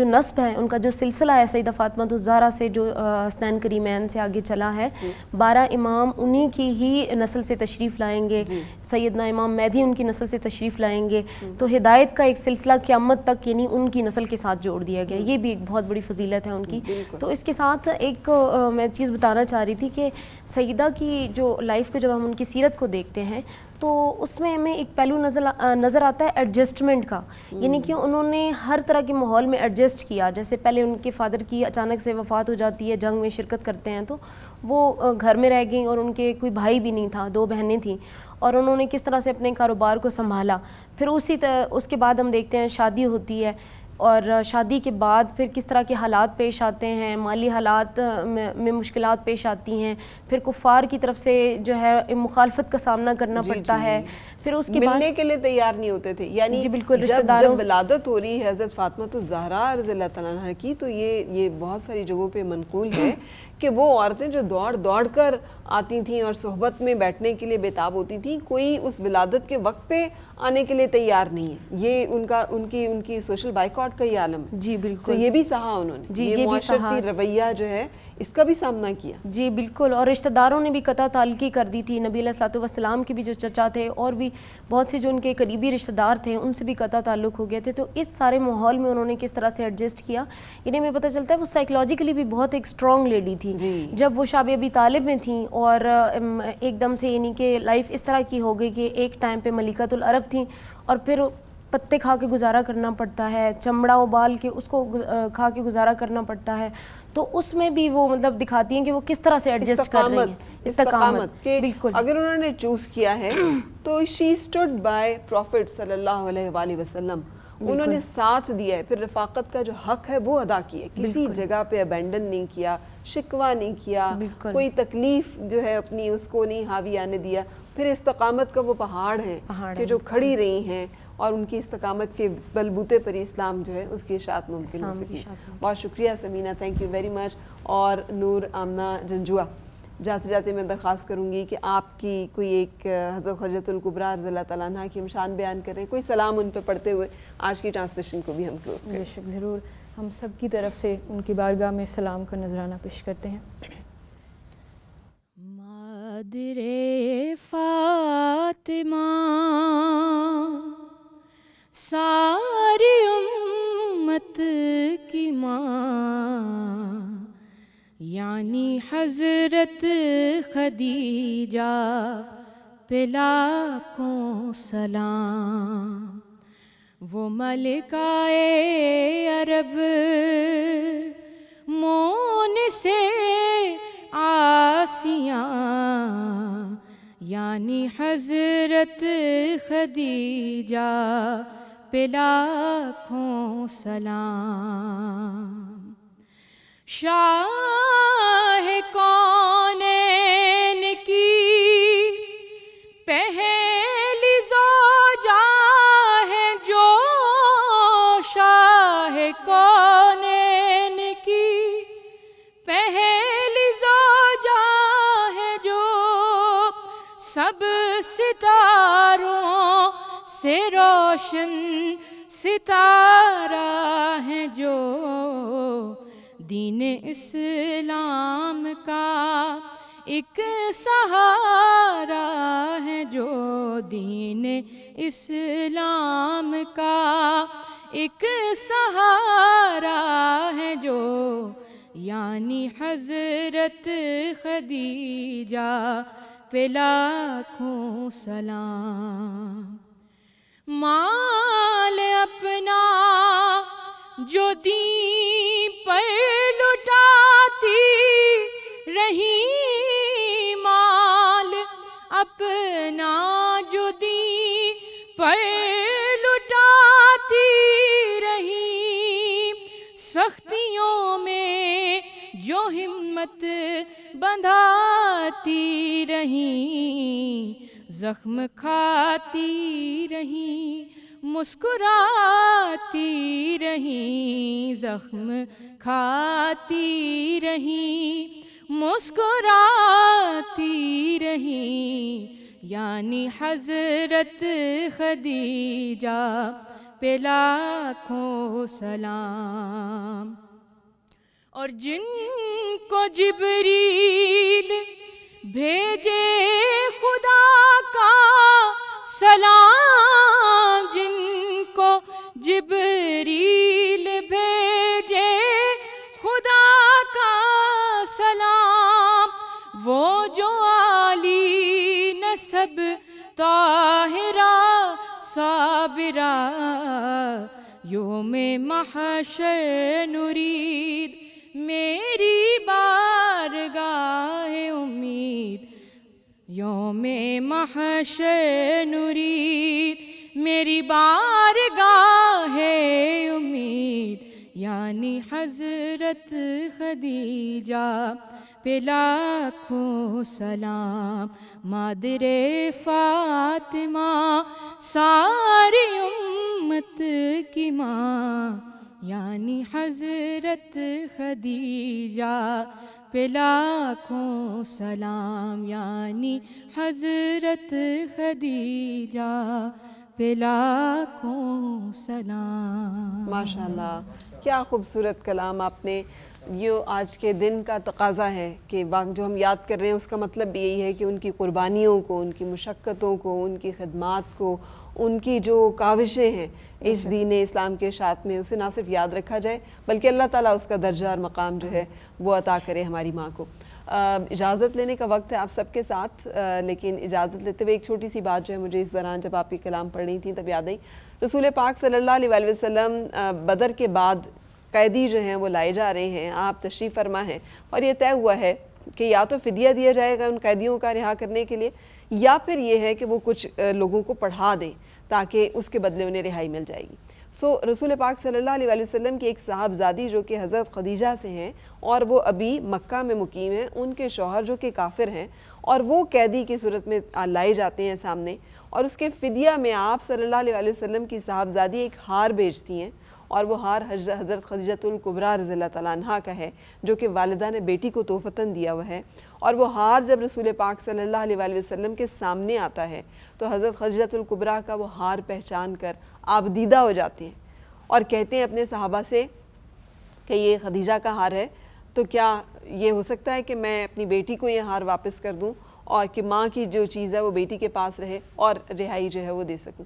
نسب ہے، ان کا جو سلسلہ ہے سیدہ فاطمہ الزہرا سے جو حسنین کریمین سے آگے چلا ہے. 12 امام انہی کی ہی نسل سے تشریف لائیں گے. سیدنا امام مہدی ان کی نسل سے تشریف لائیں گے. تو ہدایت کا ایک سلسلہ قیامت تک یعنی ان کی نسل کے ساتھ جوڑ دیا گیا. یہ بھی ایک بہت بڑی فضیلت ہے ان کی. تو اس کے ساتھ ایک میں چیز بتانا چاہ رہی تھی کہ سیدہ کی جو لائف کو جب ہم ان کی سیرت کو دیکھتے ہیں تو اس میں ہمیں ایک پہلو نظر آتا ہے ایڈجسٹمنٹ کا. یعنی کہ انہوں نے ہر طرح کے ماحول میں ایڈجسٹ کیا. جیسے پہلے ان کے فادر کی اچانک سے وفات ہو جاتی ہے، جنگ میں شرکت کرتے ہیں تو وہ گھر میں رہ گئیں اور ان کے کوئی بھائی بھی نہیں تھا، 2 بہنیں تھیں. اور انہوں نے کس طرح سے اپنے کاروبار کو سنبھالا. پھر اس کے بعد ہم دیکھتے ہیں شادی ہوتی ہے، اور شادی کے بعد پھر کس طرح کے حالات پیش آتے ہیں، مالی حالات میں مشکلات پیش آتی ہیں. پھر کفار کی طرف سے جو ہے مخالفت کا سامنا کرنا پڑتا ہے. پھر اس کے بعد ملنے کے لیے تیار نہیں ہوتے تھے. یعنی جی بالکل، رشتہ داروں جب ولادت ہو رہی ہے حضرت فاطمہ الزہرا رضی اللہ تعالیٰ عنہ کی، تو یہ بہت ساری جگہوں پہ منقول ہے کہ وہ عورتیں جو دوڑ دوڑ کر آتی تھیں اور صحبت میں بیٹھنے کے لیے بےتاب ہوتی تھیں، کوئی اس ولادت کے وقت پہ آنے کے لیے تیار نہیں ہے. یہ ان کی سوشل بائیکاٹ کا یہ عالم ہے. جی بالکل. یہ بھی سہا انہوں نے، یہ معاشرتی رویہ جو ہے اس کا بھی سامنا کیا. جی بالکل. اور رشتہ داروں نے بھی قطع تعلقی کر دی تھی. نبی علیہ الصلوۃ والسلام کے بھی جو چچا تھے اور بھی بہت سے جو ان کے قریبی رشتہ دار تھے ان سے بھی قطع تعلق ہو گئے تھے. تو اس سارے ماحول میں انہوں نے کس طرح سے ایڈجسٹ کیا، یعنی ہمیں پتہ چلتا ہے وہ سائیکلوجیکلی بھی بہت ایک اسٹرانگ لیڈی تھی. جب وہ شاب ابی طالب میں تھیں اور ایک دم سے یعنی کہ لائف اس طرح کی ہو گئی کہ ایک ٹائم پہ ملکۃ العرب تھیں اور پھر پتے کھا کے گزارا کرنا پڑتا ہے، چمڑا ابال کے اس کو کھا کے گزارا کرنا پڑتا ہے. تو اس میں بھی وہ مطلب دکھاتی ہیں کہ وہ کس طرح سے ایڈجسٹ کر رہی ہیں. استقامت کہ بالکل. اگر انہوں نے چوز کیا ہے تو شی اسٹوڈ بائی پروفٹ صلی اللہ علیہ وآلہ وسلم. انہوں نے ساتھ دیا ہے، پھر رفاقت کا جو حق ہے وہ ادا کیا، کسی جگہ پہ ابینڈن نہیں کیا، شکوہ نہیں کیا، کوئی تکلیف جو ہے اپنی اس کو نہیں حاوی آنے دیا. پھر استقامت کا وہ پہاڑ ہے کہ جو کھڑی رہی ہیں اور ان کی استقامت کے بلبوتے پر اسلام جو ہے اس کی اشاعت ممکن ہو سکی. بہت شکریہ Samina, thank you very much. اور نور آمنہ جنجوعہ، جاتے جاتے میں درخواست کروں گی کہ آپ کی کوئی ایک حضرت خدیجۃ الکبریٰ رضی اللہ تعالیٰ عنہ کی ہم شان بیان کریں، کوئی سلام ان پہ پڑھتے ہوئے آج کی ٹرانسمیشن کو بھی ہم کلوز کریں. بے شک ضرور، ہم سب کی طرف سے ان کی بارگاہ میں سلام کا نذرانہ پیش کرتے ہیں. مادر فاطمہ ساری امت کی ماں، یعنی حضرت خدیجہ پہ لاکھوں سلام. وہ ملکہ عرب مون سے آسیاں، یعنی حضرت خدیجہ پہ لاکھوں سلام. شاہ کونین کی پہلی زوجہ ہے جو، شاہ کونین کی پہلی زوجہ ہے جو، سب ستاروں سے روشن ستارہ ہے جو، دین اسلام کا ایک سہارا ہے جو، دین اسلام کا ایک سہارا ہے جو، یعنی حضرت خدیجہ پہ لاکھوں سلام. مال اپنا جو دین پر لٹاتی رہی، مال اپنا جو دین پر لٹاتی رہی، سختیوں میں جو ہمت بندھاتی رہی، زخم کھاتی رہی مسکراتی رہی، زخم کھاتی رہی مسکراتی رہی، یعنی حضرت خدیجہ پہ لاکھوں سلام. اور جن کو جبریل بھیجے خدا کا سلام، جن کو جبریل بھیجے خدا کا سلام، وہ جو عالی نسب طاہرہ صابرہ، یوم محشر نرید میری بارگاہ امید، یوم محشر نرید میری بارگاہ امید، یعنی حضرت خدیجہ پہ لاکھوں سلام. مادر فاطمہ ساری امت کی ماں، یعنی حضرت خدیجہ پہ لاکھوں سلام، یعنی حضرت خدیجہ پہ لاکھوں سلام. ماشاءاللہ کیا خوبصورت کلام آپ نے. یہ آج کے دن کا تقاضا ہے کہ جو ہم یاد کر رہے ہیں اس کا مطلب بھی یہی ہے کہ ان کی قربانیوں کو، ان کی مشقتوں کو، ان کی خدمات کو، ان کی جو کاوشیں ہیں اس دین اسلام کے اشاعت میں، اسے نہ صرف یاد رکھا جائے بلکہ اللہ تعالیٰ اس کا درجہ اور مقام جو ہے وہ عطا کرے ہماری ماں کو. اجازت لینے کا وقت ہے آپ سب کے ساتھ، لیکن اجازت لیتے ہوئے ایک چھوٹی سی بات جو ہے مجھے اس دوران جب آپ کی کلام پڑھ رہی تھیں تب یاد آئی. رسول پاک صلی اللہ علیہ وسلم بدر کے بعد قیدی جو ہیں وہ لائے جا رہے ہیں، آپ تشریف فرما ہیں اور یہ طے ہوا ہے کہ یا تو فدیہ دیا جائے گا ان قیدیوں کا رہا کرنے کے لیے، یا پھر یہ ہے کہ وہ کچھ لوگوں کو پڑھا دیں تاکہ اس کے بدلے انہیں رہائی مل جائے گی. رسول پاک صلی اللہ علیہ وسلم کی ایک صاحبزادی جو کہ حضرت خدیجہ سے ہیں اور وہ ابھی مکہ میں مقیم ہیں، ان کے شوہر جو کہ کافر ہیں اور وہ قیدی کی صورت میں لائے جاتے ہیں سامنے، اور اس کے فدیہ میں آپ صلی اللہ علیہ وسلم کی صاحبزادی ایک ہار بیچتی ہیں، اور وہ ہار حضرت خدیجہ الکبریٰ رضی اللہ تعالیٰ عنہ کا ہے جو کہ والدہ نے بیٹی کو تحفتاً دیا ہوا ہے. اور وہ ہار جب رسول پاک صلی اللہ علیہ وسلم کے سامنے آتا ہے تو حضرت خدیجہ الکبریٰ کا وہ ہار پہچان کر آپ دیدہ ہو جاتے ہیں اور کہتے ہیں اپنے صحابہ سے کہ یہ خدیجہ کا ہار ہے، تو کیا یہ ہو سکتا ہے کہ میں اپنی بیٹی کو یہ ہار واپس کر دوں اور کہ ماں کی جو چیز ہے وہ بیٹی کے پاس رہے اور رہائی جو ہے وہ دے سکوں.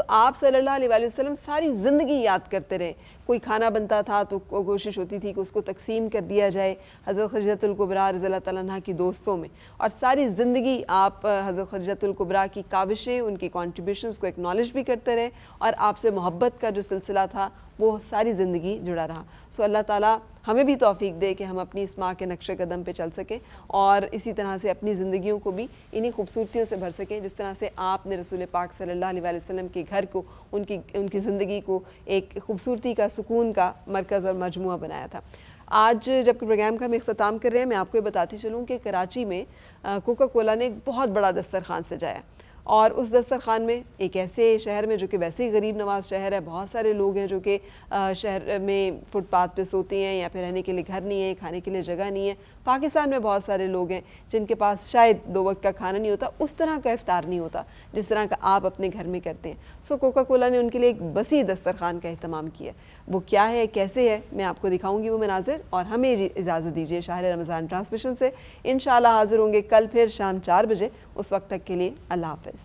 آپ صلی اللہ علیہ وسلم ساری زندگی یاد کرتے رہے. کوئی کھانا بنتا تھا تو کوشش ہوتی تھی کہ اس کو تقسیم کر دیا جائے حضرت خدیجہ الکبریٰ رضی اللہ تعالیٰ عنہ کی دوستوں میں، اور ساری زندگی آپ حضرت خدیجہ الکبریٰ کی کاوشیں، ان کی کنٹریبیوشنز کو ایکنالج بھی کرتے رہے اور آپ سے محبت کا جو سلسلہ تھا وہ ساری زندگی جڑا رہا. اللہ تعالیٰ ہمیں بھی توفیق دے کہ ہم اپنی اس ماں کے نقش قدم پہ چل سکیں اور اسی طرح سے اپنی زندگیوں کو بھی انہی خوبصورتیوں سے بھر سکیں جس طرح سے آپ نے رسول پاک صلی اللہ علیہ وسلم کے گھر کو، ان کی زندگی کو ایک خوبصورتی کا، سکون کا مرکز اور مجموعہ بنایا تھا. آج جب پروگرام کا ہم اختتام کر رہے ہیں، میں آپ کو یہ بتاتی چلوں کہ کراچی میں کوکا کولا نے ایک بہت بڑا دسترخوان سجایا، اور اس دسترخوان میں ایک ایسے شہر میں جو کہ ویسے ہی غریب نواز شہر ہے، بہت سارے لوگ ہیں جو کہ شہر میں فٹ پاتھ پہ سوتے ہیں یا پھر رہنے کے لیے گھر نہیں ہے، کھانے کے لیے جگہ نہیں ہے. پاکستان میں بہت سارے لوگ ہیں جن کے پاس شاید 2 وقت کا کھانا نہیں ہوتا، اس طرح کا افطار نہیں ہوتا جس طرح کا آپ اپنے گھر میں کرتے ہیں. کوکا کولا نے ان کے لیے ایک وسیع دسترخوان کا اہتمام کیا. وہ کیا ہے، کیسے ہے، میں آپ کو دکھاؤں گی وہ مناظر، اور ہمیں اجازت دیجیے شہر رمضان ٹرانسمیشن سے. انشاءاللہ حاضر ہوں گے کل پھر شام 4 بجے. اس وقت تک کے لیے اللہ حافظ.